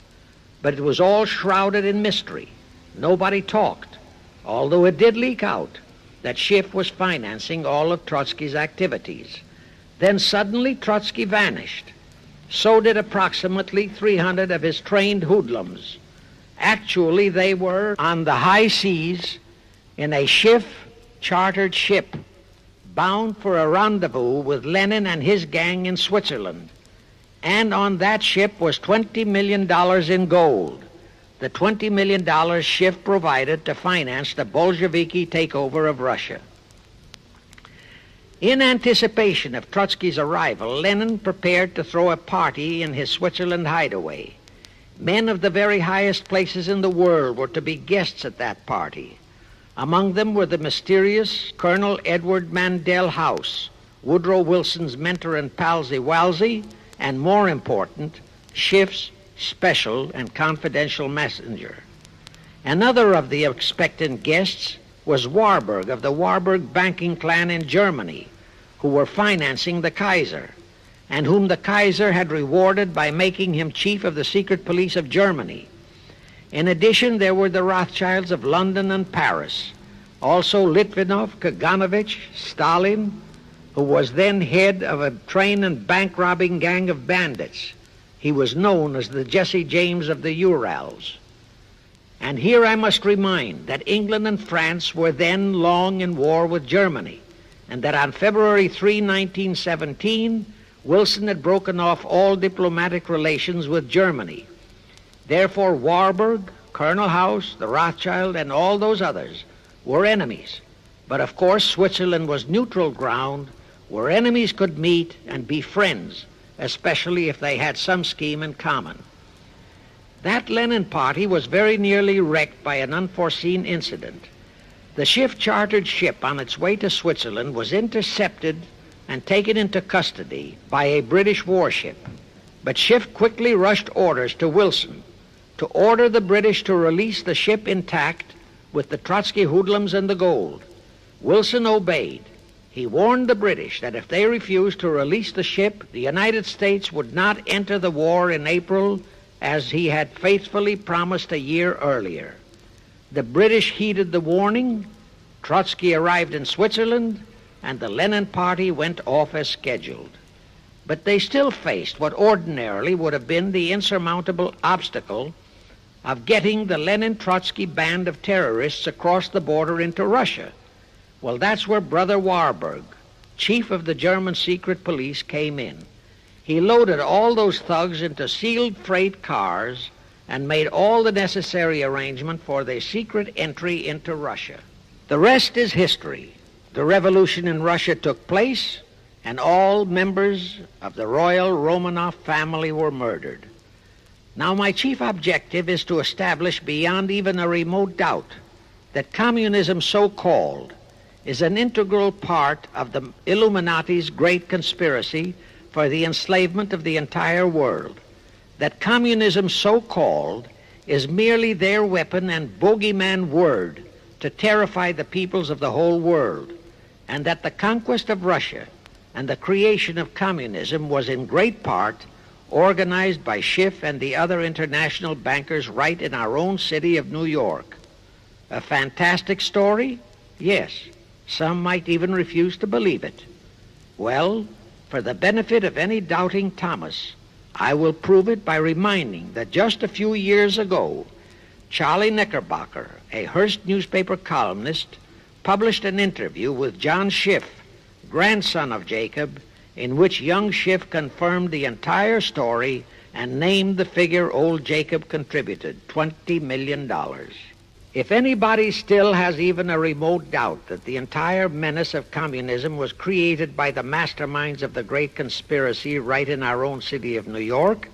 But it was all shrouded in mystery. Nobody talked, although it did leak out that Schiff was financing all of Trotsky's activities. Then suddenly Trotsky vanished. So did approximately 300 of his trained hoodlums. Actually, they were on the high seas in a Schiff-chartered ship bound for a rendezvous with Lenin and his gang in Switzerland. And on that ship was $20 million in gold, the $20 million Schiff provided to finance the Bolsheviki takeover of Russia. In anticipation of Trotsky's arrival, Lenin prepared to throw a party in his Switzerland hideaway. Men of the very highest places in the world were to be guests at that party. Among them were the mysterious Colonel Edward Mandel House, Woodrow Wilson's mentor and palsy-walsy, and more important, Schiff's special and confidential messenger. Another of the expectant guests was Warburg of the Warburg banking clan in Germany, who were financing the Kaiser, and whom the Kaiser had rewarded by making him chief of the secret police of Germany. In addition, there were the Rothschilds of London and Paris, also Litvinov, Kaganovich, Stalin, who was then head of a train and bank-robbing gang of bandits. He was known as the Jesse James of the Urals. And here I must remind that England and France were then long in war with Germany, and that on February 3, 1917, Wilson had broken off all diplomatic relations with Germany. Therefore, Warburg, Colonel House, the Rothschild, and all those others were enemies. But of course, Switzerland was neutral ground where enemies could meet and be friends, especially if they had some scheme in common. That Lenin party was very nearly wrecked by an unforeseen incident. The Schiff chartered ship on its way to Switzerland was intercepted and taken into custody by a British warship. But Schiff quickly rushed orders to Wilson to order the British to release the ship intact with the Trotsky hoodlums and the gold. Wilson obeyed. He warned the British that if they refused to release the ship, the United States would not enter the war in April as he had faithfully promised a year earlier. The British heeded the warning. Trotsky arrived in Switzerland, and the Lenin party went off as scheduled. But they still faced what ordinarily would have been the insurmountable obstacle of getting the Lenin-Trotsky band of terrorists across the border into Russia. Well, that's where Brother Warburg, chief of the German secret police, came in. He loaded all those thugs into sealed freight cars and made all the necessary arrangement for their secret entry into Russia. The rest is history. The revolution in Russia took place, and all members of the royal Romanov family were murdered. Now, my chief objective is to establish beyond even a remote doubt that communism, so-called, is an integral part of the Illuminati's great conspiracy for the enslavement of the entire world, that communism, so-called, is merely their weapon and bogeyman word to terrify the peoples of the whole world, and that the conquest of Russia and the creation of communism was in great part organized by Schiff and the other international bankers right in our own city of New York. A fantastic story? Yes. Some might even refuse to believe it. Well, for the benefit of any doubting Thomas, I will prove it by reminding that just a few years ago, Charlie Knickerbocker, a Hearst newspaper columnist, published an interview with John Schiff, grandson of Jacob, in which young Schiff confirmed the entire story and named the figure old Jacob contributed, $20 million. If anybody still has even a remote doubt that the entire menace of communism was created by the masterminds of the great conspiracy right in our own city of New York,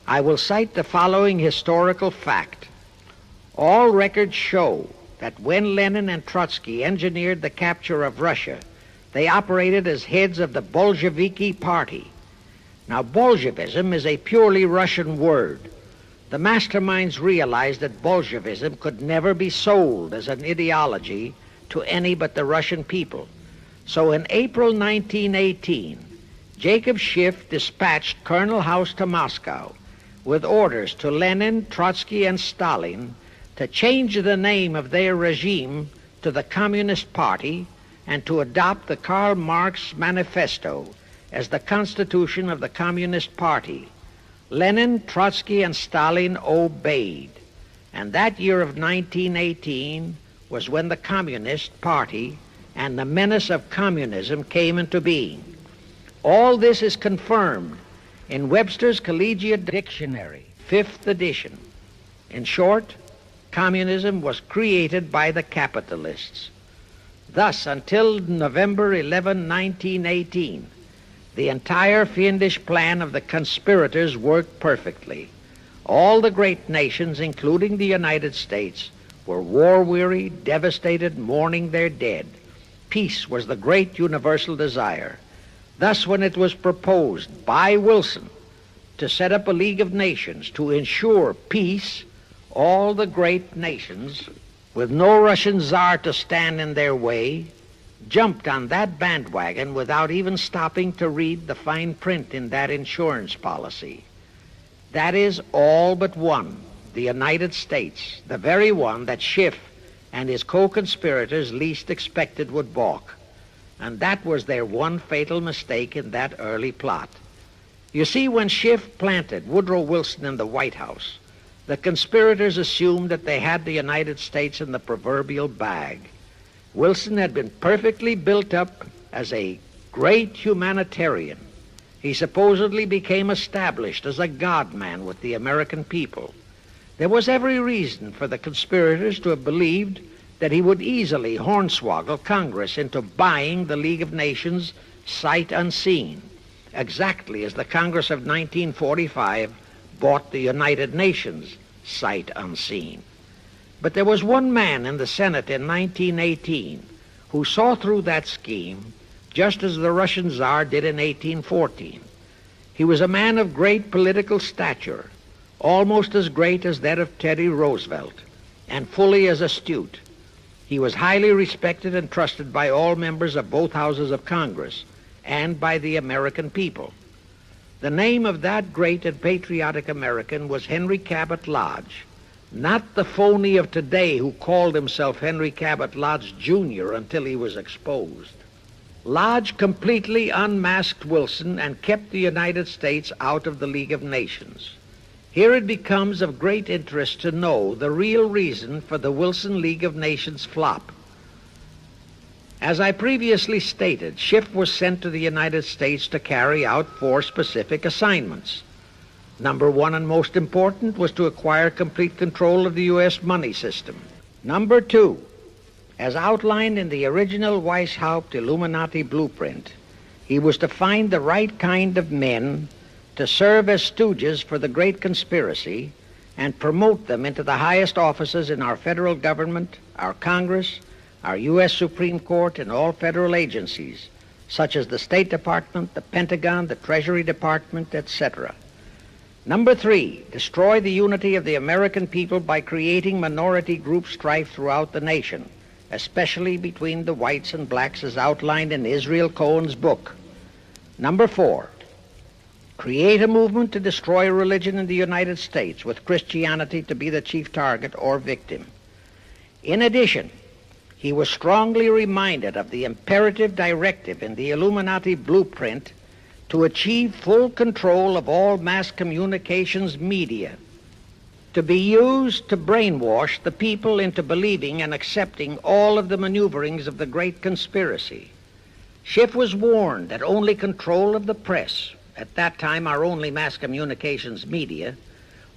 I will cite the following historical fact. All records show that when Lenin and Trotsky engineered the capture of Russia, they operated as heads of the Bolsheviki party. Now, Bolshevism is a purely Russian word. The masterminds realized that Bolshevism could never be sold as an ideology to any but the Russian people. So in April 1918, Jacob Schiff dispatched Colonel House to Moscow with orders to Lenin, Trotsky, and Stalin to change the name of their regime to the Communist Party and to adopt the Karl Marx Manifesto as the constitution of the Communist Party. Lenin, Trotsky, and Stalin obeyed. And that year of 1918 was when the Communist Party and the menace of communism came into being. All this is confirmed in Webster's Collegiate Dictionary, 5th edition. In short, communism was created by the capitalists. Thus, until November 11, 1918, the entire fiendish plan of the conspirators worked perfectly. All the great nations, including the United States, were war-weary, devastated, mourning their dead. Peace was the great universal desire. Thus, when it was proposed by Wilson to set up a League of Nations to ensure peace, all the great nations, with no Russian Tsar to stand in their way, jumped on that bandwagon without even stopping to read the fine print in that insurance policy. That is, all but one, the United States, the very one that Schiff and his co-conspirators least expected would balk. And that was their one fatal mistake in that early plot. You see, when Schiff planted Woodrow Wilson in the White House, the conspirators assumed that they had the United States in the proverbial bag. Wilson had been perfectly built up as a great humanitarian. He supposedly became established as a God-man with the American people. There was every reason for the conspirators to have believed that he would easily hornswoggle Congress into buying the League of Nations sight unseen, exactly as the Congress of 1945 bought the United Nations sight unseen. But there was one man in the Senate in 1918 who saw through that scheme just as the Russian Tsar did in 1814. He was a man of great political stature, almost as great as that of Teddy Roosevelt, and fully as astute. He was highly respected and trusted by all members of both houses of Congress and by the American people. The name of that great and patriotic American was Henry Cabot Lodge, not the phony of today who called himself Henry Cabot Lodge Jr. until he was exposed. Lodge completely unmasked Wilson and kept the United States out of the League of Nations. Here it becomes of great interest to know the real reason for the Wilson League of Nations flop. As I previously stated, Schiff was sent to the United States to carry out 4 specific assignments. Number 1 and most important was to acquire complete control of the U.S. money system. Number 2, as outlined in the original Weishaupt Illuminati blueprint, he was to find the right kind of men to serve as stooges for the great conspiracy and promote them into the highest offices in our federal government, our Congress, our U.S. Supreme Court, and all federal agencies, such as the State Department, the Pentagon, the Treasury Department, etc. Number 3, destroy the unity of the American people by creating minority group strife throughout the nation, especially between the whites and blacks as outlined in Israel Cohen's book. Number 4, create a movement to destroy religion in the United States, with Christianity to be the chief target or victim. In addition, he was strongly reminded of the imperative directive in the Illuminati blueprint to achieve full control of all mass communications media, to be used to brainwash the people into believing and accepting all of the maneuverings of the great conspiracy. Schiff was warned that only control of the press, at that time our only mass communications media,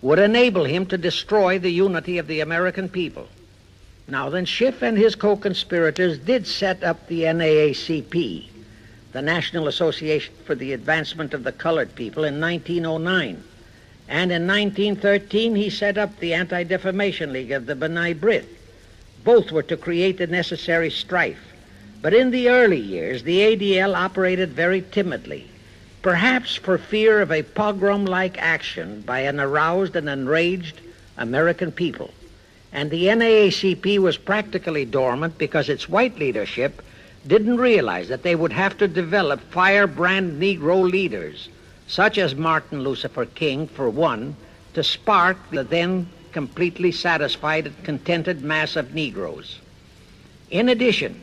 would enable him to destroy the unity of the American people. Now then, Schiff and his co-conspirators did set up the NAACP, the National Association for the Advancement of the Colored People, in 1909. And in 1913, he set up the Anti-Defamation League of the B'nai B'rith. Both were to create the necessary strife. But in the early years, the ADL operated very timidly, perhaps for fear of a pogrom-like action by an aroused and enraged American people. And the NAACP was practically dormant because its white leadership didn't realize that they would have to develop firebrand Negro leaders, such as Martin Lucifer King, for one, to spark the then completely satisfied and contented mass of Negroes. In addition,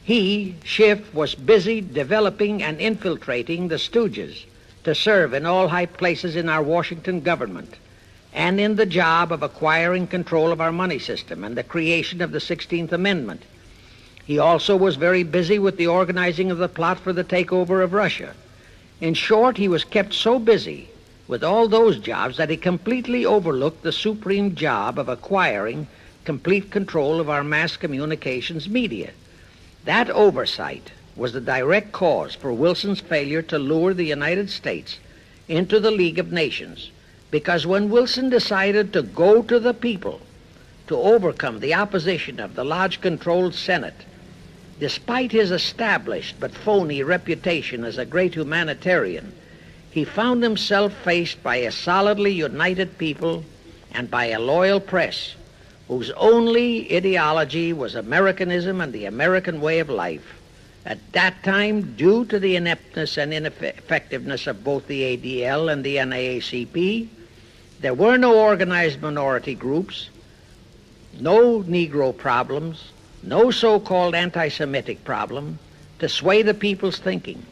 he, Schiff, was busy developing and infiltrating the stooges to serve in all high places in our Washington government and in the job of acquiring control of our money system and the creation of the 16th Amendment. He also was very busy with the organizing of the plot for the takeover of Russia. In short, he was kept so busy with all those jobs that he completely overlooked the supreme job of acquiring complete control of our mass communications media, That oversight was the direct cause for Wilson's failure to lure the United States into the League of Nations, because when Wilson decided to go to the people to overcome the opposition of the Lodge-controlled Senate, despite his established but phony reputation as a great humanitarian, he found himself faced by a solidly united people and by a loyal press whose only ideology was Americanism and the American way of life. At that time, due to the ineptness and ineffectiveness of both the ADL and the NAACP, there were no organized minority groups, no Negro problems, no so-called anti-Semitic problem to sway the people's thinking.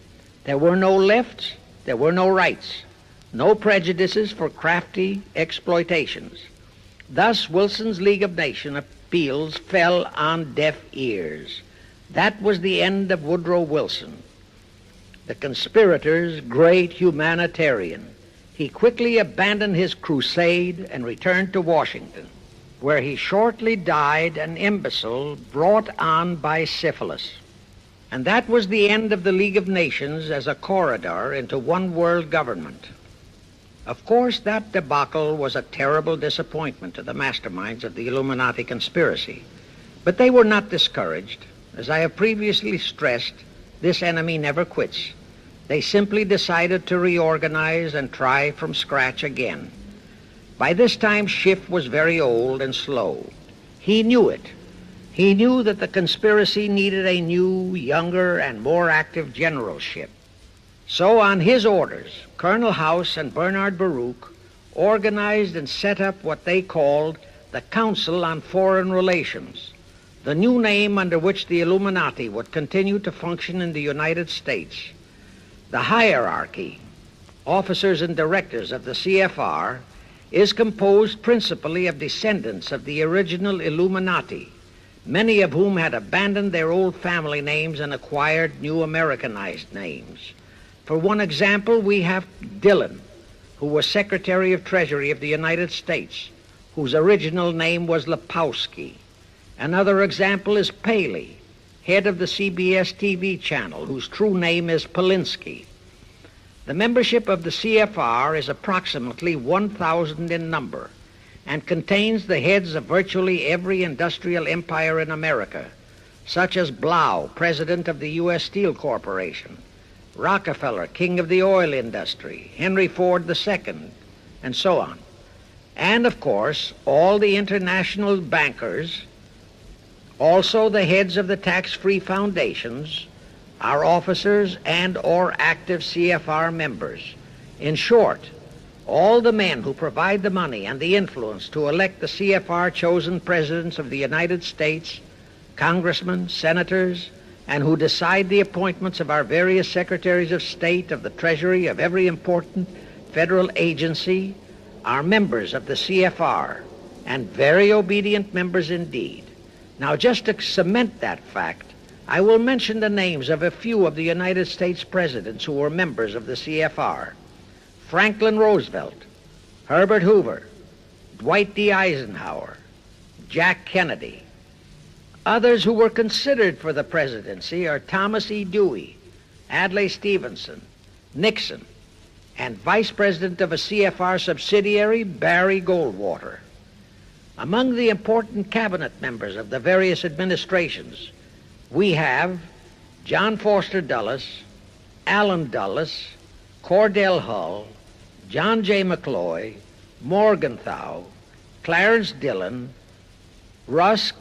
There were no lefts, there were no rights, no prejudices for crafty exploitations. Thus, Wilson's League of Nations appeals fell on deaf ears. That was the end of Woodrow Wilson, the conspirator's great humanitarian. He quickly abandoned his crusade and returned to Washington, where he shortly died an imbecile brought on by syphilis. And that was the end of the League of Nations as a corridor into one world government. Of course, that debacle was a terrible disappointment to the masterminds of the Illuminati conspiracy. But they were not discouraged. As I have previously stressed, this enemy never quits. They simply decided to reorganize and try from scratch again. By this time, Schiff was very old and slow. He knew it. He knew that the conspiracy needed a new, younger, and more active generalship. So on his orders, Colonel House and Bernard Baruch organized and set up what they called the Council on Foreign Relations, the new name under which the Illuminati would continue to function in the United States. The hierarchy, officers and directors of the CFR, is composed principally of descendants of the original Illuminati, many of whom had abandoned their old family names and acquired new Americanized names. For one example, we have Dillon, who was Secretary of Treasury of the United States, whose original name was Lepowski. Another example is Paley, head of the CBS TV channel, whose true name is Polinsky. The membership of the CFR is approximately 1,000 in number and contains the heads of virtually every industrial empire in America, such as Blau, president of the U.S. Steel Corporation, Rockefeller, king of the oil industry, Henry Ford II, and so on. And, of course, all the international bankers, also the heads of the tax-free foundations, are officers and or active CFR members. In short, all the men who provide the money and the influence to elect the CFR chosen presidents of the United States, congressmen, senators, and who decide the appointments of our various secretaries of state, of the Treasury, of every important federal agency, are members of the CFR, and very obedient members indeed. Now, just to cement that fact, I will mention the names of a few of the United States presidents who were members of the CFR. Franklin Roosevelt, Herbert Hoover, Dwight D. Eisenhower, Jack Kennedy. Others who were considered for the presidency are Thomas E. Dewey, Adlai Stevenson, Nixon, and Vice President of a CFR subsidiary, Barry Goldwater. Among the important cabinet members of the various administrations, we have John Foster Dulles, Allen Dulles, Cordell Hull, John J. McCloy, Morgenthau, Clarence Dillon, Rusk,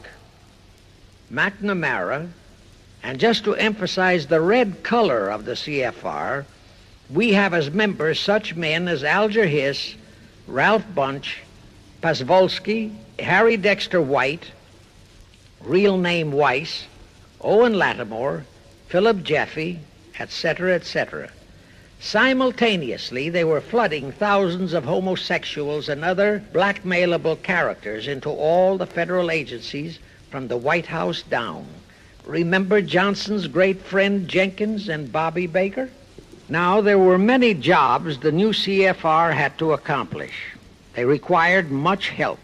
McNamara, and just to emphasize the red color of the CFR, we have as members such men as Alger Hiss, Ralph Bunch, Pasvolsky, Harry Dexter White, real name Weiss, Owen Lattimore, Philip Jeffy, etc., etc. Simultaneously, they were flooding thousands of homosexuals and other blackmailable characters into all the federal agencies from the White House down. Remember Johnson's great friend Jenkins and Bobby Baker? Now, there were many jobs the new CFR had to accomplish. They required much help.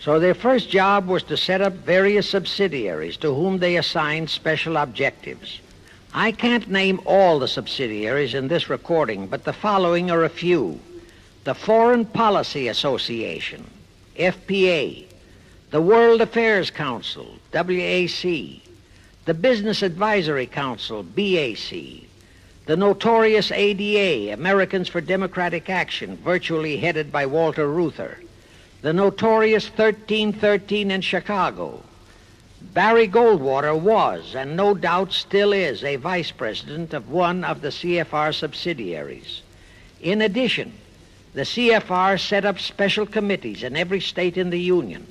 So their first job was to set up various subsidiaries to whom they assigned special objectives. I can't name all the subsidiaries in this recording, but the following are a few. The Foreign Policy Association, FPA, the World Affairs Council, WAC, the Business Advisory Council, BAC, the notorious ADA, Americans for Democratic Action, virtually headed by Walter Reuther, the notorious 1313 in Chicago. Barry Goldwater was, and no doubt still is, a vice president of one of the CFR subsidiaries. In addition, the CFR set up special committees in every state in the Union,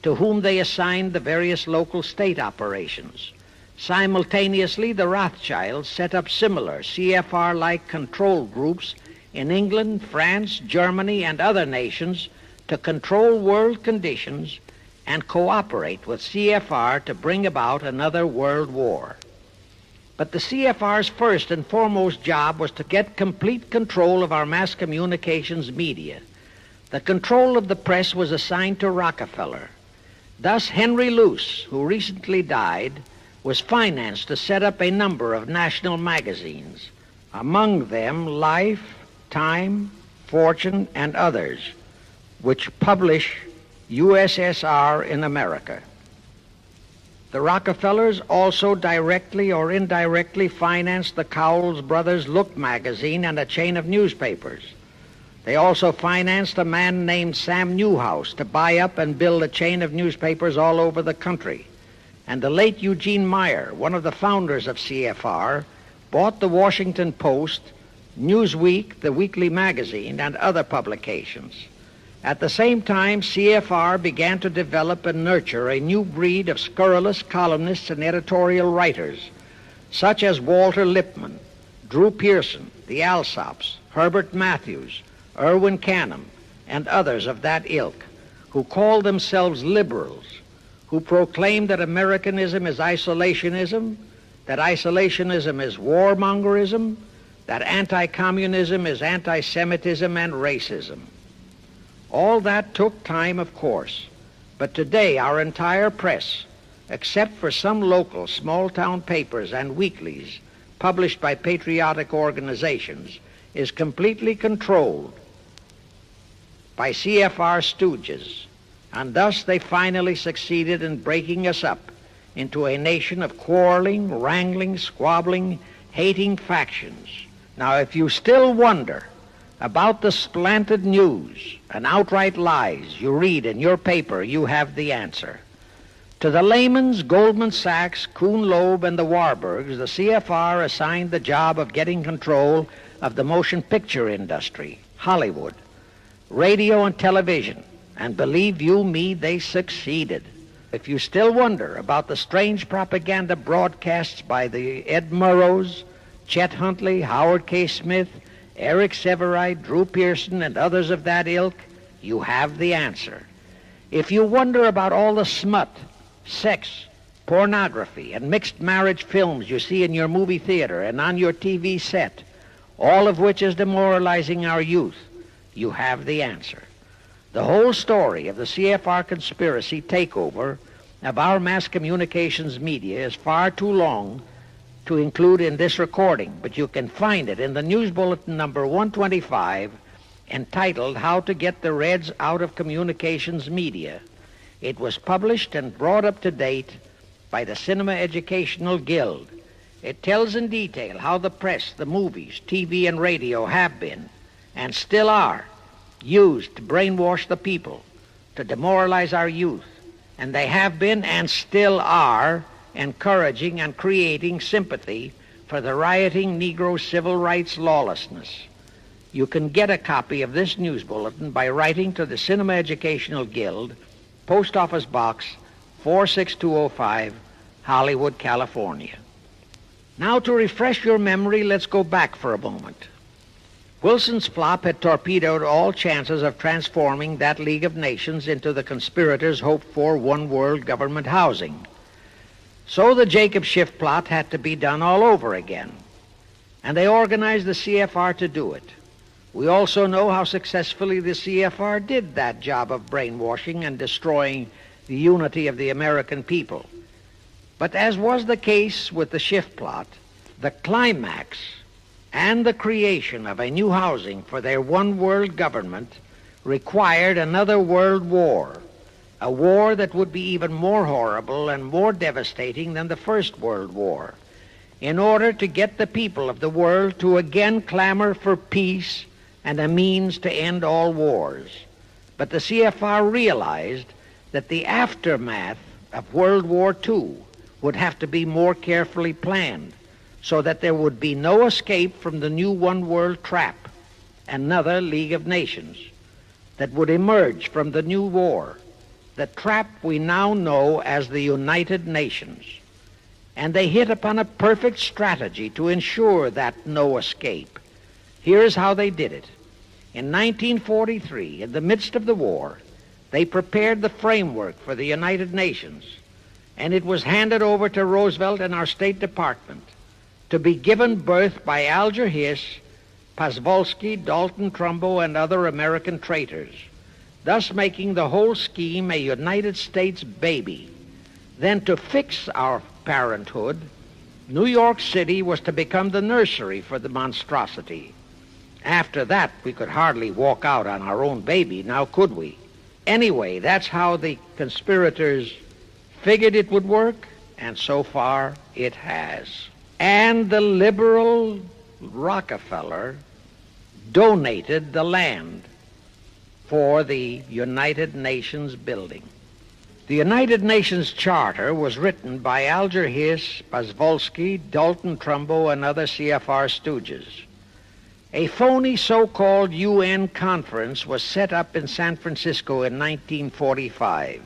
to whom they assigned the various local state operations. Simultaneously, the Rothschilds set up similar CFR-like control groups in England, France, Germany, and other nations to control world conditions and cooperate with CFR to bring about another world war. But the CFR's first and foremost job was to get complete control of our mass communications media. The control of the press was assigned to Rockefeller. Thus, Henry Luce, who recently died, was financed to set up a number of national magazines, among them Life, Time, Fortune, and others, which publish USSR in America. The Rockefellers also directly or indirectly financed the Cowles Brothers Look magazine and a chain of newspapers. They also financed a man named Sam Newhouse to buy up and build a chain of newspapers all over the country. And the late Eugene Meyer, one of the founders of CFR, bought the Washington Post, Newsweek, the weekly magazine, and other publications. At the same time, CFR began to develop and nurture a new breed of scurrilous columnists and editorial writers, such as Walter Lippmann, Drew Pearson, the Alsops, Herbert Matthews, Irwin Canham, and others of that ilk, who called themselves liberals, who proclaimed that Americanism is isolationism, that isolationism is warmongerism, that anti-communism is anti-Semitism and racism. All that took time, of course, but today our entire press, except for some local small-town papers and weeklies published by patriotic organizations, is completely controlled by CFR stooges, and thus they finally succeeded in breaking us up into a nation of quarreling, wrangling, squabbling, hating factions. Now, if you still wonder about the slanted news and outright lies you read in your paper, you have the answer. To the Lehmans, Goldman Sachs, Kuhn Loeb, and the Warburgs, the CFR assigned the job of getting control of the motion picture industry, Hollywood, radio and television, and believe you me, they succeeded. If you still wonder about the strange propaganda broadcasts by the Ed Murrows, Chet Huntley, Howard K. Smith, Eric Severide, Drew Pearson, and others of that ilk, you have the answer. If you wonder about all the smut, sex, pornography, and mixed marriage films you see in your movie theater and on your TV set, all of which is demoralizing our youth, you have the answer. The whole story of the CFR conspiracy takeover of our mass communications media is far too long to include in this recording, but you can find it in the News Bulletin number 125, entitled How to Get the Reds Out of Communications Media. It was published and brought up to date by the Cinema Educational Guild. It tells in detail how the press, the movies, TV, and radio have been, and still are, used to brainwash the people, to demoralize our youth, and they have been and still are encouraging and creating sympathy for the rioting Negro civil rights lawlessness. You can get a copy of this news bulletin by writing to the Cinema Educational Guild, Post Office Box 46205, Hollywood, California. Now, to refresh your memory, let's go back for a moment. Wilson's flop had torpedoed all chances of transforming that League of Nations into the conspirators' hoped-for one-world government housing. So the Jacob Schiff plot had to be done all over again, and they organized the CFR to do it. We also know how successfully the CFR did that job of brainwashing and destroying the unity of the American people. But as was the case with the Schiff plot, the climax and the creation of a new housing for their one-world government required another world war, a war that would be even more horrible and more devastating than the First World War, in order to get the people of the world to again clamor for peace and a means to end all wars. But the CFR realized that the aftermath of World War II would have to be more carefully planned so that there would be no escape from the new one-world trap, another League of Nations, that would emerge from the new war, the trap we now know as the United Nations. And they hit upon a perfect strategy to ensure that no escape. Here's how they did it. In 1943, in the midst of the war, they prepared the framework for the United Nations, and it was handed over to Roosevelt and our State Department to be given birth by Alger Hiss, Pozvolsky, Dalton Trumbo, and other American traitors, thus making the whole scheme a United States baby. Then to fix our parenthood, New York City was to become the nursery for the monstrosity. After that, we could hardly walk out on our own baby, now could we? Anyway, that's how the conspirators figured it would work, and so far it has. And the liberal Rockefeller donated the land for the United Nations building. The United Nations Charter was written by Alger Hiss, Pozvolsky, Dalton Trumbo, and other CFR stooges. A phony so-called UN conference was set up in San Francisco in 1945.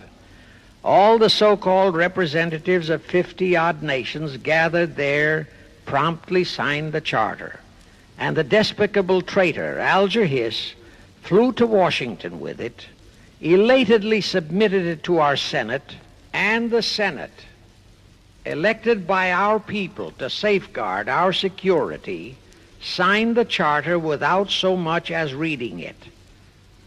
All the so-called representatives of 50-odd nations gathered there, promptly signed the charter, and the despicable traitor Alger Hiss flew to Washington with it, elatedly submitted it to our Senate, and the Senate, elected by our people to safeguard our security, signed the charter without so much as reading it.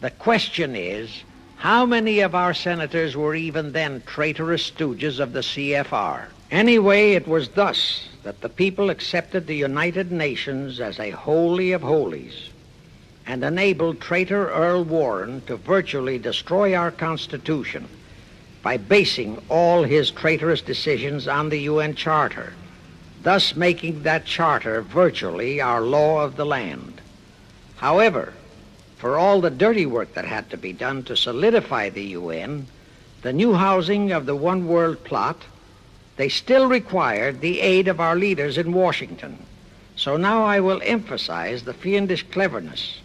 The question is, how many of our senators were even then traitorous stooges of the CFR? Anyway, it was thus that the people accepted the United Nations as a holy of holies and enabled traitor Earl Warren to virtually destroy our Constitution by basing all his traitorous decisions on the UN Charter, thus making that charter virtually our law of the land. However, for all the dirty work that had to be done to solidify the UN, the new housing of the One World plot, they still required the aid of our leaders in Washington. So now I will emphasize the fiendish cleverness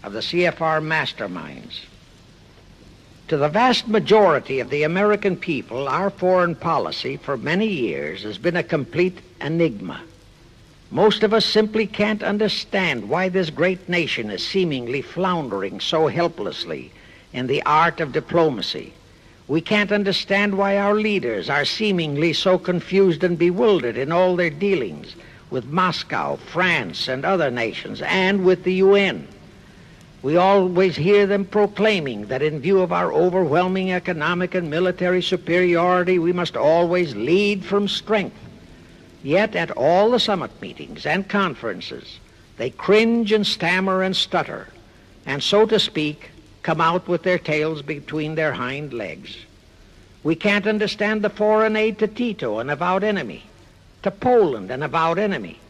of the CFR masterminds. To the vast majority of the American people, our foreign policy for many years has been a complete enigma. Most of us simply can't understand why this great nation is seemingly floundering so helplessly in the art of diplomacy. We can't understand why our leaders are seemingly so confused and bewildered in all their dealings with Moscow, France, and other nations, and with the UN. We always hear them proclaiming that in view of our overwhelming economic and military superiority, we must always lead from strength. Yet at all the summit meetings and conferences, they cringe and stammer and stutter, and so to speak, come out with their tails between their hind legs. We can't understand the foreign aid to Tito, an avowed enemy, to Poland, an avowed enemy,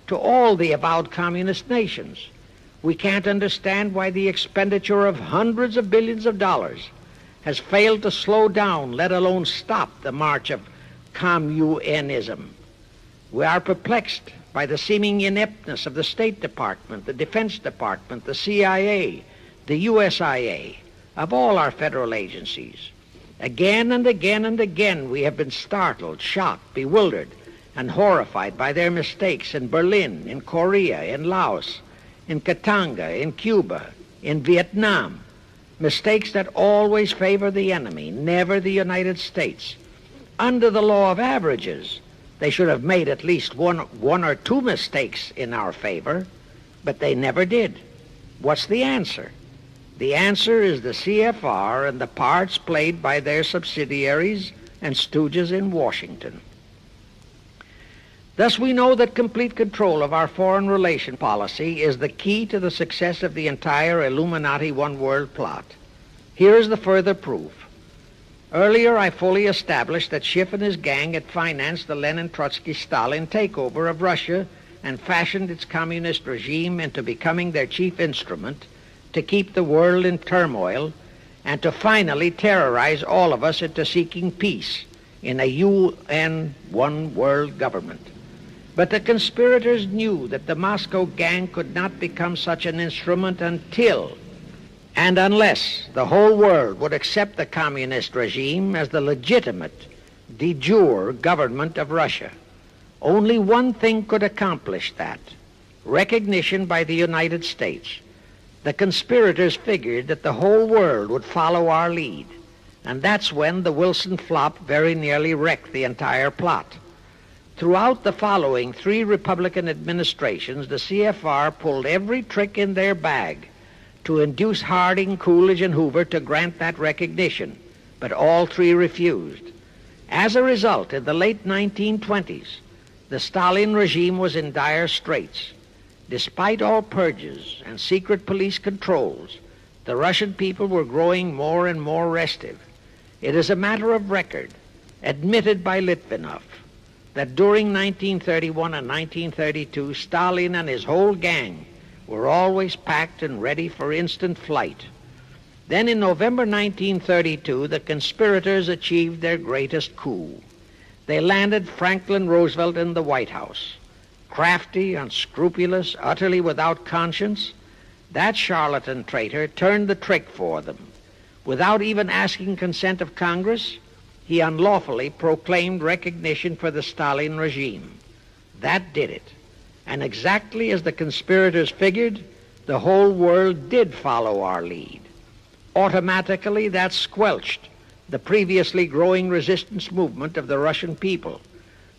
to all the avowed communist nations. We can't understand why the expenditure of hundreds of billions of dollars has failed to slow down, let alone stop, the march of communism. We are perplexed by the seeming ineptness of the State Department, the Defense Department, the CIA, the USIA, of all our federal agencies. Again and again and again we have been startled, shocked, bewildered, and horrified by their mistakes in Berlin, in Korea, in Laos, in Katanga, in Cuba, in Vietnam. Mistakes that always favor the enemy, never the United States. Under the law of averages, they should have made at least one or two mistakes in our favor, but they never did. What's the answer? The answer is the CFR and the parts played by their subsidiaries and stooges in Washington. Thus, we know that complete control of our foreign relation policy is the key to the success of the entire Illuminati one-world plot. Here is the further proof. Earlier, I fully established that Schiff and his gang had financed the Lenin-Trotsky-Stalin takeover of Russia and fashioned its communist regime into becoming their chief instrument to keep the world in turmoil and to finally terrorize all of us into seeking peace in a UN one-world government. But the conspirators knew that the Moscow gang could not become such an instrument until and unless the whole world would accept the communist regime as the legitimate, de jure government of Russia. Only one thing could accomplish that: recognition by the United States. The conspirators figured that the whole world would follow our lead, and that's when the Wilson flop very nearly wrecked the entire plot. Throughout the following 3 Republican administrations, the CFR pulled every trick in their bag to induce Harding, Coolidge, and Hoover to grant that recognition, but all 3 refused. As a result, in the late 1920s, the Stalin regime was in dire straits. Despite all purges and secret police controls, the Russian people were growing more and more restive. It is a matter of record, admitted by Litvinov, that during 1931 and 1932, Stalin and his whole gang were always packed and ready for instant flight. Then in November 1932, the conspirators achieved their greatest coup. They landed Franklin Roosevelt in the White House. Crafty, unscrupulous, utterly without conscience, that charlatan traitor turned the trick for them. Without even asking consent of Congress, he unlawfully proclaimed recognition for the Stalin regime. That did it. And exactly as the conspirators figured, the whole world did follow our lead. Automatically, that squelched the previously growing resistance movement of the Russian people.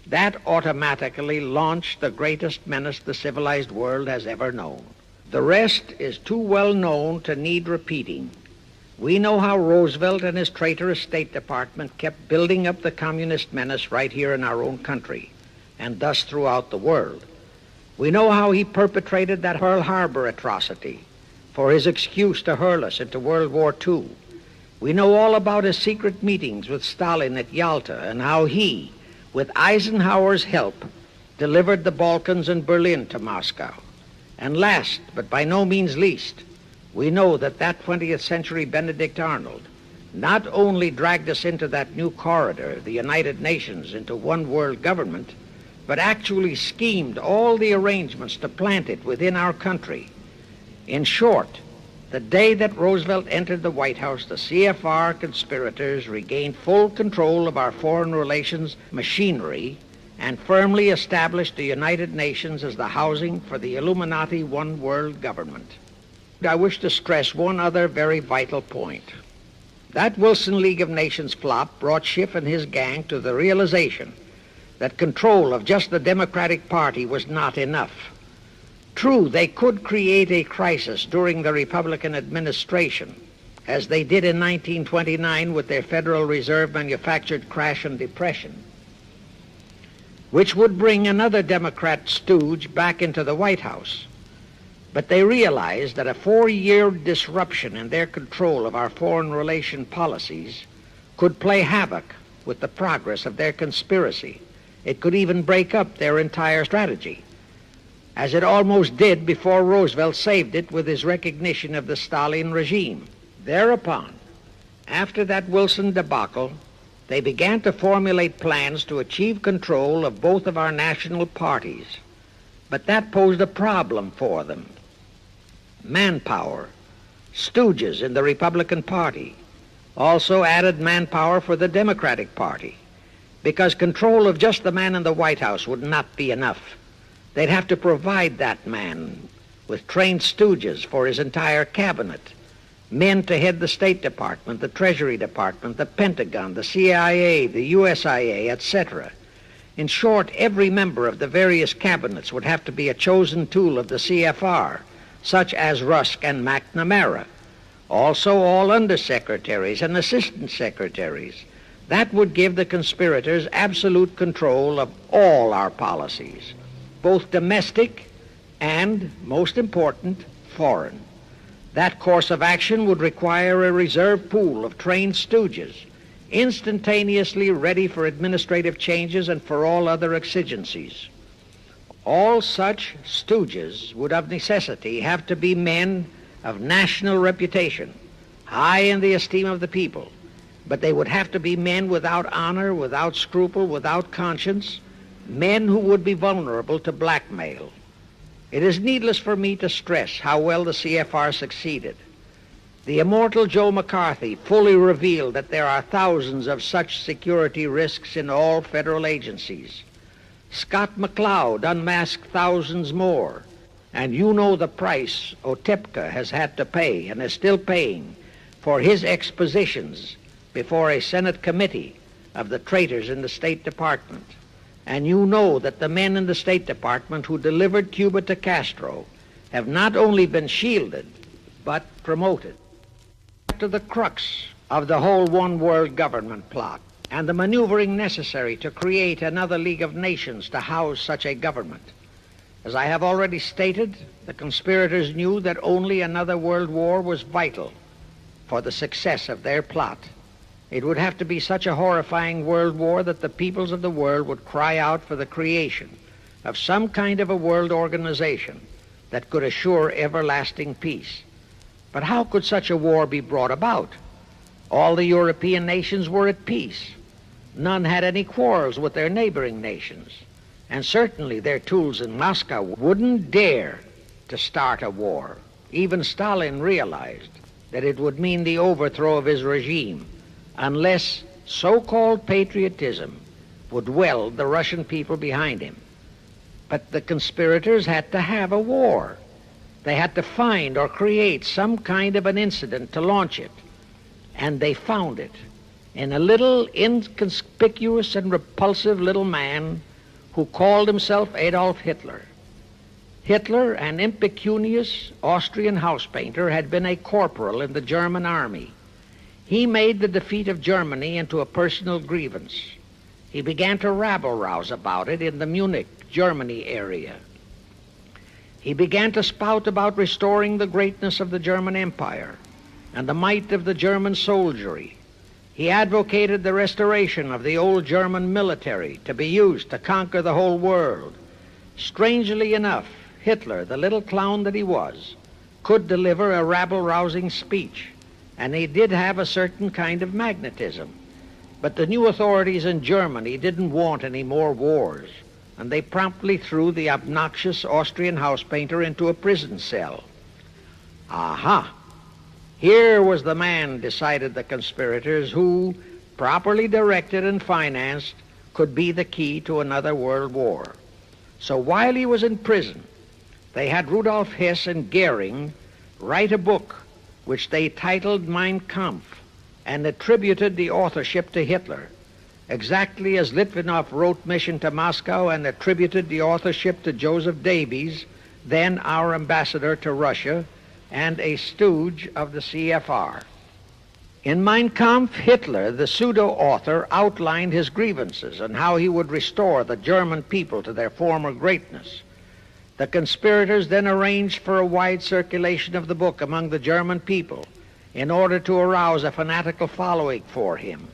That automatically launched the greatest menace the civilized world has ever known. The rest is too well known to need repeating. We know how Roosevelt and his traitorous State Department kept building up the communist menace right here in our own country, and thus throughout the world. We know how he perpetrated that Pearl Harbor atrocity for his excuse to hurl us into World War II. We know all about his secret meetings with Stalin at Yalta and how he, with Eisenhower's help, delivered the Balkans and Berlin to Moscow. And last, but by no means least, we know that 20th century Benedict Arnold not only dragged us into that new corridor, the United Nations, into one world government, but actually schemed all the arrangements to plant it within our country. In short, the day that Roosevelt entered the White House, the CFR conspirators regained full control of our foreign relations machinery and firmly established the United Nations as the housing for the Illuminati one world government. I wish to stress one other very vital point. That Wilson League of Nations flop brought Schiff and his gang to the realization that control of just the Democratic Party was not enough. True, they could create a crisis during the Republican administration, as they did in 1929 with their Federal Reserve manufactured crash and depression, which would bring another Democrat stooge back into the White House. But they realized that a 4-year disruption in their control of our foreign relation policies could play havoc with the progress of their conspiracy. It could even break up their entire strategy, as it almost did before Roosevelt saved it with his recognition of the Stalin regime. Thereupon, after that Wilson debacle, they began to formulate plans to achieve control of both of our national parties. But that posed a problem for them. Manpower, stooges in the Republican Party, also added manpower for the Democratic Party, because control of just the man in the White House would not be enough. They'd have to provide that man with trained stooges for his entire cabinet, men to head the State Department, the Treasury Department, the Pentagon, the CIA, the USIA, etc. In short, every member of the various cabinets would have to be a chosen tool of the CFR, such as Rusk and McNamara, also all undersecretaries and assistant secretaries. That would give the conspirators absolute control of all our policies, both domestic and, most important, foreign. That course of action would require a reserve pool of trained stooges, instantaneously ready for administrative changes and for all other exigencies. All such stooges would of necessity have to be men of national reputation, high in the esteem of the people, but they would have to be men without honor, without scruple, without conscience, men who would be vulnerable to blackmail. It is needless for me to stress how well the CFR succeeded. The immortal Joe McCarthy fully revealed that there are thousands of such security risks in all federal agencies. Scott McCloud unmasked thousands more, and you know the price Otepka has had to pay and is still paying for his expositions before a Senate committee of the traitors in the State Department. And you know that the men in the State Department who delivered Cuba to Castro have not only been shielded, but promoted. To the crux of the whole one-world government plot and the maneuvering necessary to create another League of Nations to house such a government. As I have already stated, the conspirators knew that only another world war was vital for the success of their plot. It would have to be such a horrifying world war that the peoples of the world would cry out for the creation of some kind of a world organization that could assure everlasting peace. But how could such a war be brought about? All the European nations were at peace. None had any quarrels with their neighboring nations. And certainly their tools in Moscow wouldn't dare to start a war. Even Stalin realized that it would mean the overthrow of his regime unless so-called patriotism would weld the Russian people behind him. But the conspirators had to have a war. They had to find or create some kind of an incident to launch it. And they found it in a little inconspicuous and repulsive little man who called himself Adolf Hitler. Hitler, an impecunious Austrian house painter, had been a corporal in the German army. He made the defeat of Germany into a personal grievance. He began to rabble-rouse about it in the Munich, Germany area. He began to spout about restoring the greatness of the German Empire and the might of the German soldiery. He advocated the restoration of the old German military to be used to conquer the whole world. Strangely enough, Hitler, the little clown that he was, could deliver a rabble-rousing speech, and he did have a certain kind of magnetism. But the new authorities in Germany didn't want any more wars, and they promptly threw the obnoxious Austrian house painter into a prison cell. Aha! Here was the man, decided the conspirators, who, properly directed and financed, could be the key to another world war. So while he was in prison, they had Rudolf Hess and Goering write a book which they titled Mein Kampf and attributed the authorship to Hitler, exactly as Litvinov wrote Mission to Moscow and attributed the authorship to Joseph Davies, then our ambassador to Russia and a stooge of the CFR. In Mein Kampf, Hitler, the pseudo-author, outlined his grievances and how he would restore the German people to their former greatness. The conspirators then arranged for a wide circulation of the book among the German people in order to arouse a fanatical following for him.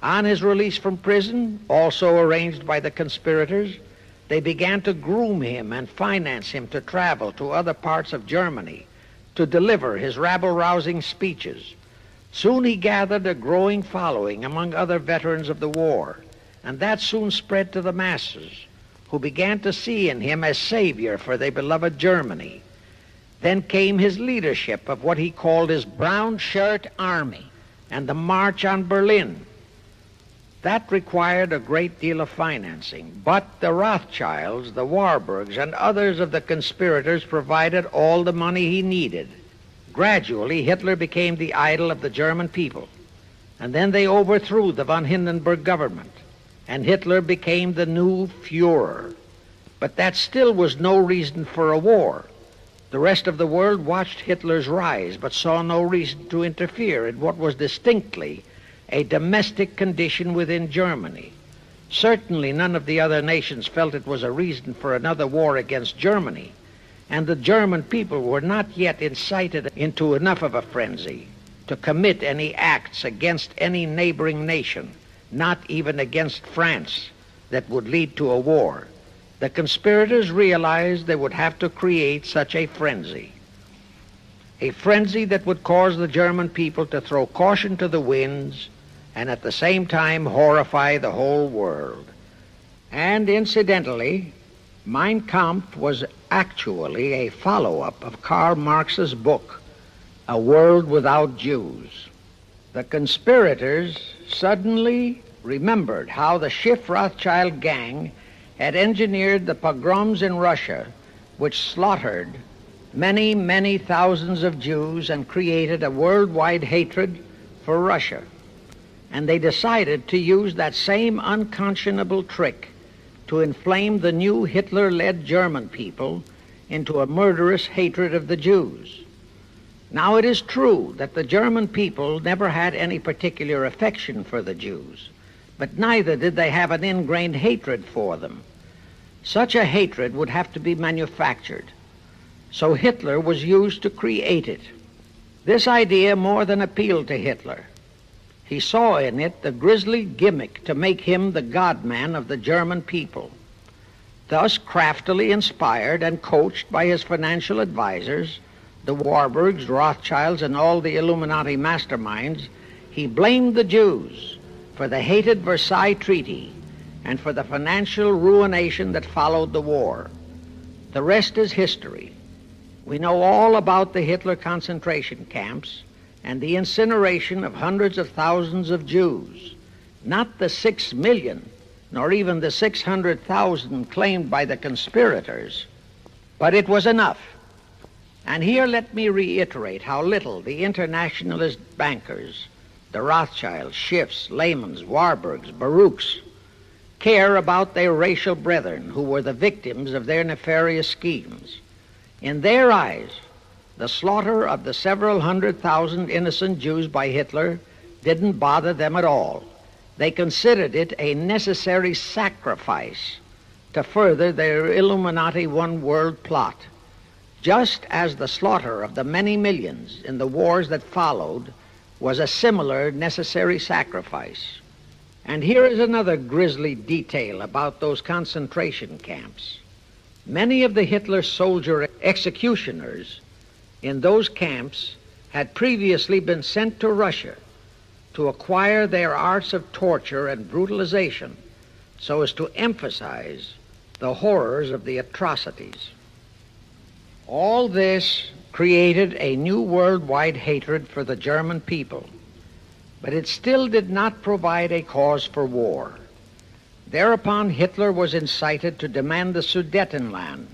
On his release from prison, also arranged by the conspirators, they began to groom him and finance him to travel to other parts of Germany to deliver his rabble-rousing speeches. Soon he gathered a growing following among other veterans of the war, and that soon spread to the masses, who began to see in him a savior for their beloved Germany. Then came his leadership of what he called his Brown Shirt Army and the March on Berlin. That required a great deal of financing, but the Rothschilds, the Warburgs, and others of the conspirators provided all the money he needed. Gradually, Hitler became the idol of the German people, and then they overthrew the von Hindenburg government, and Hitler became the new Führer. But that still was no reason for a war. The rest of the world watched Hitler's rise, but saw no reason to interfere in what was distinctly a domestic condition within Germany. Certainly none of the other nations felt it was a reason for another war against Germany, and the German people were not yet incited into enough of a frenzy to commit any acts against any neighboring nation, not even against France, that would lead to a war. The conspirators realized they would have to create such a frenzy that would cause the German people to throw caution to the winds and at the same time horrify the whole world. And incidentally, Mein Kampf was actually a follow-up of Karl Marx's book, A World Without Jews. The conspirators suddenly remembered how the Schiff Rothschild gang had engineered the pogroms in Russia, which slaughtered many, many thousands of Jews and created a worldwide hatred for Russia. And they decided to use that same unconscionable trick to inflame the new Hitler-led German people into a murderous hatred of the Jews. Now, it is true that the German people never had any particular affection for the Jews, but neither did they have an ingrained hatred for them. Such a hatred would have to be manufactured, so Hitler was used to create it. This idea more than appealed to Hitler. He saw in it the grisly gimmick to make him the God-man of the German people. Thus, craftily inspired and coached by his financial advisors, the Warburgs, Rothschilds, and all the Illuminati masterminds, he blamed the Jews for the hated Versailles Treaty and for the financial ruination that followed the war. The rest is history. We know all about the Hitler concentration camps and the incineration of hundreds of thousands of Jews, not the 6 million, nor even the 600,000 claimed by the conspirators, but it was enough. And here let me reiterate how little the internationalist bankers, the Rothschilds, Schiffs, Lehmans, Warburgs, Baruchs, care about their racial brethren who were the victims of their nefarious schemes. In their eyes, the slaughter of the several 100,000 innocent Jews by Hitler didn't bother them at all. They considered it a necessary sacrifice to further their Illuminati one-world plot, just as the slaughter of the many millions in the wars that followed was a similar necessary sacrifice. And here is another grisly detail about those concentration camps. Many of the Hitler soldier executioners in those camps had previously been sent to Russia to acquire their arts of torture and brutalization so as to emphasize the horrors of the atrocities. All this created a new worldwide hatred for the German people, but it still did not provide a cause for war. Thereupon Hitler was incited to demand the Sudetenland.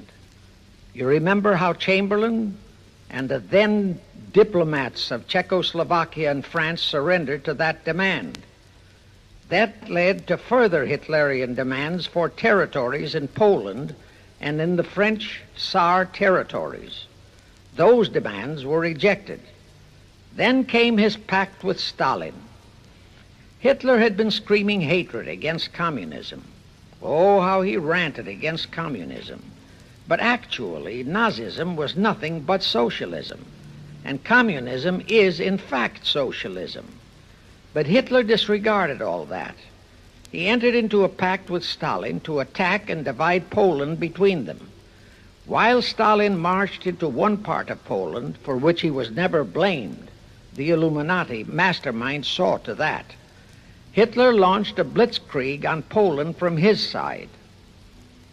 You remember how Chamberlain and the then diplomats of Czechoslovakia and France surrendered to that demand. That led to further Hitlerian demands for territories in Poland and in the French Saar territories. Those demands were rejected. Then came his pact with Stalin. Hitler had been screaming hatred against communism. Oh, how he ranted against communism. But actually, Nazism was nothing but socialism, and communism is, in fact, socialism. But Hitler disregarded all that. He entered into a pact with Stalin to attack and divide Poland between them. While Stalin marched into one part of Poland, for which he was never blamed, the Illuminati mastermind saw to that, Hitler launched a blitzkrieg on Poland from his side.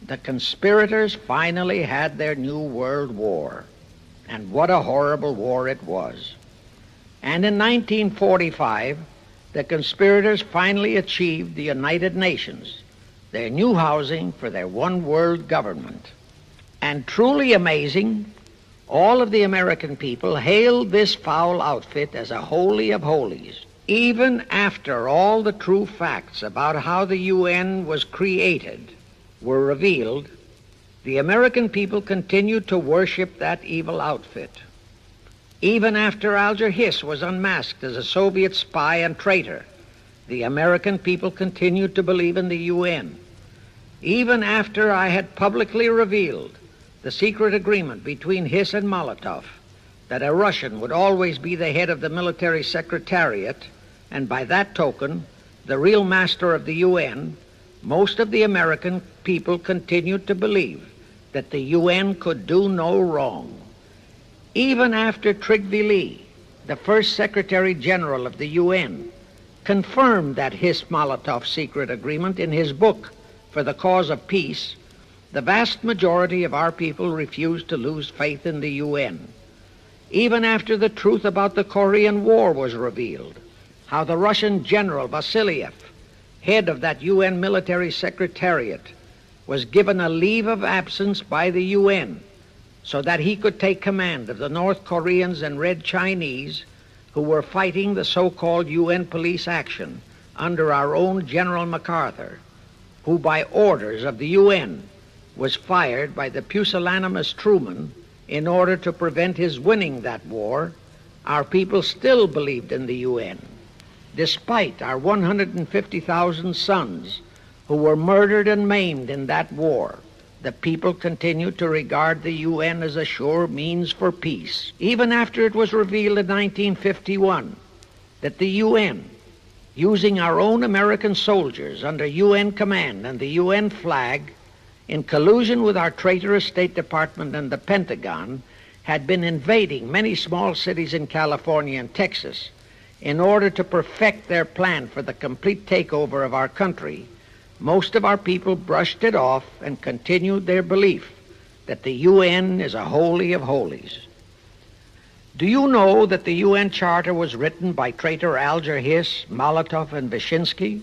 The conspirators finally had their new world war, and what a horrible war it was. And in 1945, the conspirators finally achieved the United Nations, their new housing for their one world government. And truly amazing, all of the American people hailed this foul outfit as a holy of holies, even after all the true facts about how the UN was created were revealed. The American people continued to worship that evil outfit. Even after Alger Hiss was unmasked as a Soviet spy and traitor, the American people continued to believe in the UN. Even after I had publicly revealed the secret agreement between Hiss and Molotov that a Russian would always be the head of the military secretariat, and by that token, the real master of the UN, most of the American people continued to believe that the UN could do no wrong. Even after Trygve, the first Secretary General of the UN, confirmed that Hiss-Molotov secret agreement in his book For the Cause of Peace, the vast majority of our people refused to lose faith in the UN. Even after the truth about the Korean War was revealed, how the Russian General Vasiliev, head of that UN military secretariat, was given a leave of absence by the UN so that he could take command of the North Koreans and Red Chinese who were fighting the so-called UN police action under our own General MacArthur, who by orders of the UN was fired by the pusillanimous Truman in order to prevent his winning that war. Our people still believed in the UN, despite our 150,000 sons who were murdered and maimed in that war. The people continued to regard the UN as a sure means for peace. Even after it was revealed in 1951 that the UN, using our own American soldiers under UN command and the UN flag, in collusion with our traitorous State Department and the Pentagon, had been invading many small cities in California and Texas in order to perfect their plan for the complete takeover of our country, most of our people brushed it off and continued their belief that the UN is a holy of holies. Do you know that the UN Charter was written by traitor Alger Hiss, Molotov, and Wyszynski?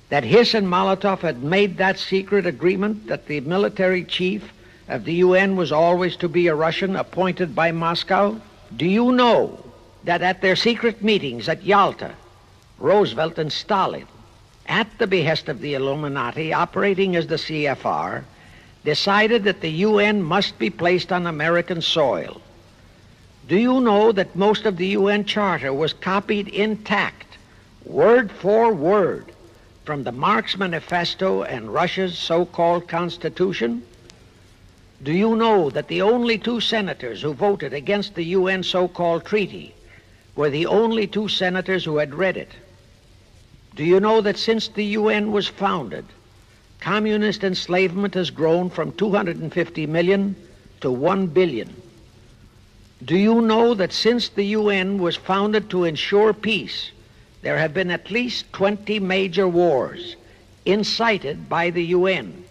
That Hiss and Molotov had made that secret agreement that the military chief of the UN was always to be a Russian appointed by Moscow? Do you know that at their secret meetings at Yalta, Roosevelt and Stalin, at the behest of the Illuminati operating as the CFR, decided that the UN must be placed on American soil? Do you know that most of the UN Charter was copied intact, word for word, from the Marx Manifesto and Russia's so-called Constitution? Do you know that the only two senators who voted against the UN so-called treaty were the only two senators who had read it? Do you know that since the UN was founded, communist enslavement has grown from 250 million to 1 billion? Do you know that since the UN was founded to ensure peace, there have been at least 20 major wars incited by the UN,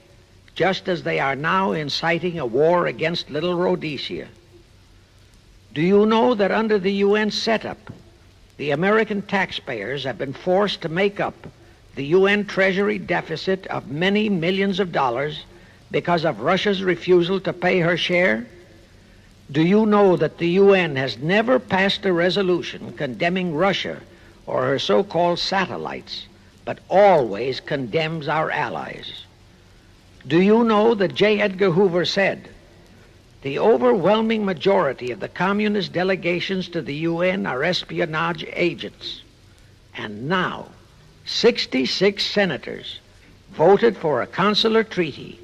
just as they are now inciting a war against Little Rhodesia? Do you know that under the UN setup, the American taxpayers have been forced to make up the UN Treasury deficit of many millions of dollars because of Russia's refusal to pay her share? Do you know that the UN has never passed a resolution condemning Russia or her so-called satellites, but always condemns our allies? Do you know that J. Edgar Hoover said, "The overwhelming majority of the communist delegations to the UN are espionage agents"? And now, 66 senators voted for a consular treaty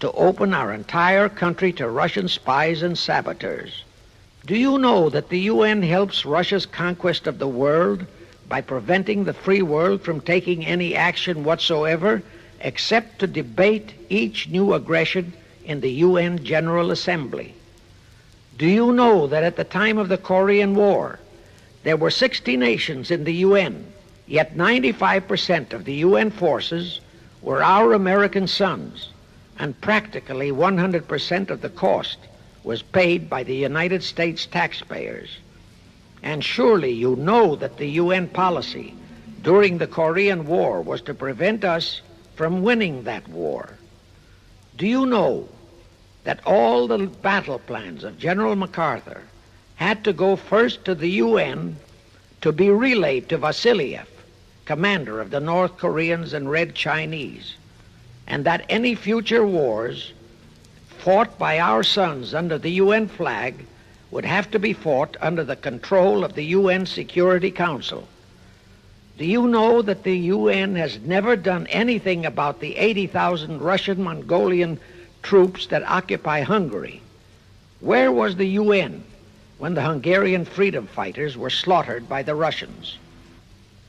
to open our entire country to Russian spies and saboteurs. Do you know that the UN helps Russia's conquest of the world by preventing the free world from taking any action whatsoever except to debate each new aggression in the UN General Assembly? Do you know that at the time of the Korean War, there were 60 nations in the UN, yet 95% of the UN forces were our American sons, and practically 100% of the cost was paid by the United States taxpayers? And surely you know that the UN policy during the Korean War was to prevent us from winning that war. Do you know that all the battle plans of General MacArthur had to go first to the UN to be relayed to Vasiliev, commander of the North Koreans and Red Chinese, and that any future wars fought by our sons under the UN flag would have to be fought under the control of the UN Security Council. Do you know that the UN has never done anything about the 80,000 Russian Mongolian troops that occupy Hungary? Where was the UN when the Hungarian freedom fighters were slaughtered by the Russians?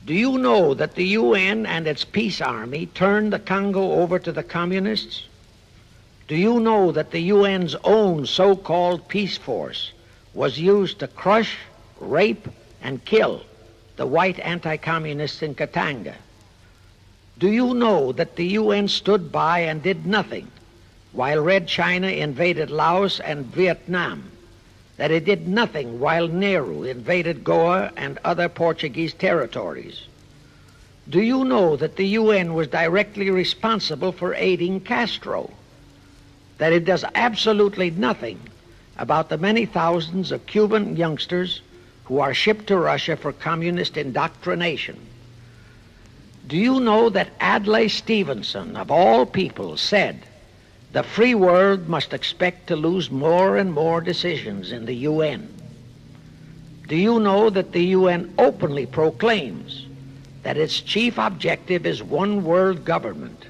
Do you know that the UN and its peace army turned the Congo over to the communists? Do you know that the UN's own so-called peace force was used to crush, rape, and kill the white anti-communists in Katanga? Do you know that the UN stood by and did nothing while Red China invaded Laos and Vietnam? That it did nothing while Nehru invaded Goa and other Portuguese territories? Do you know that the UN was directly responsible for aiding Castro? That it does absolutely nothing about the many thousands of Cuban youngsters who are shipped to Russia for communist indoctrination? Do you know that Adlai Stevenson, of all people, said the free world must expect to lose more and more decisions in the UN? Do you know that the UN openly proclaims that its chief objective is one world government,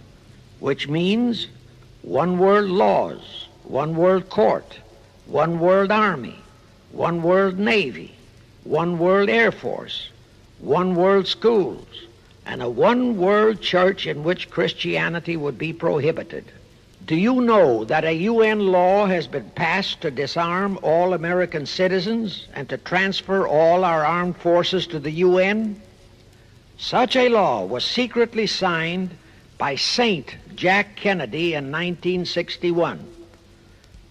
which means one world laws, one world court, one world army, one world navy, one world air force, one world schools, and a one world church in which Christianity would be prohibited? Do you know that a UN law has been passed to disarm all American citizens and to transfer all our armed forces to the UN? Such a law was secretly signed by Saint Jack Kennedy in 1961.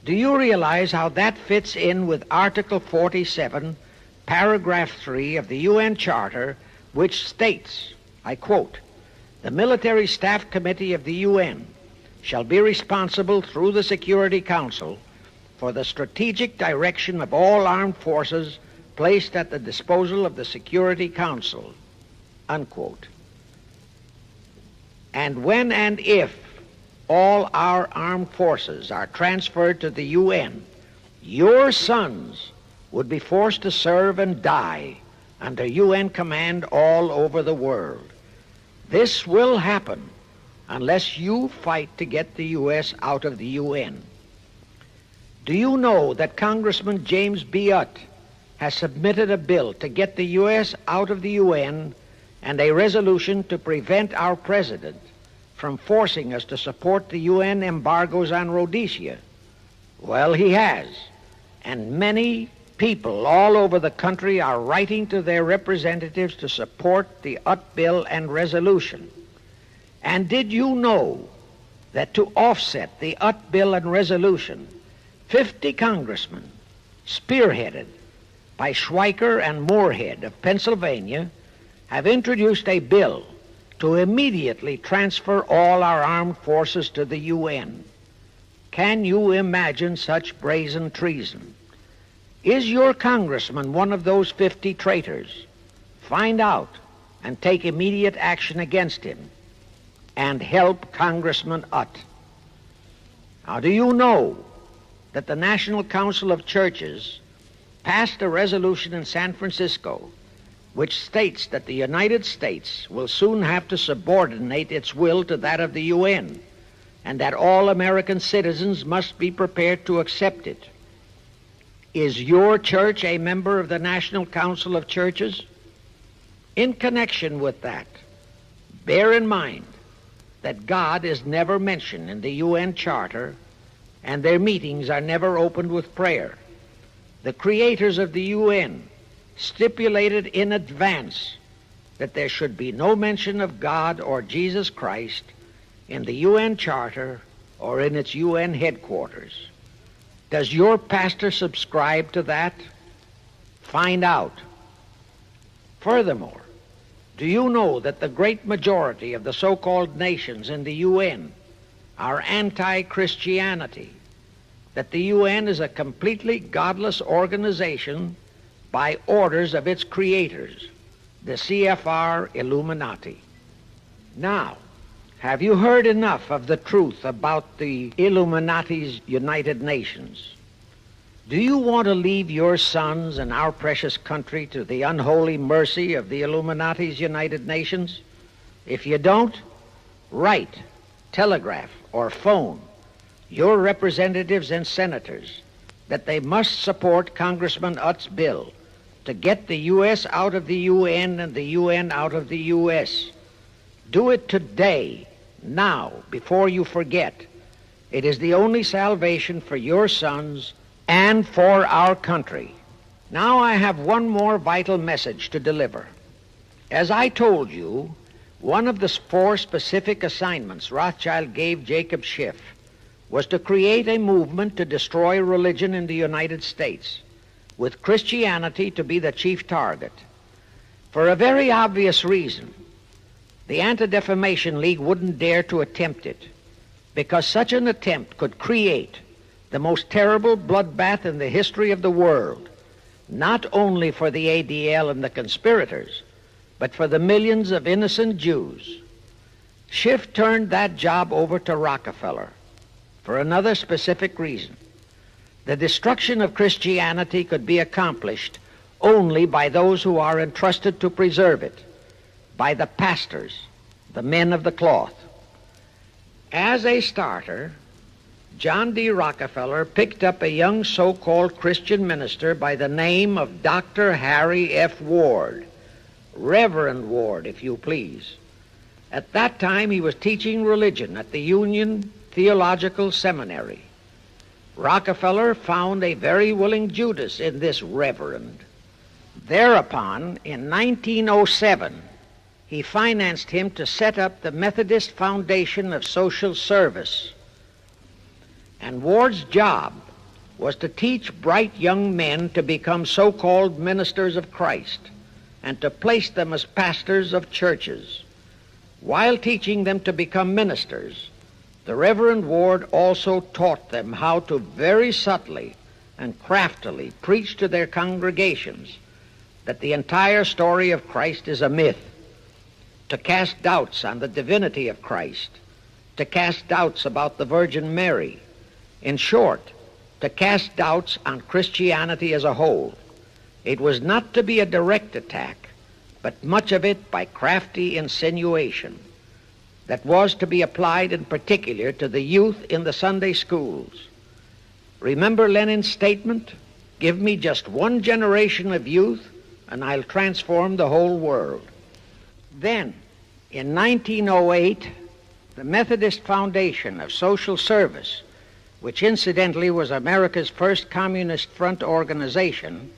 Do you realize how that fits in with Article 47, Paragraph 3 of the UN Charter, which states, I quote, "The Military Staff Committee of the UN shall be responsible through the Security Council for the strategic direction of all armed forces placed at the disposal of the Security Council," unquote. And when and if all our armed forces are transferred to the UN, your sons would be forced to serve and die under UN command all over the world. This will happen unless you fight to get the U.S. out of the UN. Do you know that Congressman James B. Utt has submitted a bill to get the U.S. out of the UN and a resolution to prevent our president from forcing us to support the UN embargoes on Rhodesia? Well, he has, and many people all over the country are writing to their representatives to support the Utt bill and resolution. And did you know that to offset the Utt bill and resolution, 50 congressmen, spearheaded by Schweiker and Moorhead of Pennsylvania, have introduced a bill to immediately transfer all our armed forces to the UN? Can you imagine such brazen treason? Is your congressman one of those 50 traitors? Find out and take immediate action against him, and help Congressman Utt. Now, do you know that the National Council of Churches passed a resolution in San Francisco which states that the United States will soon have to subordinate its will to that of the UN, and that all American citizens must be prepared to accept it? Is your church a member of the National Council of Churches? In connection with that, bear in mind that God is never mentioned in the UN Charter, and their meetings are never opened with prayer. The creators of the UN stipulated in advance that there should be no mention of God or Jesus Christ in the UN Charter or in its UN headquarters. Does your pastor subscribe to that? Find out. Furthermore, do you know that the great majority of the so-called nations in the UN are anti-Christianity? That the UN is a completely godless organization by orders of its creators, the CFR Illuminati. Now, Have you heard enough of the truth about the Illuminati's United Nations? Do you want to leave your sons and our precious country to the unholy mercy of the Illuminati's United Nations? If you don't, write, telegraph, or phone your representatives and senators that they must support Congressman Utt's bill to get the U.S. out of the UN and the UN out of the U.S. Do it today, now, before you forget. It is the only salvation for your sons and for our country. Now I have one more vital message to deliver. As I told you, one of the 4 specific assignments Rothschild gave Jacob Schiff was to create a movement to destroy religion in the United States, with Christianity to be the chief target. For a very obvious reason, the Anti-Defamation League wouldn't dare to attempt it, because such an attempt could create the most terrible bloodbath in the history of the world, not only for the ADL and the conspirators, but for the millions of innocent Jews. Schiff turned that job over to Rockefeller for another specific reason. The destruction of Christianity could be accomplished only by those who are entrusted to preserve it, by the pastors, the men of the cloth. As a starter, John D. Rockefeller picked up a young so-called Christian minister by the name of Dr. Harry F. Ward, Reverend Ward, if you please. At that time, he was teaching religion at the Union Theological Seminary. Rockefeller found a very willing Judas in this reverend. Thereupon, in 1907, he financed him to set up the Methodist Foundation of Social Service. And Ward's job was to teach bright young men to become so-called ministers of Christ and to place them as pastors of churches. While teaching them to become ministers, the Reverend Ward also taught them how to very subtly and craftily preach to their congregations that the entire story of Christ is a myth, to cast doubts on the divinity of Christ, to cast doubts about the Virgin Mary. In short, to cast doubts on Christianity as a whole. It was not to be a direct attack, but much of it by crafty insinuation that was to be applied in particular to the youth in the Sunday schools. Remember Lenin's statement, "Give me just one generation of youth and I'll transform the whole world." Then, in 1908, the Methodist Foundation of Social Service, which incidentally was America's first Communist Front organization,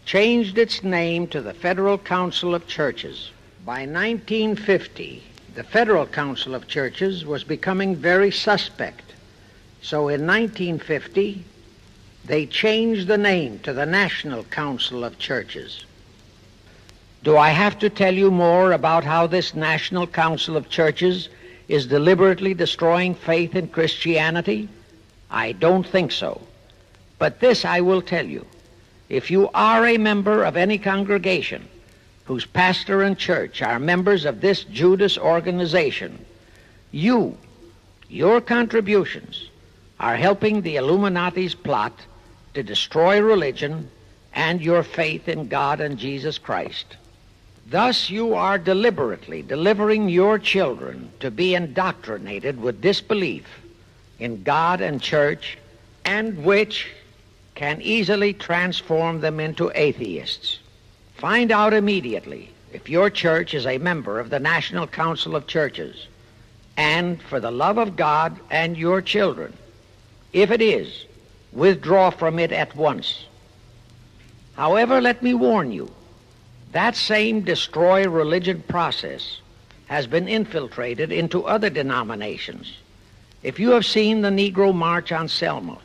changed its name to the Federal Council of Churches. By 1950, the Federal Council of Churches was becoming very suspect. So in 1950, they changed the name to the National Council of Churches. Do I have to tell you more about how this National Council of Churches is deliberately destroying faith in Christianity? I don't think so. But this I will tell you. If you are a member of any congregation whose pastor and church are members of this Judas organization, your contributions are helping the Illuminati's plot to destroy religion and your faith in God and Jesus Christ. Thus you are deliberately delivering your children to be indoctrinated with disbelief in God and church, and which can easily transform them into atheists. Find out immediately if your church is a member of the National Council of Churches, and for the love of God and your children, if it is, withdraw from it at once. However, let me warn you, that same destroy religion process has been infiltrated into other denominations. If you have seen the Negro March on Selma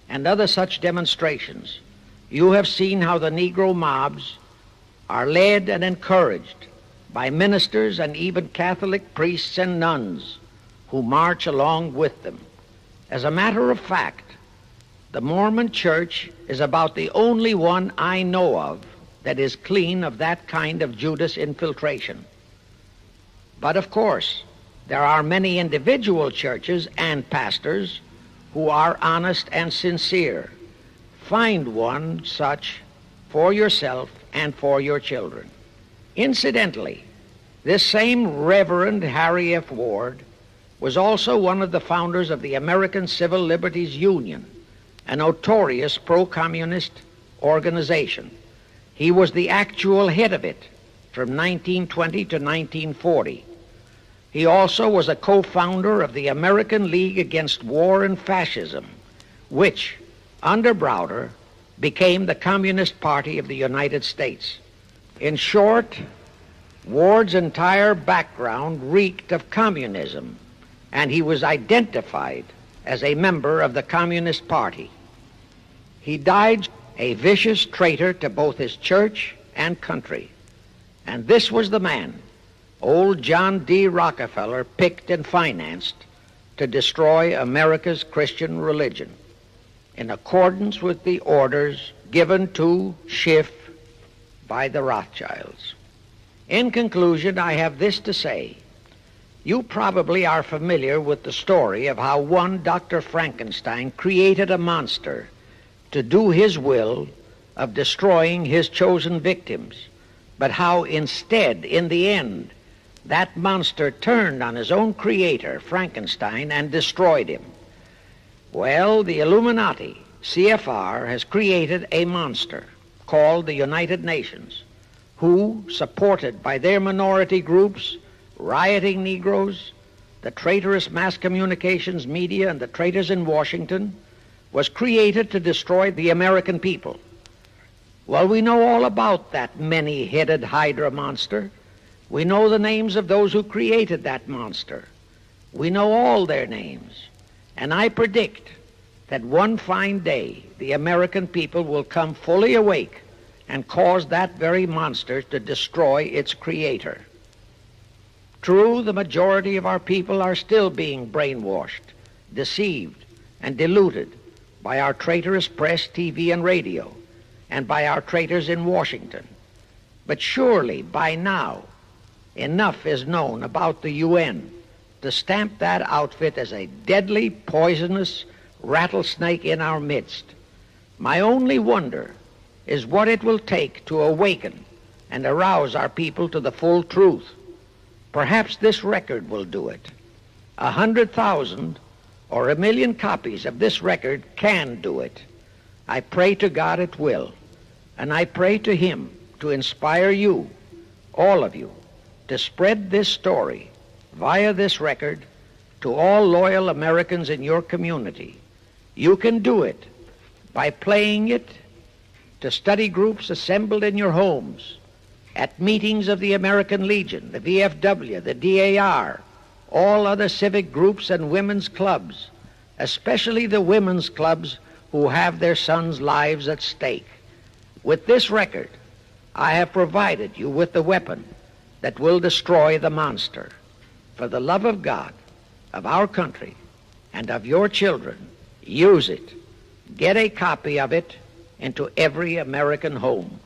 and other such demonstrations, you have seen how the Negro mobs are led and encouraged by ministers and even Catholic priests and nuns who march along with them. As a matter of fact, the Mormon Church is about the only one I know of that is clean of that kind of Judas infiltration. But of course, There are many individual churches and pastors who are honest and sincere. Find one such for yourself and for your children. Incidentally, this same Reverend Harry F. Ward was also one of the founders of the American Civil Liberties Union, a notorious pro-communist organization. He was the actual head of it from 1920 to 1940. He also was a co-founder of the American League Against War and Fascism, which, under Browder, became the Communist Party of the United States. In short, Ward's entire background reeked of communism, and he was identified as a member of the Communist Party. He died a vicious traitor to both his church and country. And this was the man old John D. Rockefeller picked and financed to destroy America's Christian religion, in accordance with the orders given to Schiff by the Rothschilds. In conclusion, I have this to say. You probably are familiar with the story of how one Dr. Frankenstein created a monster to do his will of destroying his chosen victims, but how instead, in the end, that monster turned on his own creator, Frankenstein, and destroyed him. Well, the Illuminati, CFR, has created a monster called the United Nations, who, supported by their minority groups, rioting Negroes, the traitorous mass communications media, and the traitors in Washington, was created to destroy the American people. Well, we know all about that many-headed Hydra monster. We know the names of those who created that monster. We know all their names. And I predict that one fine day the American people will come fully awake and cause that very monster to destroy its creator. True, the majority of our people are still being brainwashed, deceived, and deluded by our traitorous press, TV, and radio, and by our traitors in Washington. But surely, by now, enough is known about the UN to stamp that outfit as a deadly, poisonous rattlesnake in our midst. My only wonder is what it will take to awaken and arouse our people to the full truth. Perhaps this record will do it. 100,000 or 1,000,000 copies of this record can do it. I pray to God it will, and I pray to Him to inspire you, all of you, to spread this story via this record to all loyal Americans in your community. You can do it by playing it to study groups assembled in your homes, at meetings of the American Legion, the VFW, the DAR, all other civic groups and women's clubs, especially the women's clubs who have their sons' lives at stake. With this record, I have provided you with the weapon that will destroy the monster. For the love of God, of our country, and of your children, use it. Get a copy of it into every American home.